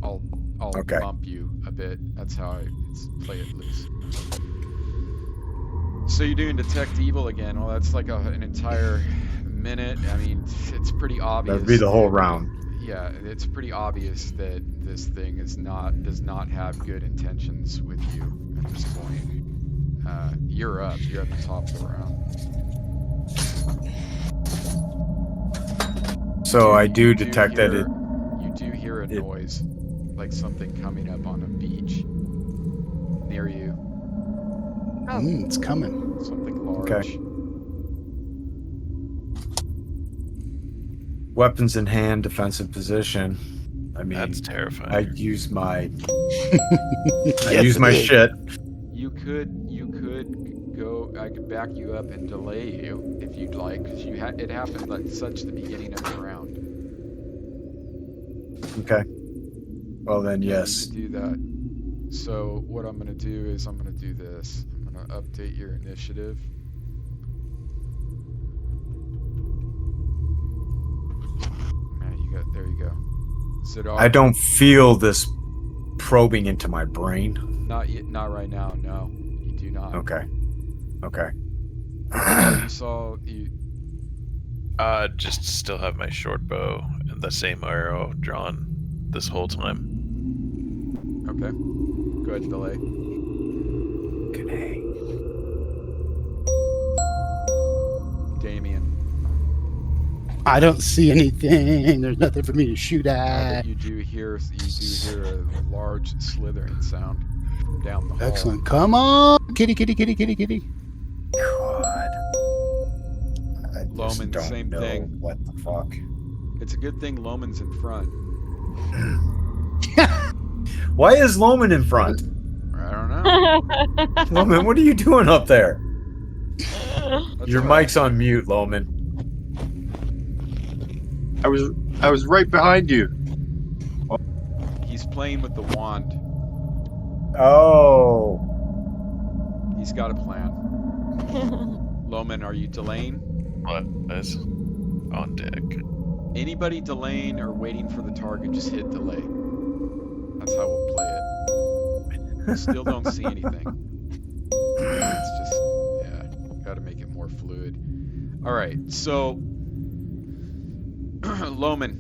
I'll Okay. bump you a bit. That's how I play it loose. So you're doing detect evil again. Well, that's like an entire minute. I mean, it's pretty obvious. That'd be the whole round. Yeah, it's pretty obvious that this thing does not have good intentions with you at this point. You're up. You're at the top of the round. So I do detect that it... You do hear a noise, like something coming up on a beach near you. It's coming. Something large. Okay. Weapons in hand, defensive position. I mean, that's terrifying. I use my... I use my shit. You could go. I could back you up and delay you if you'd like, because it happened at such the beginning of the round. Okay. Well then, yes. Do that. So what I'm gonna do is I'm gonna do this. I'm gonna update your initiative. There you go. Zadar. I don't feel this probing into my brain? Not yet, not right now. No, you do not. Okay. You saw you. Just still have my short bow and the same arrow drawn this whole time. Okay. Go ahead and delay. Okay. Damien. I don't see anything. There's nothing for me to shoot But at. you do hear a large slithering sound from down the hall. Excellent. Come on, kitty. God. I just Loman, don't same know thing. what the fuck. It's a good thing Loman's in front. Why is Loman in front? I don't know. Loman, what are you doing up there? That's Your all right. mic's on mute, Loman. I was right behind you. He's playing with the wand. Oh. He's got a plan. Loman, are you delaying? What is on deck? Anybody delaying or waiting for the target, just hit delay. That's how we'll play it. We still don't see anything. It's just, yeah, gotta make it more fluid. Alright, so, Loman,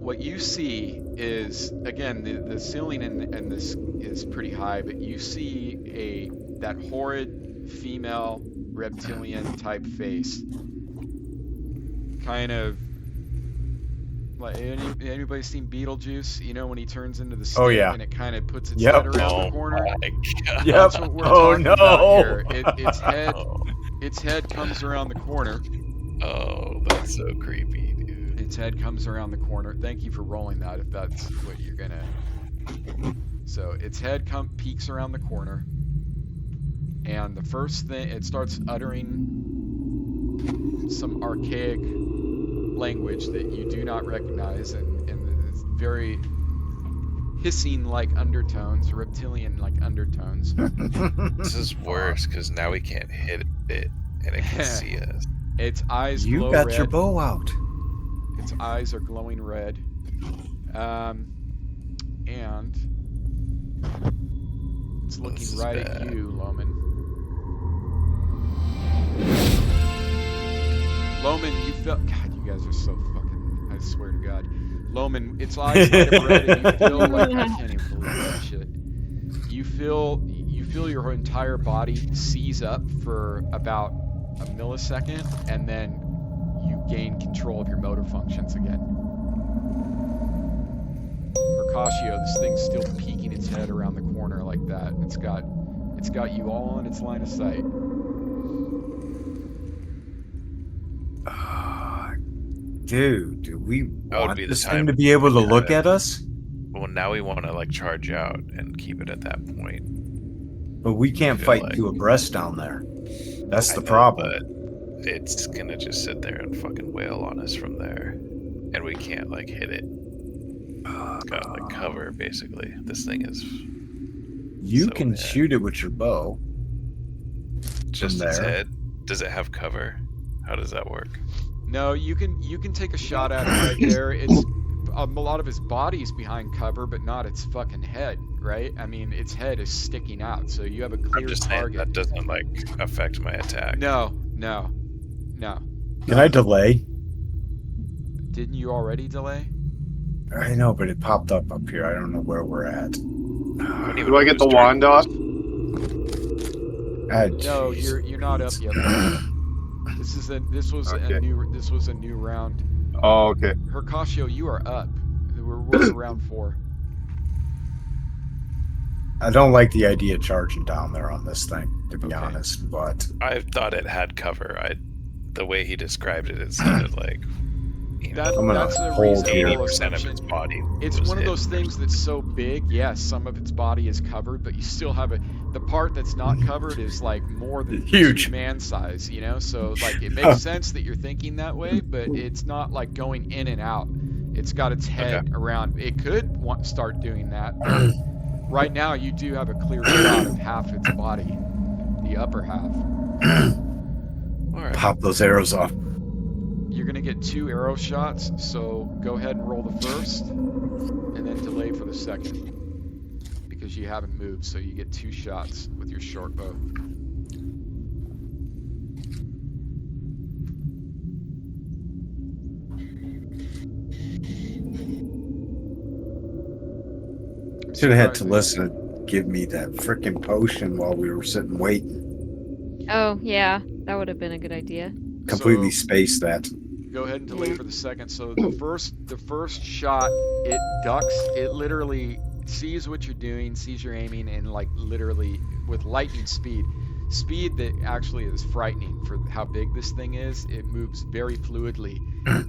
what you see is, again, the ceiling in this is pretty high, but you see that horrid female reptilian type face. Kind of like anybody seen Beetlejuice? You know when he turns into the snake and it kind of puts its head around the corner. My God. Yep. That's what we're talking about here. Oh. Its head comes around the corner. Oh, that's so creepy, dude. Its head comes around the corner. Thank you for rolling that. If that's what you're gonna. So its head peeks around the corner, and the first thing it starts uttering some archaic language that you do not recognize, and it's very hissing-like undertones, reptilian-like undertones. This is worse because now we can't hit it and it can see us. Its eyes You glow got red. your bow out. Its eyes are glowing red. And it's looking This is right bad. at you, Loman. Loman, you felt. God, you guys are so fucking. I swear to God. Loman, its eyes light up red, and you feel like I can't even believe that shit. You feel your entire body seize up for about a millisecond, and then you gain control of your motor functions again. Mercatio, this thing's still peeking its head around the corner like that. It's got you all in its line of sight. Dude, do we That would want be the this time thing to be able to to- look at us? Well, now we want to like charge out and keep it at that point. But we can't feel fight like- two abreast down there. That's I the know, problem. But it's gonna just sit there and fucking wail on us from there, and we can't like hit it. It's got like cover basically. This thing is You so can bad. shoot it with your bow. just From its there. head. Does it have cover? How does that work? No, you can take a shot at it right there. It's a lot of his body's behind cover, but not its fucking head, right? I mean, its head is sticking out, so you have a clear I'm just saying target. that doesn't like affect my attack. No. Can I delay? Didn't you already delay? I know, but it popped up here. I don't know where we're at. don't even Do I get the use wand turn. off? No, you're not up yet. This was a Okay. new round. Oh, okay. Mercatio, you are up. We're round 4. I don't like the idea of charging down there on this thing, to be Okay. honest. But I thought it had cover. The way he described it, it sounded like I'm gonna That's a hold here. reasonable 80% of assumption. its body. It's was one of hit. those things that's so big, yes, some of its body is covered, but you still have the part that's not covered is like more than Huge. 2 man size, you know? So like it makes sense that you're thinking that way, but it's not like going in and out. It's got its head around. It could start doing that. But right now you do have a clear shot of half its body, the upper half. All right. pop those arrows off. you're gonna get 2 arrow shots. So go ahead and roll the first, and then delay for the second, because you haven't moved. So you get 2 shots with your short bow. Should have had to listen and give me that freaking potion while we were sitting waiting. Oh, yeah. That would have been a good idea. Completely So, spaced that. go ahead and delay for the second. So the first shot, it ducks. It literally sees what you're doing, sees you're aiming, and like literally with lightning speed that actually is frightening for how big this thing is. It moves very fluidly.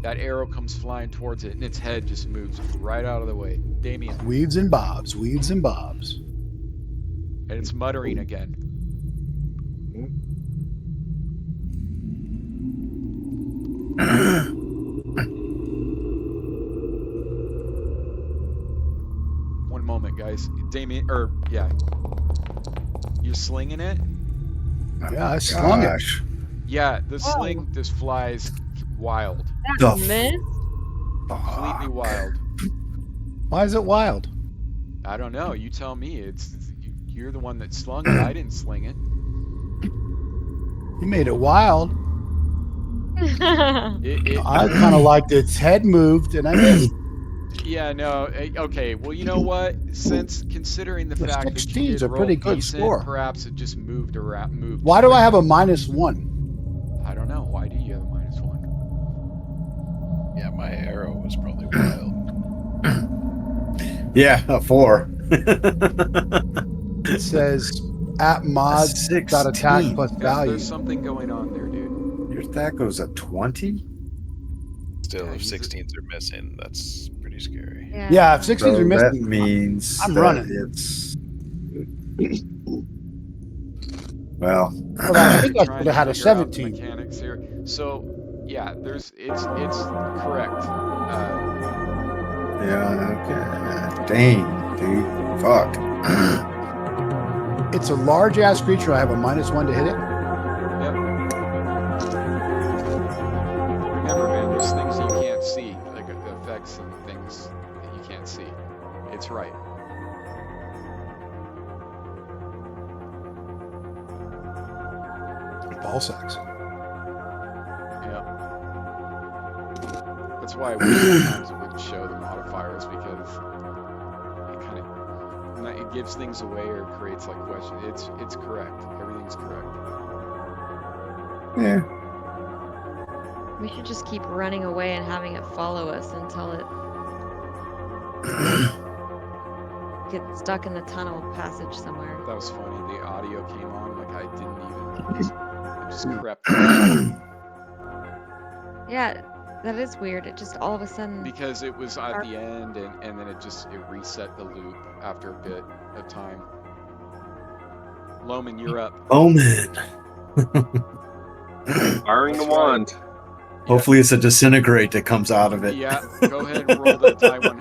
That arrow comes flying towards it, and its head just moves right out of the way. Damien. Weaves and bobs, weaves and bobs. And it's muttering again. One moment, guys. Damien, yeah. You're slinging it? Yeah, I slung it. Yeah, the Whoa. sling just flies wild. That The missed? Completely wild. Why is it wild? I don't know. You tell me. You're the one that slung it. I didn't sling it. You made it wild. It I kind of liked its head moved, and I missed. Yeah, no. Okay, well, you know what? Since considering the The fact that 16's you did a roll pretty good decent, score. perhaps it just moved around. Why do I have a -1? I don't know. Why do you have a -1? Yeah, my arrow was probably wild. Yeah, a 4. It says at mods dot attack 16. plus Yeah, value. there's something going on there, dude. Your Thaco's a 20? Still, Yeah, if he's a- 16s are missing, that's pretty scary. Yeah, if 16s So are that missing, means I'm that running. It's well, well, I think I Trying should have had to a figure out the 17. mechanics here. So, yeah, it's correct. yeah, okay. Dang, dude, fuck. It's a large ass creature. I have a -1 to hit it. Yep. Remember, man, there's things you can't see, like effects and things that you can't see. It's right. Ball sacks. Yeah. That's why I wish sometimes it would show the modifiers, because it kind of it gives things away or creates like questions. It's correct. Everything's correct. Yeah. We should just keep running away and having it follow us until it gets stuck in the tunnel passage somewhere. That was funny. The audio came on like I didn't even. It just crept. Yeah, that is weird. It just all of a sudden. Because it was at the end, and then it reset the loop after a bit of time. Loman, you're up. Omen. Firing the That's wand. Hopefully it's a disintegrate that comes out of it. Yeah, go ahead and roll the die one.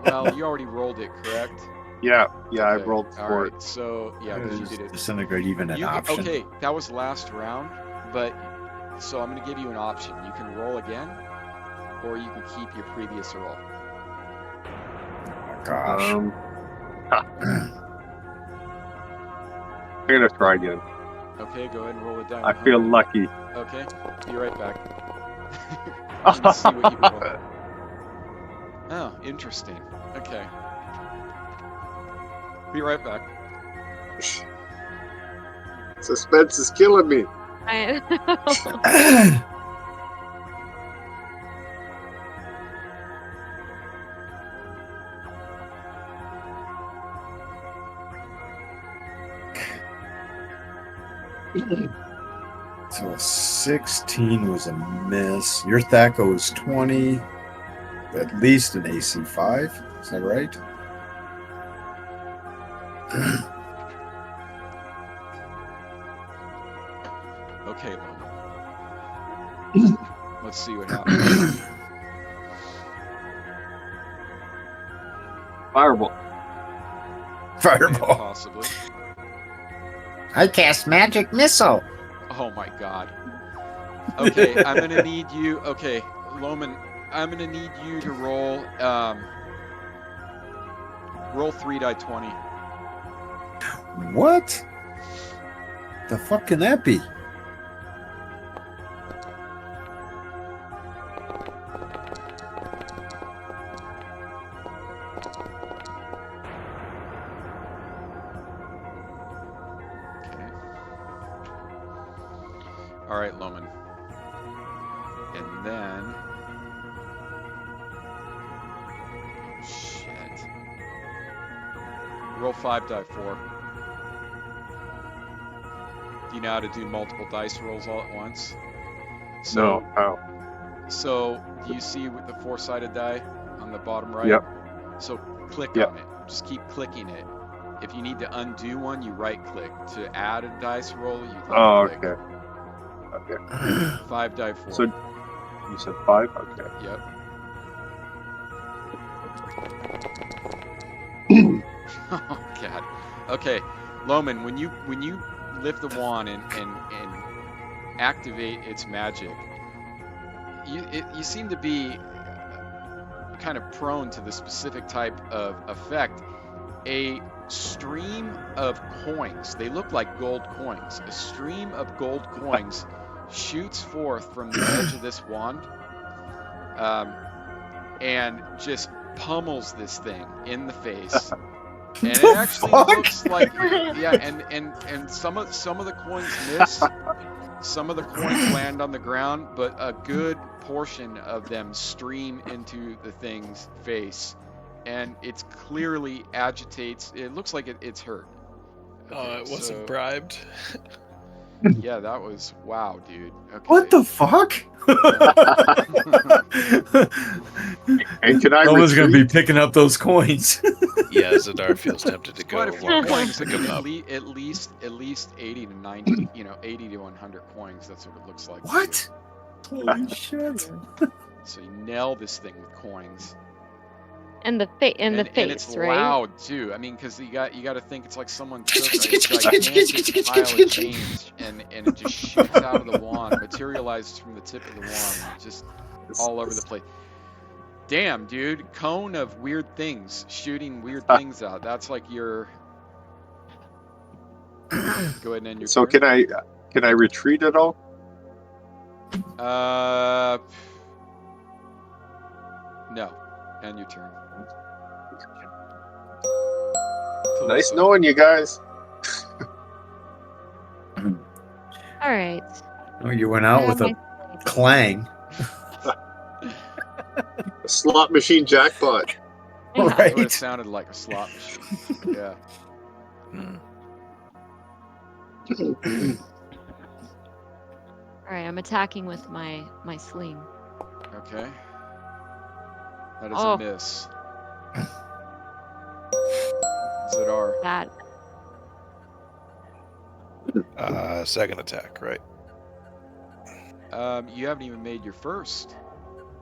Well, you already rolled it, correct? Yeah, I Okay, rolled all for right, it. So, yeah, because you did it. Disintegrate even an option. Okay, that was last round, but so I'm going to give you an option. You can roll again, or you can keep your previous roll. Gosh. I'm gonna try again. Okay, go ahead and roll it down. I feel lucky. Okay, be right back. I'm gonna see what you roll. Oh, interesting. Okay. Be right back. Suspense is killing me. I So a 16 was a miss. Your Thaco was 20. At least an AC 5. Is that right? Okay, Loman. Let's see what happens. Fireball. Fireball. Possibly. I cast magic missile. Oh my god. Okay, I'm gonna need you. Okay, Loman, I'm gonna need you to roll. Roll 3 die 20. What? The fuck can that be? Okay. All right, Loman. And then. Oh, shit. Roll 5 die 4. Do you know how to do multiple dice rolls all at once? So, No, how? So, do you see with the 4-sided die on the bottom right? Yep. So, click Yep. on it. Just keep clicking it. If you need to undo one, you right-click. To add a dice roll, you Oh, left-click. okay. Okay. 5 die 4. So you said 5? Okay. Yep. Oh God. Okay, Loman, when you lift the wand and activate its magic, you seem to be kind of prone to the specific type of effect. A stream of coins. They look like gold coins. A stream of gold coins shoots forth from the edge of this wand, and just pummels this thing in the face. And it actually looks like, yeah, and some of the coins miss, some of the coins land on the ground, but a good portion of them stream into the thing's face, and it's clearly agitates. It looks like it's hurt. Okay, It wasn't so- bribed. Yeah, that was wow, dude. Okay. What the fuck? And can I Someone's gonna be retreat? picking up those coins. Yeah, Zadar feels tempted to It's go quite a few walk coins. pick him up. At least 80 to 90, 80 to 100 coins. That's what it looks like. What? Holy shit! So you nail this thing with coins. And the And it's right? loud too. I mean, because you got to think it's like someone took a gigantic pile of change and it just shoots out of the wand, materializes from the tip of the wand, just all over the place. Damn, dude, cone of weird things, shooting weird things out. That's like your. Go ahead and end your So turn. can I retreat at all? No. End your turn. Nice Talissa. knowing you guys. All right. Oh, you went out with a clang. A slot machine jackpot. Yeah. That's what it Right. sounded like, a slot machine. Yeah. Hmm. All right, I'm attacking with my sling. Okay. That is Oh. a miss. Zadar. That Second attack, right? You haven't even made your first.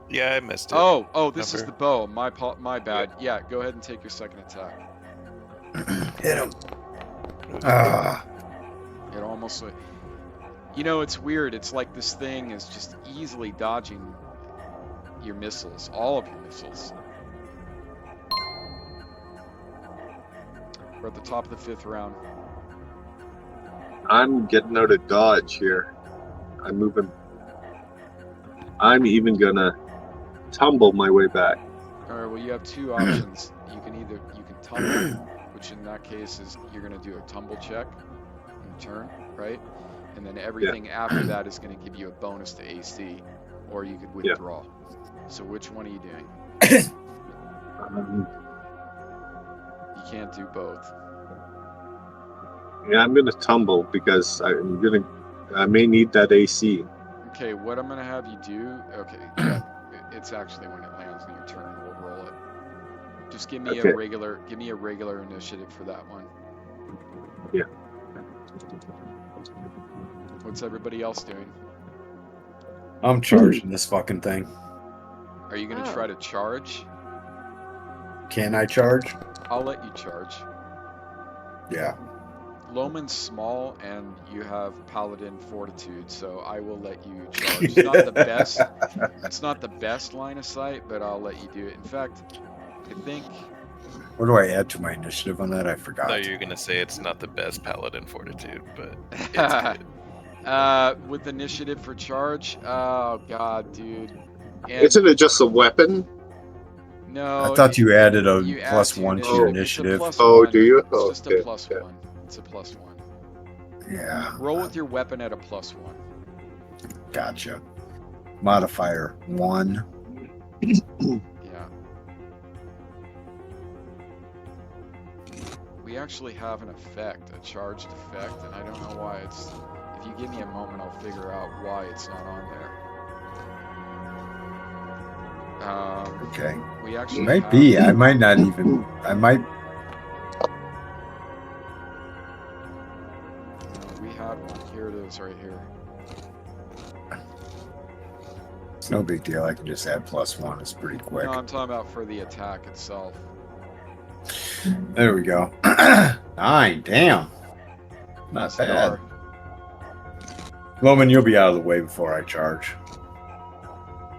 Yeah, I missed it. Oh, this is Number. the bow. My bad. Yeah, go ahead and take your second attack. Hit him. Ah. It almost. You know, it's weird. It's like this thing is just easily dodging your missiles, all of your missiles. We're at the top of the 5th round. I'm getting out of dodge here. I'm moving. I'm even gonna tumble my way back. All right. Well, you have two options. You can tumble, which in that case is you're gonna do a tumble check in turn, right? And then everything after that is gonna give you a bonus to AC, or you could withdraw. So which one are you doing? You can't do both. Yeah, I'm gonna tumble because I may need that AC. Okay, what I'm gonna have you do? Okay, yeah, it's actually when it lands on your turn, we'll roll it. Just give me Okay. a regular initiative for that one. Yeah. What's everybody else doing? I'm charging this fucking thing. Are you gonna Oh. try to charge? Can I charge? I'll let you charge. Yeah. Loman's small, and you have Paladin Fortitude, so I will let you charge. It's not the best. It's not the best line of sight, but I'll let you do it. In fact, I think. What do I add to my initiative on that? I forgot. No, you're gonna say it's not the best Paladin Fortitude, but it's good. With initiative for charge. Oh God, dude. And Isn't it just a weapon? no, I thought you added a you add plus to one to your It's a initiative. plus Oh, one. do you? It's just a Okay, plus okay. one. It's a plus one. Yeah. Roll with your weapon at a plus one. Gotcha. Modifier 1. Yeah. We actually have an effect, a charged effect, and I don't know why it's. If you give me a moment, I'll figure out why it's not on there. Okay. We actually Might have, be. I might not even. I might. we had one. Here it is, right here. It's no big deal. I can just add plus 1. It's pretty quick. No, I'm talking about for the attack itself. There we go. 9. Damn. Not Yes, bad. Loman, you'll be out of the way before I charge.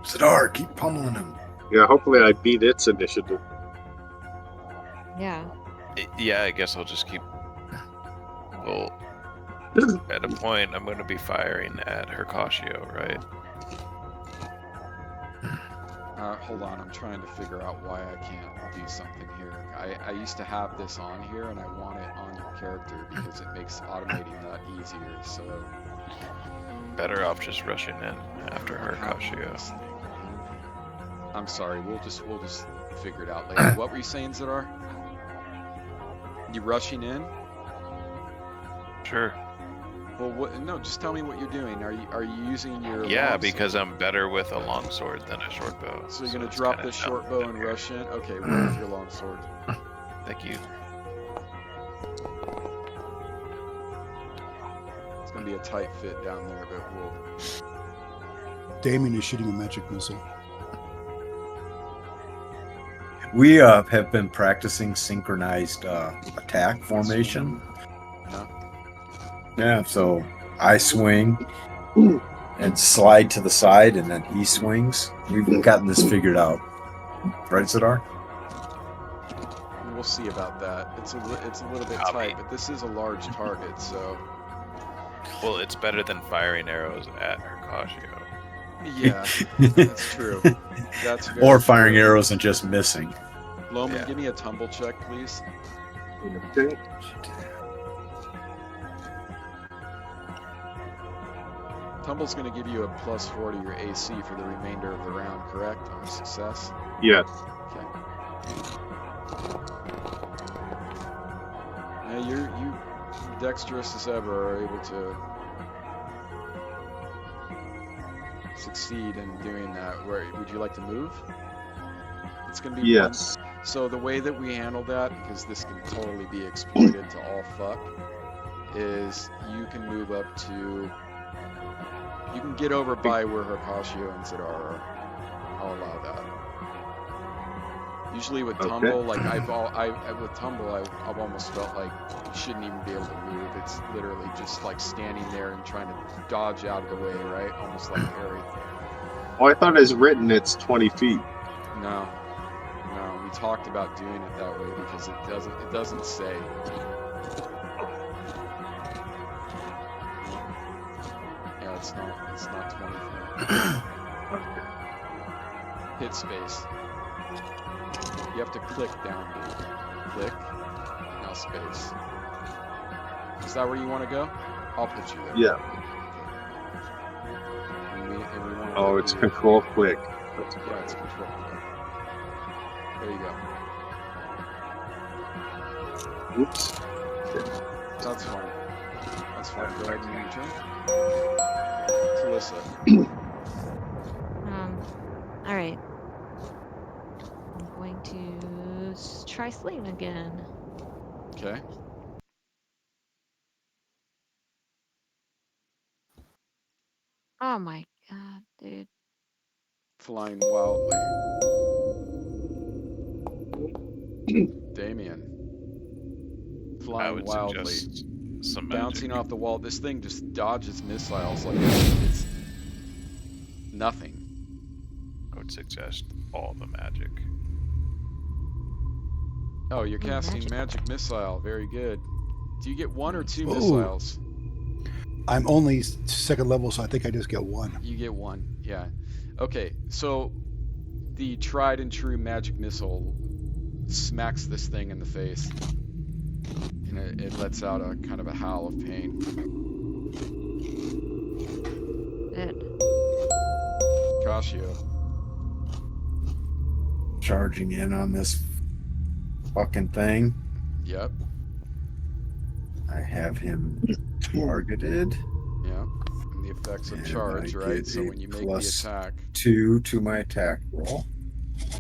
Sidar, keep pummeling him. Yeah, hopefully I beat its initiative. Yeah. Yeah, I guess I'll just keep. Well, at a point, I'm going to be firing at Hercatio, right? Hold on, I'm trying to figure out why I can't do something here. I used to have this on here, and I want it on your character because it makes automating that easier. So Better off just rushing in after Hercatio. I'm sorry. We'll just figure it out later. What were you saying, Zadar? You rushing in? Sure. Well, what? No, just tell me what you're doing. Are you using your? Yeah, longsword? because I'm better with a longsword than a short bow. So you're gonna it's drop kinda the short bow and rush in? Okay, roll with your longsword. Thank you. It's gonna be a tight fit down there, but we'll. Damien is shooting a magic missile. We have been practicing synchronized attack formation. Yeah. Yeah, so I swing and slide to the side, and then he swings. We've gotten this figured out. Right, Sidar? We'll see about that. It's a little bit Copy. tight, but this is a large target, so Well, it's better than firing arrows at Hercatio. yeah, that's true. That's very Or firing true. arrows and just missing. Loman, Yeah. give me a tumble check, please. Okay. Tumble's going to give you a +4 to your AC for the remainder of the round, correct? On a success. Yes. Okay. Yeah, you dexterous as ever are able to succeed in doing that. Where would you like to move? It's going to be Yes. So the way that we handle that, because this can totally be exploited to all fuck, is you can move up to. You can get over by where Hercatio and Zadar are. I'll allow that. Usually with Okay. tumble, like with tumble, I've almost felt like you shouldn't even be able to move. It's literally just like standing there and trying to dodge out of the way, right? Almost like Harry. Oh, I thought as written it's 20 feet. No, we talked about doing it that way because it doesn't say. Yeah, it's not 20 feet. Hit space. You have to click down, dude. Click. Now space. Is that where you want to go? I'll put you there. Yeah. And we want Oh, it's control click. That's Yeah, it's control. There you go. Oops. That's fine. That's fine. Go ahead and your turn. Talissa. All right. I'm going to try slaying again. Okay. Oh my god, dude. Flying wildly. Damien. I Flying would wildly. suggest Some bouncing magic. off the wall. This thing just dodges missiles like it's nothing. I would suggest all the magic. Oh, you're Ooh, casting magic. magic missile. Very good. Do you get one or two Ooh. missiles? I'm only second level, so I think I just get one. You get one. Yeah. Okay. So the tried and true magic missile smacks this thing in the face, and it lets out a kind of a howl of pain. Good. Cascio. Charging in on this fucking thing. Yep. I have him targeted. Yeah. And the effects of And charge, I right? get So a when you make the plus attack, 2 to my attack roll. yeah.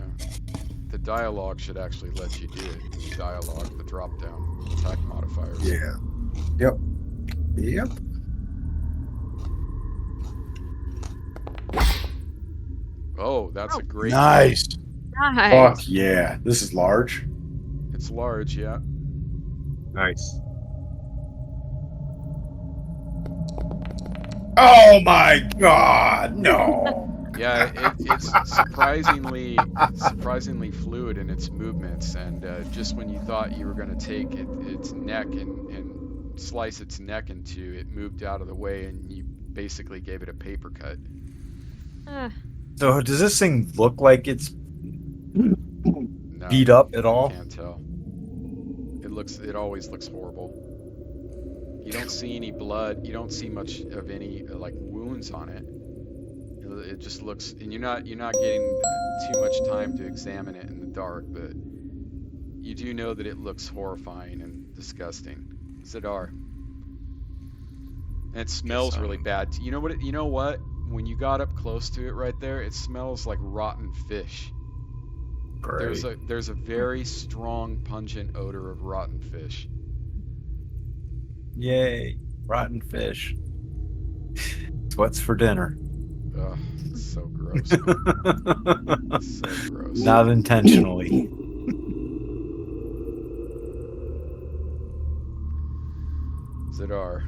The dialogue should actually let you do it. The dialogue, the drop down, attack modifiers. Yeah. Yep. Yep. Oh, that's a great. Nice. Nice. Fuck yeah. This is large. It's large, yeah. Nice. Oh my god, no. Yeah, it's surprisingly fluid in its movements, and just when you thought you were going to take its neck and slice its neck in two, it moved out of the way, and you basically gave it a paper cut. So does this thing look like it's No, beat up at all? can't tell. It always looks horrible. You don't see any blood. You don't see much of any like wounds on it. It just looks, and you're not getting too much time to examine it in the dark, but you do know that it looks horrifying and disgusting. Zidar. And it smells really bad. You know what? When you got up close to it right there, it smells like rotten fish. Great. There's a very strong, pungent odor of rotten fish. Yay. Rotten fish. It's what's for dinner. Ugh, it's so gross. It's so gross. Not intentionally. Zidar.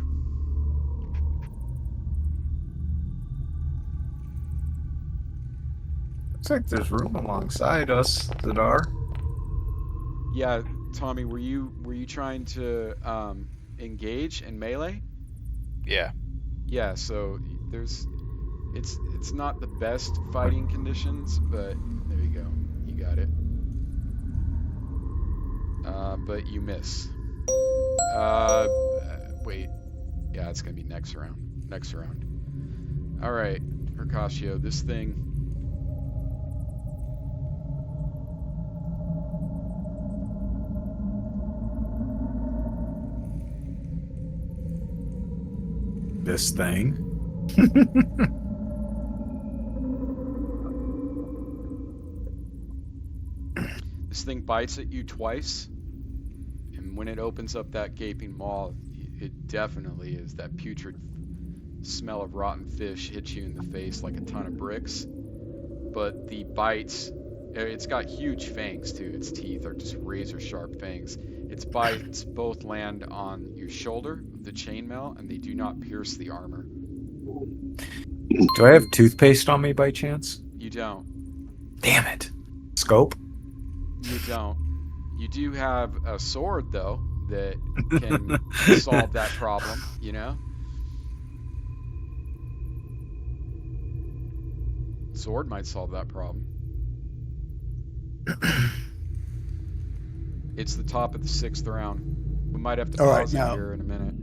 Looks like there's room alongside us, Zadar. Yeah, Tommy, were you trying to engage in melee? Yeah. Yeah, so it's not the best fighting conditions, but there you go. You got it. But you miss. Wait. Yeah, it's gonna be next round. Next round. All right, Percasio, this thing. This thing. This thing bites at you twice, and when it opens up that gaping maw, it definitely is that putrid smell of rotten fish hits you in the face like a ton of bricks. But the bites, it's got huge fangs too. Its teeth are just razor sharp fangs. Its bites both land on your shoulder of the chainmail, and they do not pierce the armor. Do I have toothpaste on me by chance? You don't. Damn it. Scope? You don't. You do have a sword, though, that can solve that problem, you know? Sword might solve that problem. It's the top of the 6th round. We might have to All right, pause it now- here in a minute.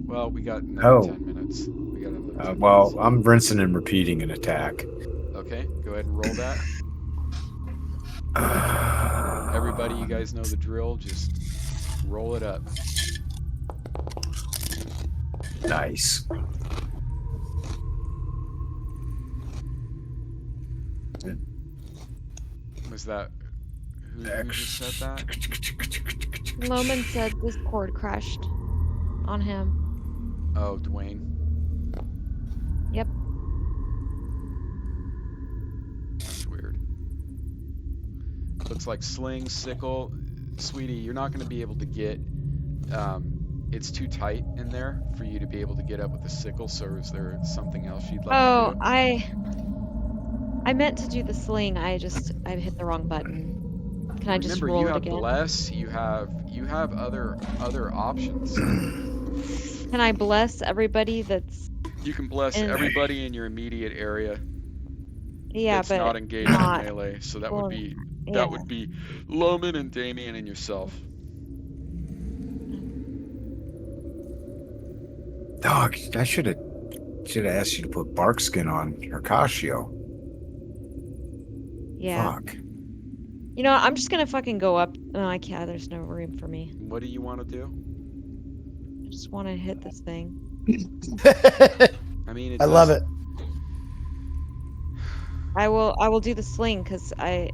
Well, we got another 10 minutes. We got another 10 Well, minutes. I'm rinsing and repeating an attack. Okay, go ahead and roll that. Everybody, you guys know the drill. Just roll it up. Nice. Was that... Who just said that? Loman said Discord crashed on him. Oh, Dwayne. Yep. That's weird. Looks like sling, sickle. Sweetie, you're not going to be able to get it's too tight in there for you to be able to get up with the sickle. So is there something else you'd like Oh, to do? I meant to do the sling. I hit the wrong button. Can I just Remember, roll you it have again? bless. You have other options. Can I bless everybody that's You can bless in? everybody in your immediate area Yeah, that's but not engaged not in melee. So that well, yeah. would be Loman and Damien and yourself. Dog, I should have asked you to put bark skin on Hercatio. Yeah. Fuck. You know, I'm just gonna fucking go up. Oh, I can't. There's no room for me. What do you want to do? I just want to hit this thing. I mean, I love it. I will do the sling because Okay,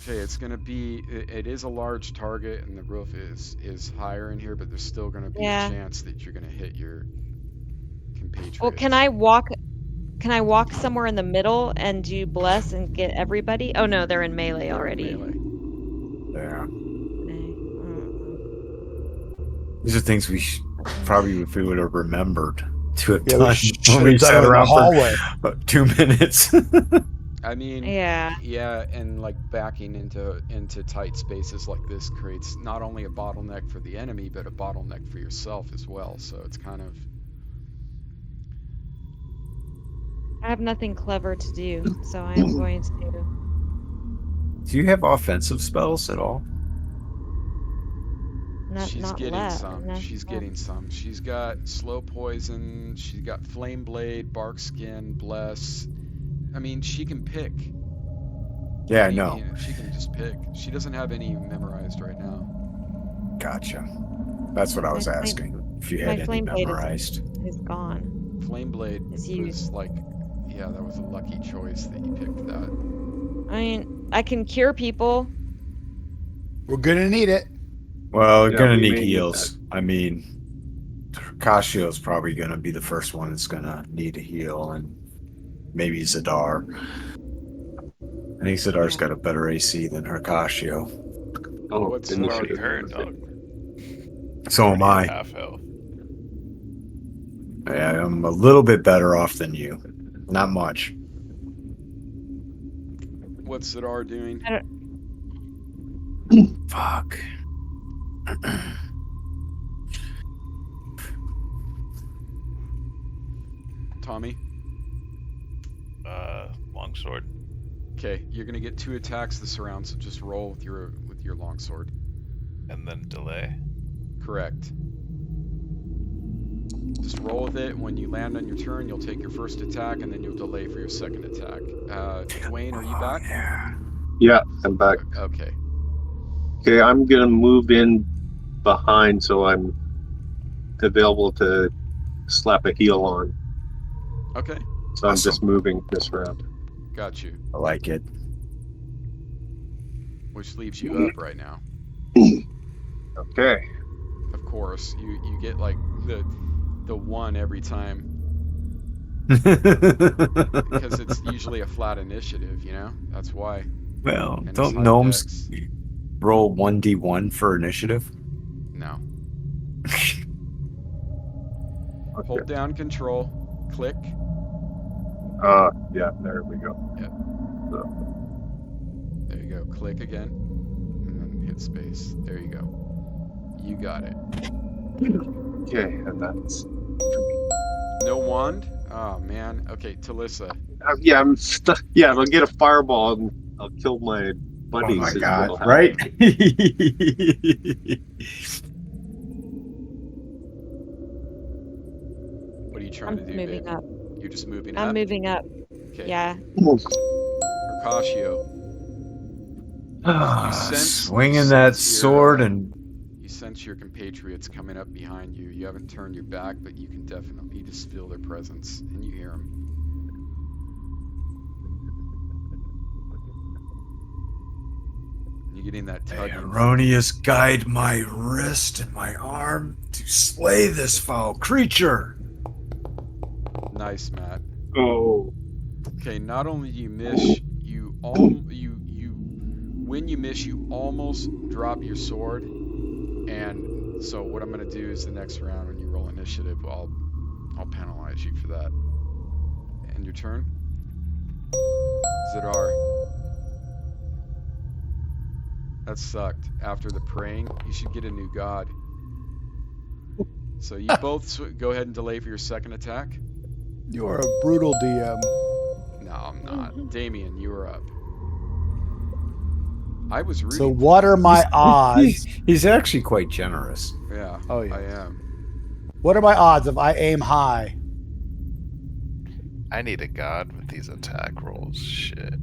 it's gonna be. It is a large target, and the roof is higher in here, but there's still gonna be Yeah. a chance that you're gonna hit your compatriots. Well, can I walk somewhere in the middle and do bless and get everybody? Oh no, they're in melee They're in already. melee. Yeah. Okay. These are things we probably, if we would have remembered to have Yeah, done when we sat in the around hallway. for 2 minutes. I mean, Yeah. and like backing into tight spaces like this creates not only a bottleneck for the enemy, but a bottleneck for yourself as well. So it's kind of. I have nothing clever to do, so I am going to. Do you have offensive spells at all? She's getting left. some. She's getting some. She's got slow poison. She's got flame blade, bark skin, bless. I mean, she can pick. Yeah, I know. She can just pick. She doesn't have any memorized right now. Gotcha. That's what I was asking. If you had any memorized. Is gone. Flame blade Is was used. like, yeah, that was a lucky choice that you picked that. I mean, I can cure people. We're gonna need it. Well, we're Yeah, gonna we need may need heals. I mean, Hercatio's probably gonna be the first one that's gonna need a heal, and maybe Zadar. I think Zadar's got a better AC than Hercatio. Oh, What's didn't already see hurt, that. dog. So am I. Half health. Yeah, I'm a little bit better off than you. Not much. What's Zadar doing? Fuck. Tommy? Longsword. Okay, you're gonna get 2 attacks this round, so just roll with your longsword. And then delay. Correct. Just roll with it. When you land on your turn, you'll take your first attack, and then you'll delay for your second attack. Dwayne, are you back? Yeah. Yeah, I'm back. Okay. Okay, I'm gonna move in behind so I'm available to slap a heal on. Okay. So I'm just moving this round. Got you. I like it. Which leaves you up right now. Okay. Of course, you get like the 1 every time because it's usually a flat initiative, you know? That's why. Well, And it's don't high gnomes dex. roll 1d1 for initiative? No. Okay. Hold down control, click. Yeah, there we go. There you go. Click again, and then hit space. There you go. You got it. Okay, and that's. No wand? Oh man. Okay, Talissa. Yeah, I'm stuck. Yeah, I'll get a fireball and I'll kill my Oh buddies. my is god, what'll right? What are you trying to do, moving babe? up. You're just moving I'm up? moving up. Okay. Yeah. Hercatio. Swinging that sword and You sense your compatriots coming up behind you. You haven't turned your back, but you can definitely just feel their presence, and you hear them. You're getting that tugging. Erroneous guide my wrist and my arm to slay this foul creature. Nice, Matt. Oh. Okay, not only do you miss, when you miss, you almost drop your sword, and So what I'm going to do is the next round when you roll initiative, I'll penalize you for that. And your turn? Zadar. That sucked. After the praying, you should get a new god. So you both go ahead and delay for your second attack. You are a brutal DM. No, I'm not. Damien, you are up. I was rooting. So what are my odds? He's actually quite generous. Yeah. Oh, yeah. I am. What are my odds if I aim high? I need a god with these attack rolls. Shit.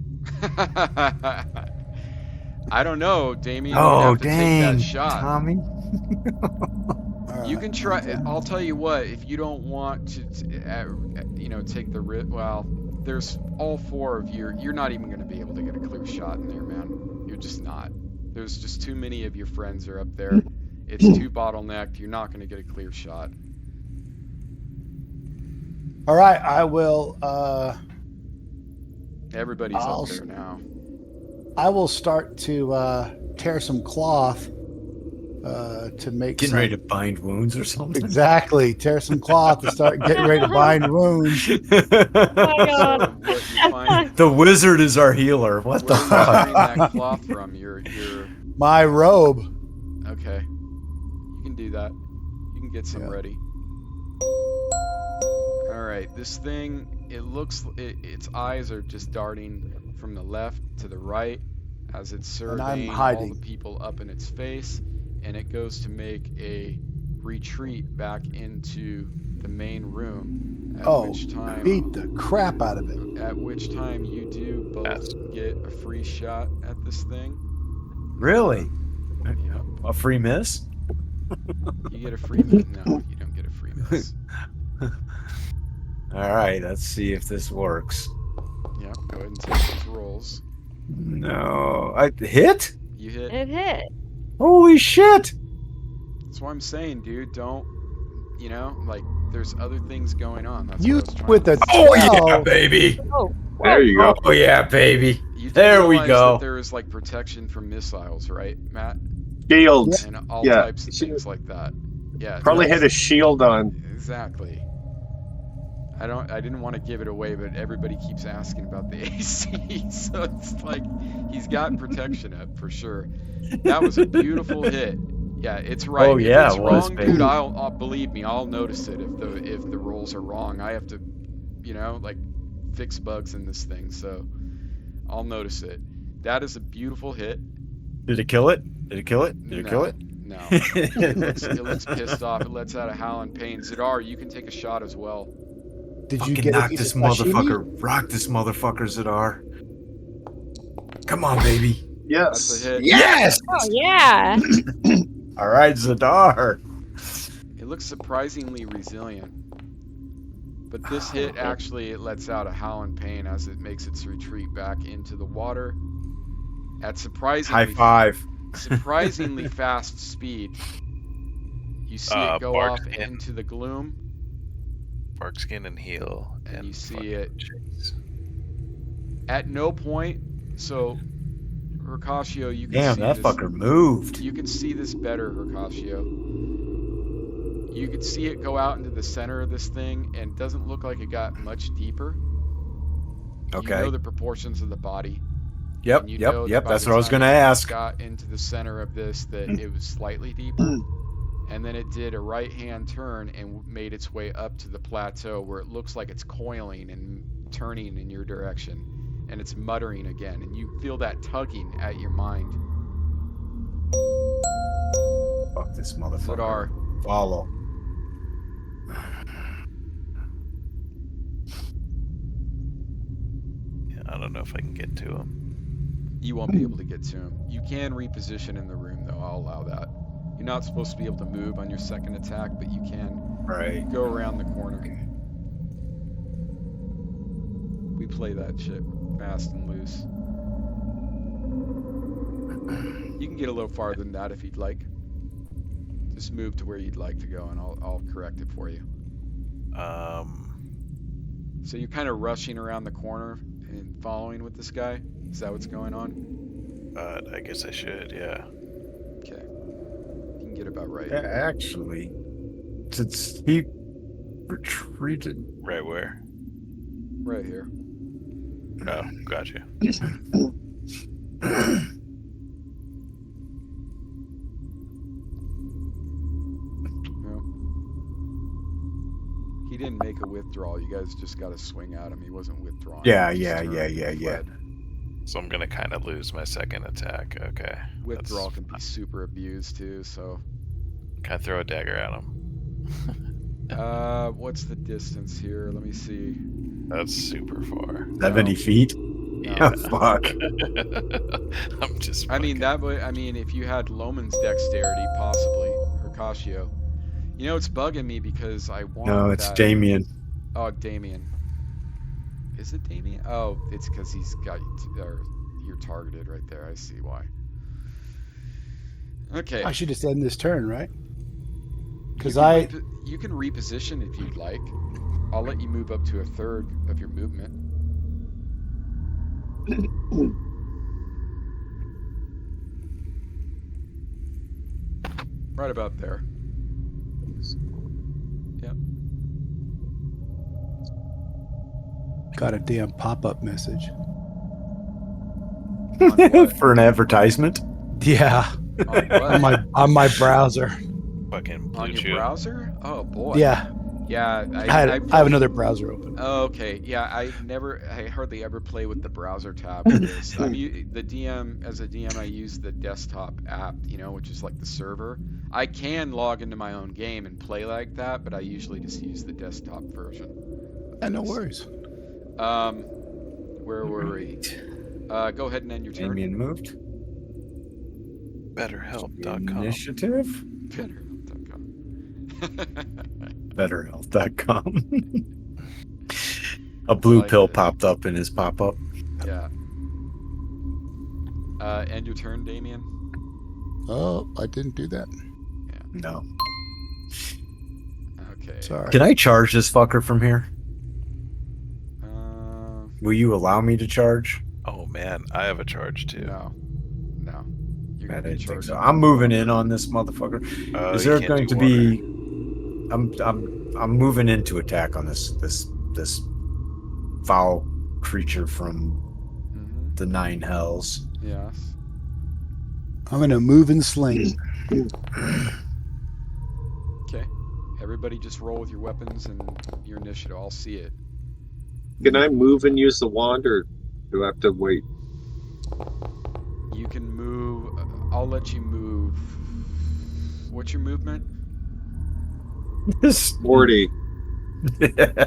I don't know, Damien. Oh, you'd have to dang, take that shot. Tommy. You can try. I'll tell you what. If you don't want to, take the risk. Well, there's all four of you. You're not even going to be able to get a clear shot in there, man. You're just not. There's just too many of your friends are up there. It's too bottlenecked. You're not going to get a clear shot. All right, I will. Everybody's up there now. I will start to tear some cloth to make. Getting ready to bind wounds or something. Exactly, tear some cloth to start getting ready to bind wounds. Oh my god. The wizard is our healer. What the Where are you fuck? wearing that cloth from? Your. My robe. Okay. You can do that. You can get some ready. All right. This thing. It looks. Its eyes are just darting from the left to the right as it's surveying all the people up in its face, and it goes to make a retreat back into the main room. At which time, beat the crap out of it. At which time you do both get a free shot at this thing. Really? Yep. A free miss? You get a free miss. No, you don't get a free miss. All right, let's see if this works. Yep, go ahead and take these rolls. No, I hit. You hit. It hit. Holy shit! That's what I'm saying, dude. Don't, there's other things going on. That's You what I was trying with to the. Oh yeah, baby. Oh, There you go. Oh yeah, baby. You do There we realize go. That there is like protection from missiles, right, Matt? Shields. And all Yeah. types of things like that. Yeah. Probably that's- had a shield on. Exactly. I didn't want to give it away, but everybody keeps asking about the AC, so it's like he's got protection up for sure. That was a beautiful hit. Yeah, it's right. Oh, yeah, if it's it was, wrong, baby. dude, I'll believe me, I'll notice it if the rolls are wrong. I have to, fix bugs in this thing, so I'll notice it. That is a beautiful hit. Did it kill it? Did it kill it? Did it kill it? No. It looks pissed off. It lets out a howl in pain. Zadar, you can take a shot as well. Did you Fucking get knock this motherfucker? Rock this motherfucker, Zadar. Come on, baby. That's Yes. a hit. Yes. oh yeah. All right, Zadar. It looks surprisingly resilient. But this hit actually it lets out a howl in pain as it makes its retreat back into the water at High five. surprisingly fast speed. You see it go off Barkskin. into the gloom, Barkskin and heal. and you see fucking it chase. at no point. So, Hercatio, you can Damn, see that this. fucker moved. You can see this better, Hercatio. You can see it go out into the center of this thing, and it doesn't look like it got much deeper. Okay. You know the proportions of the body. Yep, and you know yep. that by That's the what I was time gonna it ask. Got into the center of this that it was slightly deeper, and then it did a right-hand turn and made its way up to the plateau where it looks like it's coiling and turning in your direction, and it's muttering again, and you feel that tugging at your mind. Fuck this motherfucker. Zadar, Follow. Yeah, I don't know if I can get to him. you won't be able to get to him. You can reposition in the room, though. I'll allow that. You're not supposed to be able to move on your second attack, but you can Right. go around the corner. We play that shit fast and loose. You can get a little farther than that if you'd like. Just move to where you'd like to go, and I'll correct it for you. So you're kind of rushing around the corner and following with this guy? Is that what's going on? I guess I should, yeah. Okay. You can can get about right. Actually, since he retreated. Right where? Right here. Oh, gotcha. Yep. He didn't make a withdrawal. You guys just got to swing at him. He wasn't withdrawing. Yeah, He just yeah, turned yeah, and yeah, yeah. fled. So I'm gonna kind of lose my second attack. Okay. Withdrawal can be super abused too. So, Can I throw a dagger at him? what's the distance here? Let me see. That's super far. 70 feet? No. Yeah, fuck. I'm just. I mean fucking- that would. I mean, if you had Loman's dexterity, possibly Hercatio. You know, it's bugging me because I want. No, it's that... Damien. Oh, Damien. Is it Damien? Oh, it's because he's got or you're targeted right there. I see why. Okay. I should just end this turn, right? Because you can reposition if you'd like. I'll let you move up to a third of your movement. Right about there. Yep. got a damn pop-up message. On what? For an advertisement? Yeah, On what? on my browser. Fucking blue On your chew. browser? Oh boy. Yeah, Yeah. I have another browser open. Oh, okay. Yeah, I hardly ever play with the browser tab for this. As a DM, I use the desktop app, which is like the server. I can log into my own game and play like that, but I usually just use the desktop version. No worries. Where were we? Go ahead and end your turn. Damien moved. BetterHelp.com. Initiative? BetterHelp.com. BetterHealth.com. A blue like pill it. popped up in his pop-up. Yeah. End your turn, Damien. Oh, I didn't do that. No. Okay. Sorry. Can I charge this fucker from here? Uh, Will you allow me to charge? Oh man, I have a charge too. no. You're I gonna be didn't think charged. so. I'm moving in on this motherfucker. Is You there can't going do to be? I'm moving in to attack on this foul creature from Mhm. the nine hells. Yes. I'm gonna move and sling. Okay. Everybody just roll with your weapons and your initiative. I'll see it. Can I move and use the wand, or do I have to wait? You can move. I'll let you move. What's your movement? 40.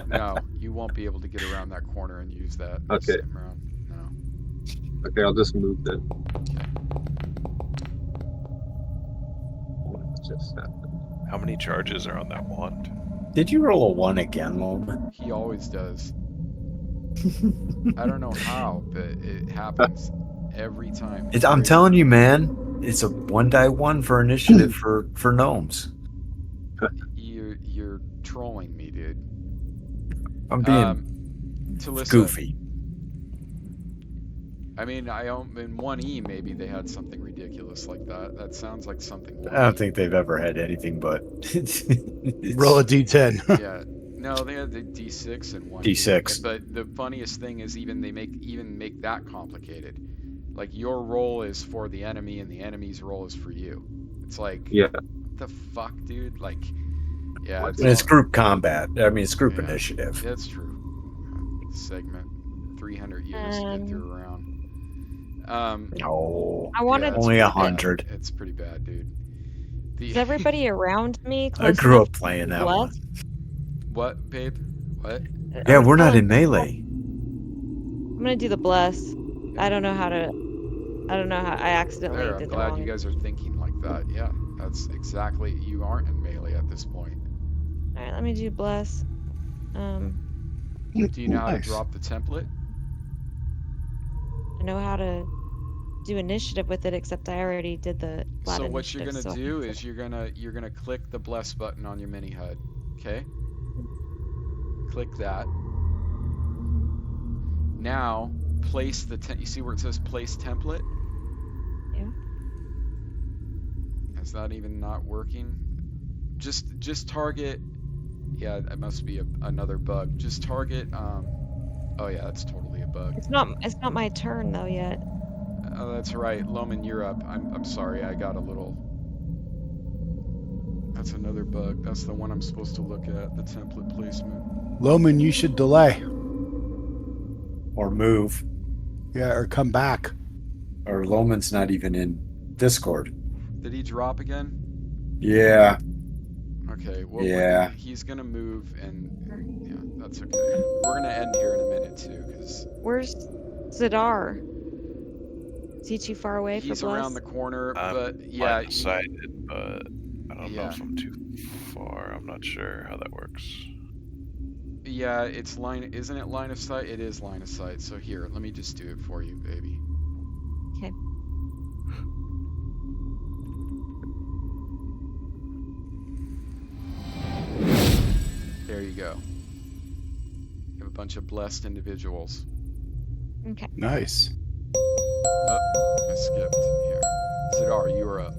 No, you won't be able to get around that corner and use that. this Okay. time around. No. Okay, I'll just move then. Okay. What just happened? How many charges are on that wand? Did you roll a 1 again, Loman? He always does. I don't know how, but it happens every time. I'm telling you, man. It's a 1-die-1 for initiative for gnomes. You're trolling me, dude. I'm being Talissa, goofy. I mean, in 1E maybe they had something ridiculous like that. That sounds like something. I don't 1E. think they've ever had anything but Roll a d10. Yeah. No, they had the D6 and 1E. D6. But the funniest thing is they make that complicated. Like your roll is for the enemy and the enemy's roll is for you. It's like, Yeah. what the fuck, dude? Like, yeah. And it's all- group combat. I mean, it's group Yeah. initiative. That's true. Segment 300 years to get through around. No, I wanted it's only pretty 100. bad. It's pretty bad, dude. Is everybody around me? I close grew enough up playing that bless? one. What, babe? What? Yeah, I'm we're not feeling- in melee. I'm gonna do the bless. I don't know how. I accidentally There, I'm did the glad wrong. you guys are thinking like that. Yeah, that's exactly. You aren't in melee at this point. All right, let me do bless. Do you know how to Nice. drop the template? I know how to do initiative with it, except I already did the. flat So what you're initiative, gonna so I do can- is you're gonna click the bless button on your mini HUD. Okay. Click that. Now place the you see where it says place template? Yeah. Is that even not working? Just target. Yeah, it must be another bug. Just target. Oh yeah, that's totally a bug. It's not my turn though yet. Oh, that's right. Loman, you're up. I'm sorry. I got a little. That's another bug. That's the one I'm supposed to look at. The template placement. Loman, you should delay. Or move. Yeah, or come back. Or Loman's not even in Discord. Did he drop again? Yeah. Okay. Well, Yeah. he's gonna move, and yeah, that's okay. We're gonna end here in a minute too, because Where's Zadar? Is he too far away he's for Bless? around the corner. But yeah, Line of sighted, but I don't know Yeah. if I'm too far. I'm not sure how that works. yeah, it's line. Isn't it line of sight? It is line of sight. So here, let me just do it for you, baby. Okay. There you go. You have a bunch of blessed individuals. Okay. Nice. Oh, I skipped here. Zadar, you're up.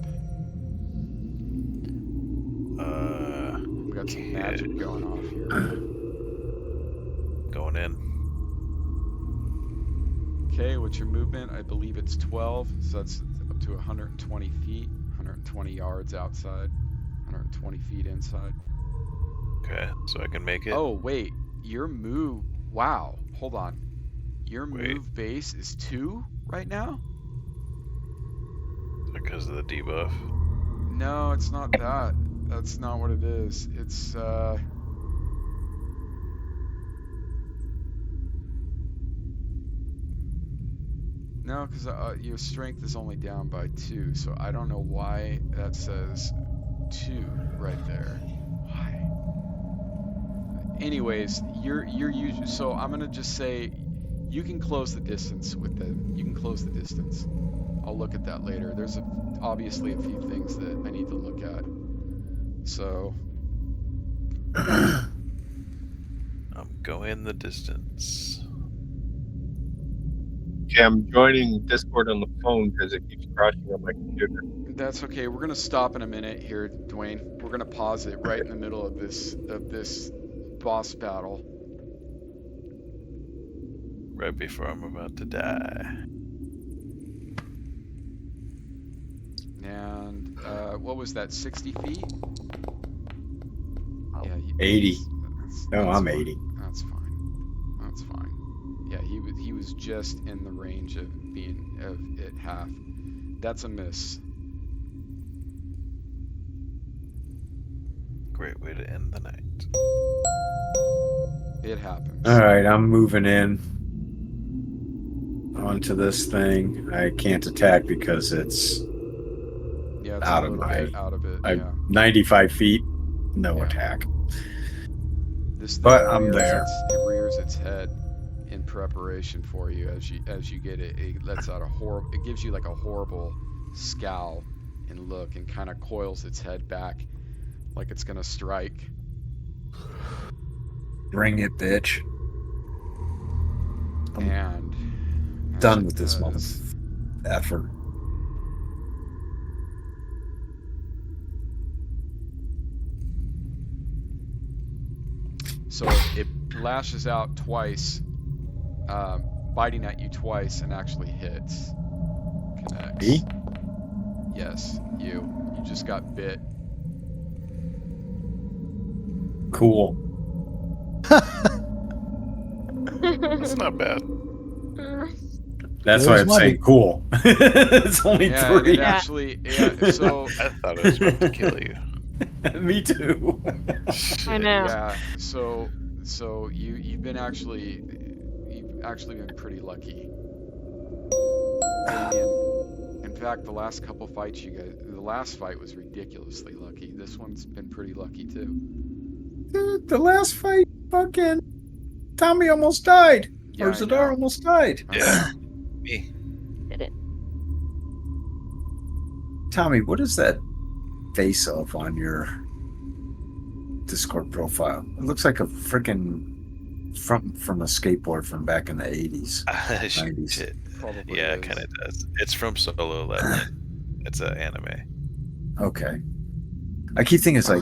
We got some magic going off here. Going in. Okay, what's your movement? I believe it's 12, so that's up to 120 feet, 120 yards outside, 120 feet inside. Okay, so I can make it. Oh, wait, your move, wow, hold on. Your Wait. move base is 2 right now? Because of the debuff. No, it's not that. That's not what it is. It's, no, because your strength is only down by 2, so I don't know why that says 2 right there. Why? Anyways, you're usually, so I'm gonna just say you can close the distance with them. You can close the distance. I'll look at that later. There's obviously a few things that I need to look at. So I'm going the distance. Okay, I'm joining Discord on the phone because it keeps crashing on my computer. that's okay. We're gonna stop in a minute here, Dwayne. We're gonna pause it right in the middle of this boss battle. Right before I'm about to die. And what was that? 60 feet? Oh. Yeah, 80. that's No, I'm fine. 80. That's fine. That's fine. Yeah, he was just in the range of being at half. That's a miss. Great way to end the night. It happens. All right, I'm moving in onto this thing. I can't attack because it's Yeah, it's out a of little my- bit out of it. I'm Yeah. 95 feet. No Yeah. attack. This thing But I'm rears there. It rears its head in preparation for you as you get it. It lets out a horrible. It gives you like a horrible scowl and look, and kind of coils its head back, like it's gonna strike. Bring it, bitch. I'm And as done it with this does, effort. So it lashes out twice, biting at you twice, and actually hits. Connects. Me? Yes, you. You just got bit. Cool. That's not bad. That's There's why I'm money. saying cool. It's only Yeah, and 3. it actually. Yeah. So. I thought it was about to kill you. Me too. I know. Yeah. So you've actually been pretty lucky. In fact, the last couple fights the last fight was ridiculously lucky. This one's been pretty lucky too. Dude, the last fight, fucking Tommy almost died. Yeah, Or I Zadar know. almost died. Yeah. Me. Did it? Tommy, what is that face of on your Discord profile? It looks like a freaking from a skateboard from back in the 80s. 90s. Shit. Probably Yeah, is. it kind of does. It's from Solo Leveling. It's an anime. Okay. I keep thinking it's like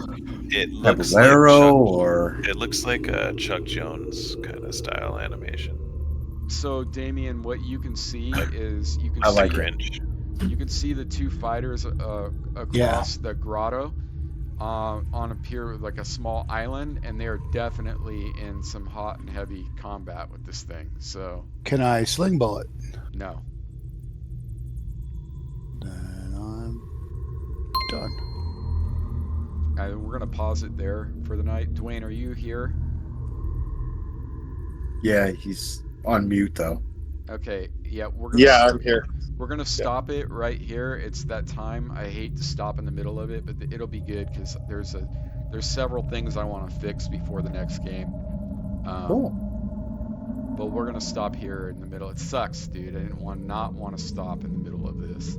It looks like Caballero Chuck, or it looks like a Chuck Jones kind of style animation. So Damien, what you can see Like- is you can I see like it. Cringe. you can see the two fighters across the grotto on a pier with like a small island, and they are definitely in some hot and heavy combat with this thing. So Can I sling bullet? no. Then I'm done. We're gonna pause it there for the night. Dwayne, are you here? yeah, he's on mute though. Okay, yeah, we're gonna Yeah, I'm here. we're gonna stop it right here. It's that time. I hate to stop in the middle of it, but it'll be good because there's several things I want to fix before the next game. Cool. But we're gonna stop here in the middle. It sucks, dude. I didn't want to stop in the middle of this.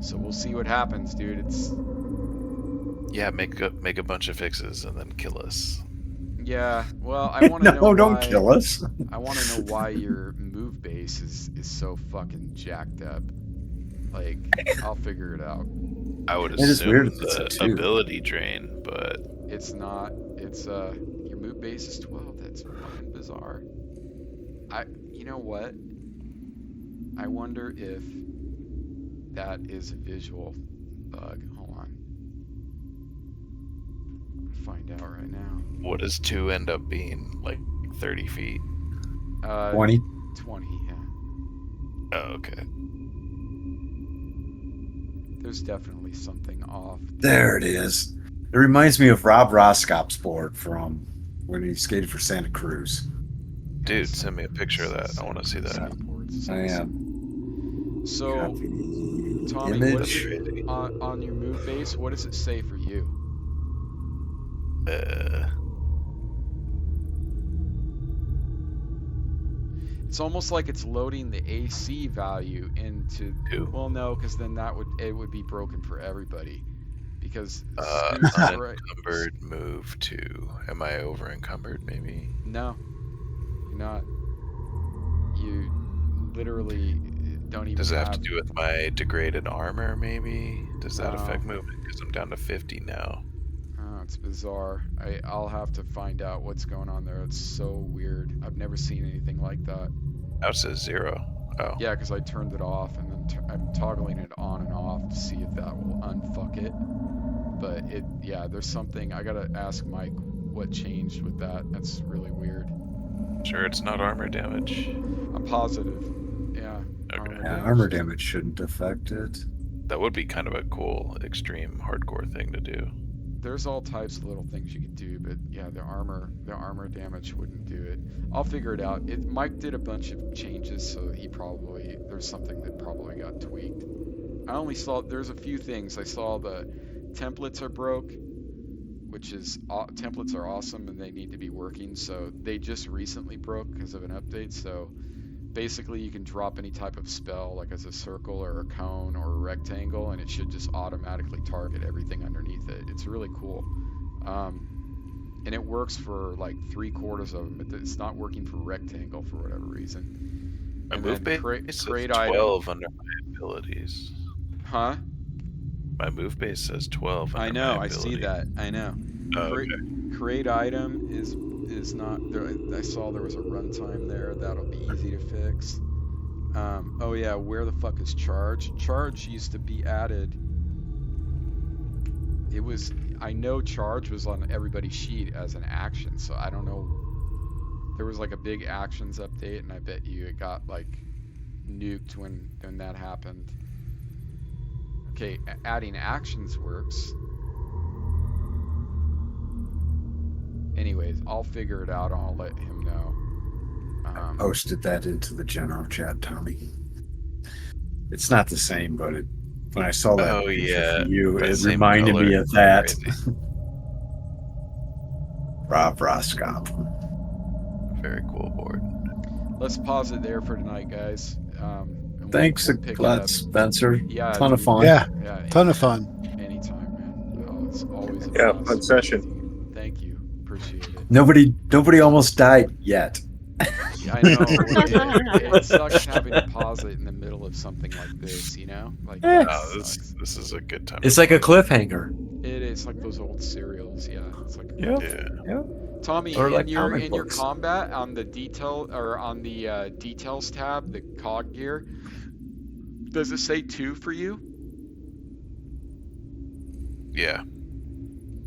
So we'll see what happens, dude. It's Yeah, make a bunch of fixes and then kill us. yeah. Well, I want to know No, don't why. kill us. I want to know why your move base is so fucking jacked up. Like, I'll figure it out. I would It is assume weird if it's a the 2. ability drain, but It's not. It's your move base is 12. That's fucking bizarre. You know what? I wonder if that is a visual bug. Hold on. Find out right now. what does 2 end up being? Like 30 feet? 20. 20, yeah. Oh, okay. There's definitely something off. There it is. It reminds me of Rob Roskop's board from when he skated for Santa Cruz. Dude, send me a picture of that. I want to see that. Skateboards. I am. So, Copy Tommy, what image. is it, on your move base, what does it say for you? It's almost like it's loading the AC value into. Ew. Well, no, because then it would be broken for everybody. Because Scoot's right. Unencumbered move to. Am I over encumbered? Maybe. No, you're not. You literally don't even. Does it have to do with my degraded armor? Maybe. Does that No. affect movement? Because I'm down to 50 now. Oh, it's bizarre. I'll have to find out what's going on there. It's so weird. I've never seen anything like that. Now it says 0. Oh. Yeah, because I turned it off and then I'm toggling it on and off to see if that will unfuck it. But there's something. I gotta ask Mike what changed with that. That's really weird. Sure, it's not armor damage. I'm positive. Yeah. Okay. Yeah, armor damage shouldn't affect it. That would be kind of a cool, extreme, hardcore thing to do. There's all types of little things you can do, but yeah, the armor damage wouldn't do it. I'll figure it out. Mike did a bunch of changes, so there's something that probably got tweaked. I only saw there's a few things. I saw the templates are broke, which is templates are awesome and they need to be working. So they just recently broke because of an update. So basically, you can drop any type of spell, like as a circle or a cone or a rectangle, and it should just automatically target everything underneath it. It's really cool. And it works for like 3/4 of them, but it's not working for rectangle for whatever reason. My And move then base says create 12 under my abilities. Huh? My move base says 12 under I know, my I see ability. that. I know. Oh, okay. Create item is not there. I saw there was a runtime there. That'll be easy to fix. Oh yeah, where the fuck is charge? Charge used to be added. I know charge was on everybody's sheet as an action, so I don't know. There was like a big actions update, and I bet you it got like nuked when that happened. Okay, adding actions works. Anyways, I'll figure it out and I'll let him know. Posted that into the general chat, Tommy. It's not the same, but when I saw that picture yeah, from you, but it same reminded me color. of that. Crazy. Rob Roskop. Very cool board. Let's pause it there for tonight, guys. And Thanks we'll a pick it lot, up. Spencer. Yeah, Ton of dude. fun. Yeah, Yeah, ton of fun. anytime, man. Oh, it's always a Yeah, blast fun session. with you. Thank you. Appreciate it. Nobody almost died yet. I know. It sucks having to pause it in the middle of of something like this, you know? Like Eh. that No, sucks. this is a good time. It's like a cliffhanger. It is like those old serials, yeah. It's like Yeah. Yeah. Yeah. Tommy, Or in like your comic books. combat on the detail or on the details tab, the cog gear, does it say 2 for you? Yeah.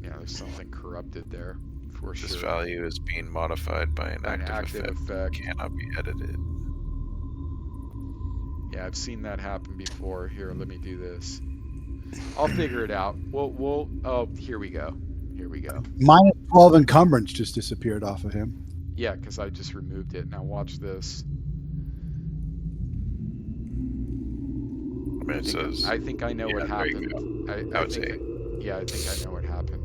Yeah, there's something corrupted there for This sure. value is being modified by an active effect. Cannot be edited. Yeah, I've seen that happen before. Here, let me do this. I'll figure it out. We'll. Oh, here we go. Here we go. Minus 12 encumbrance just disappeared off of him. Yeah, because I just removed it. Now watch this. I mean, it says. I think I know what there you happened. go. I Now think. it's Yeah, I think I know what happened.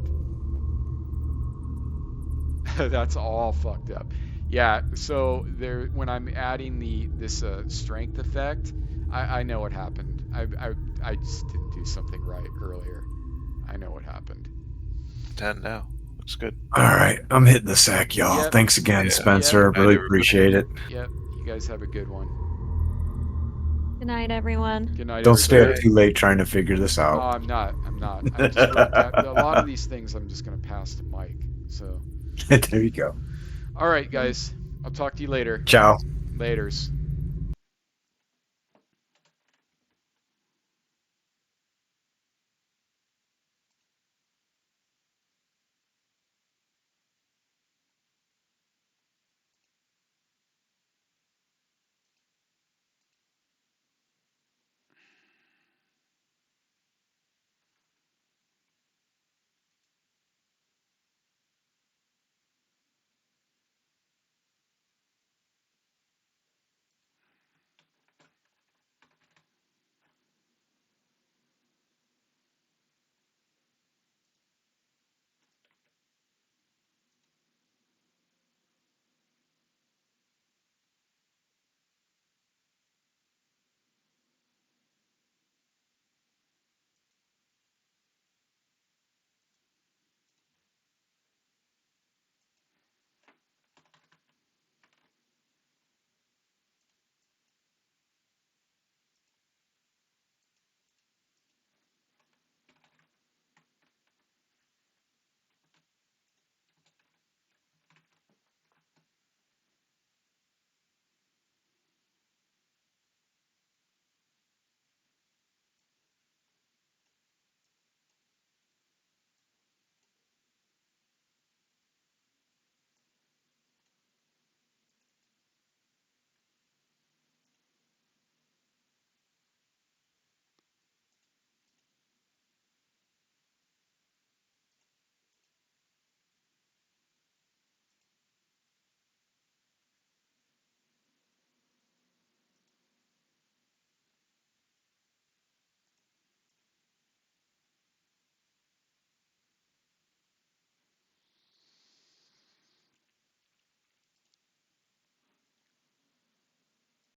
That's all fucked up. Yeah. So there, when I'm adding this strength effect, I know what happened. I just didn't do something right earlier. I know what happened. 10 now. Looks good. All right, I'm hitting the sack, y'all. Yep. Thanks again, Yeah. Spencer. Yeah. I really Night, everybody. appreciate it. Yep. You guys have a good one. Good night, everyone. Good night. Don't stay everybody. up too late trying to figure this Oh, out. I'm not. I just wrote that. A lot of these things I'm just gonna pass to Mike. So, There you go. all right, guys. I'll talk to you later. Ciao. Laters.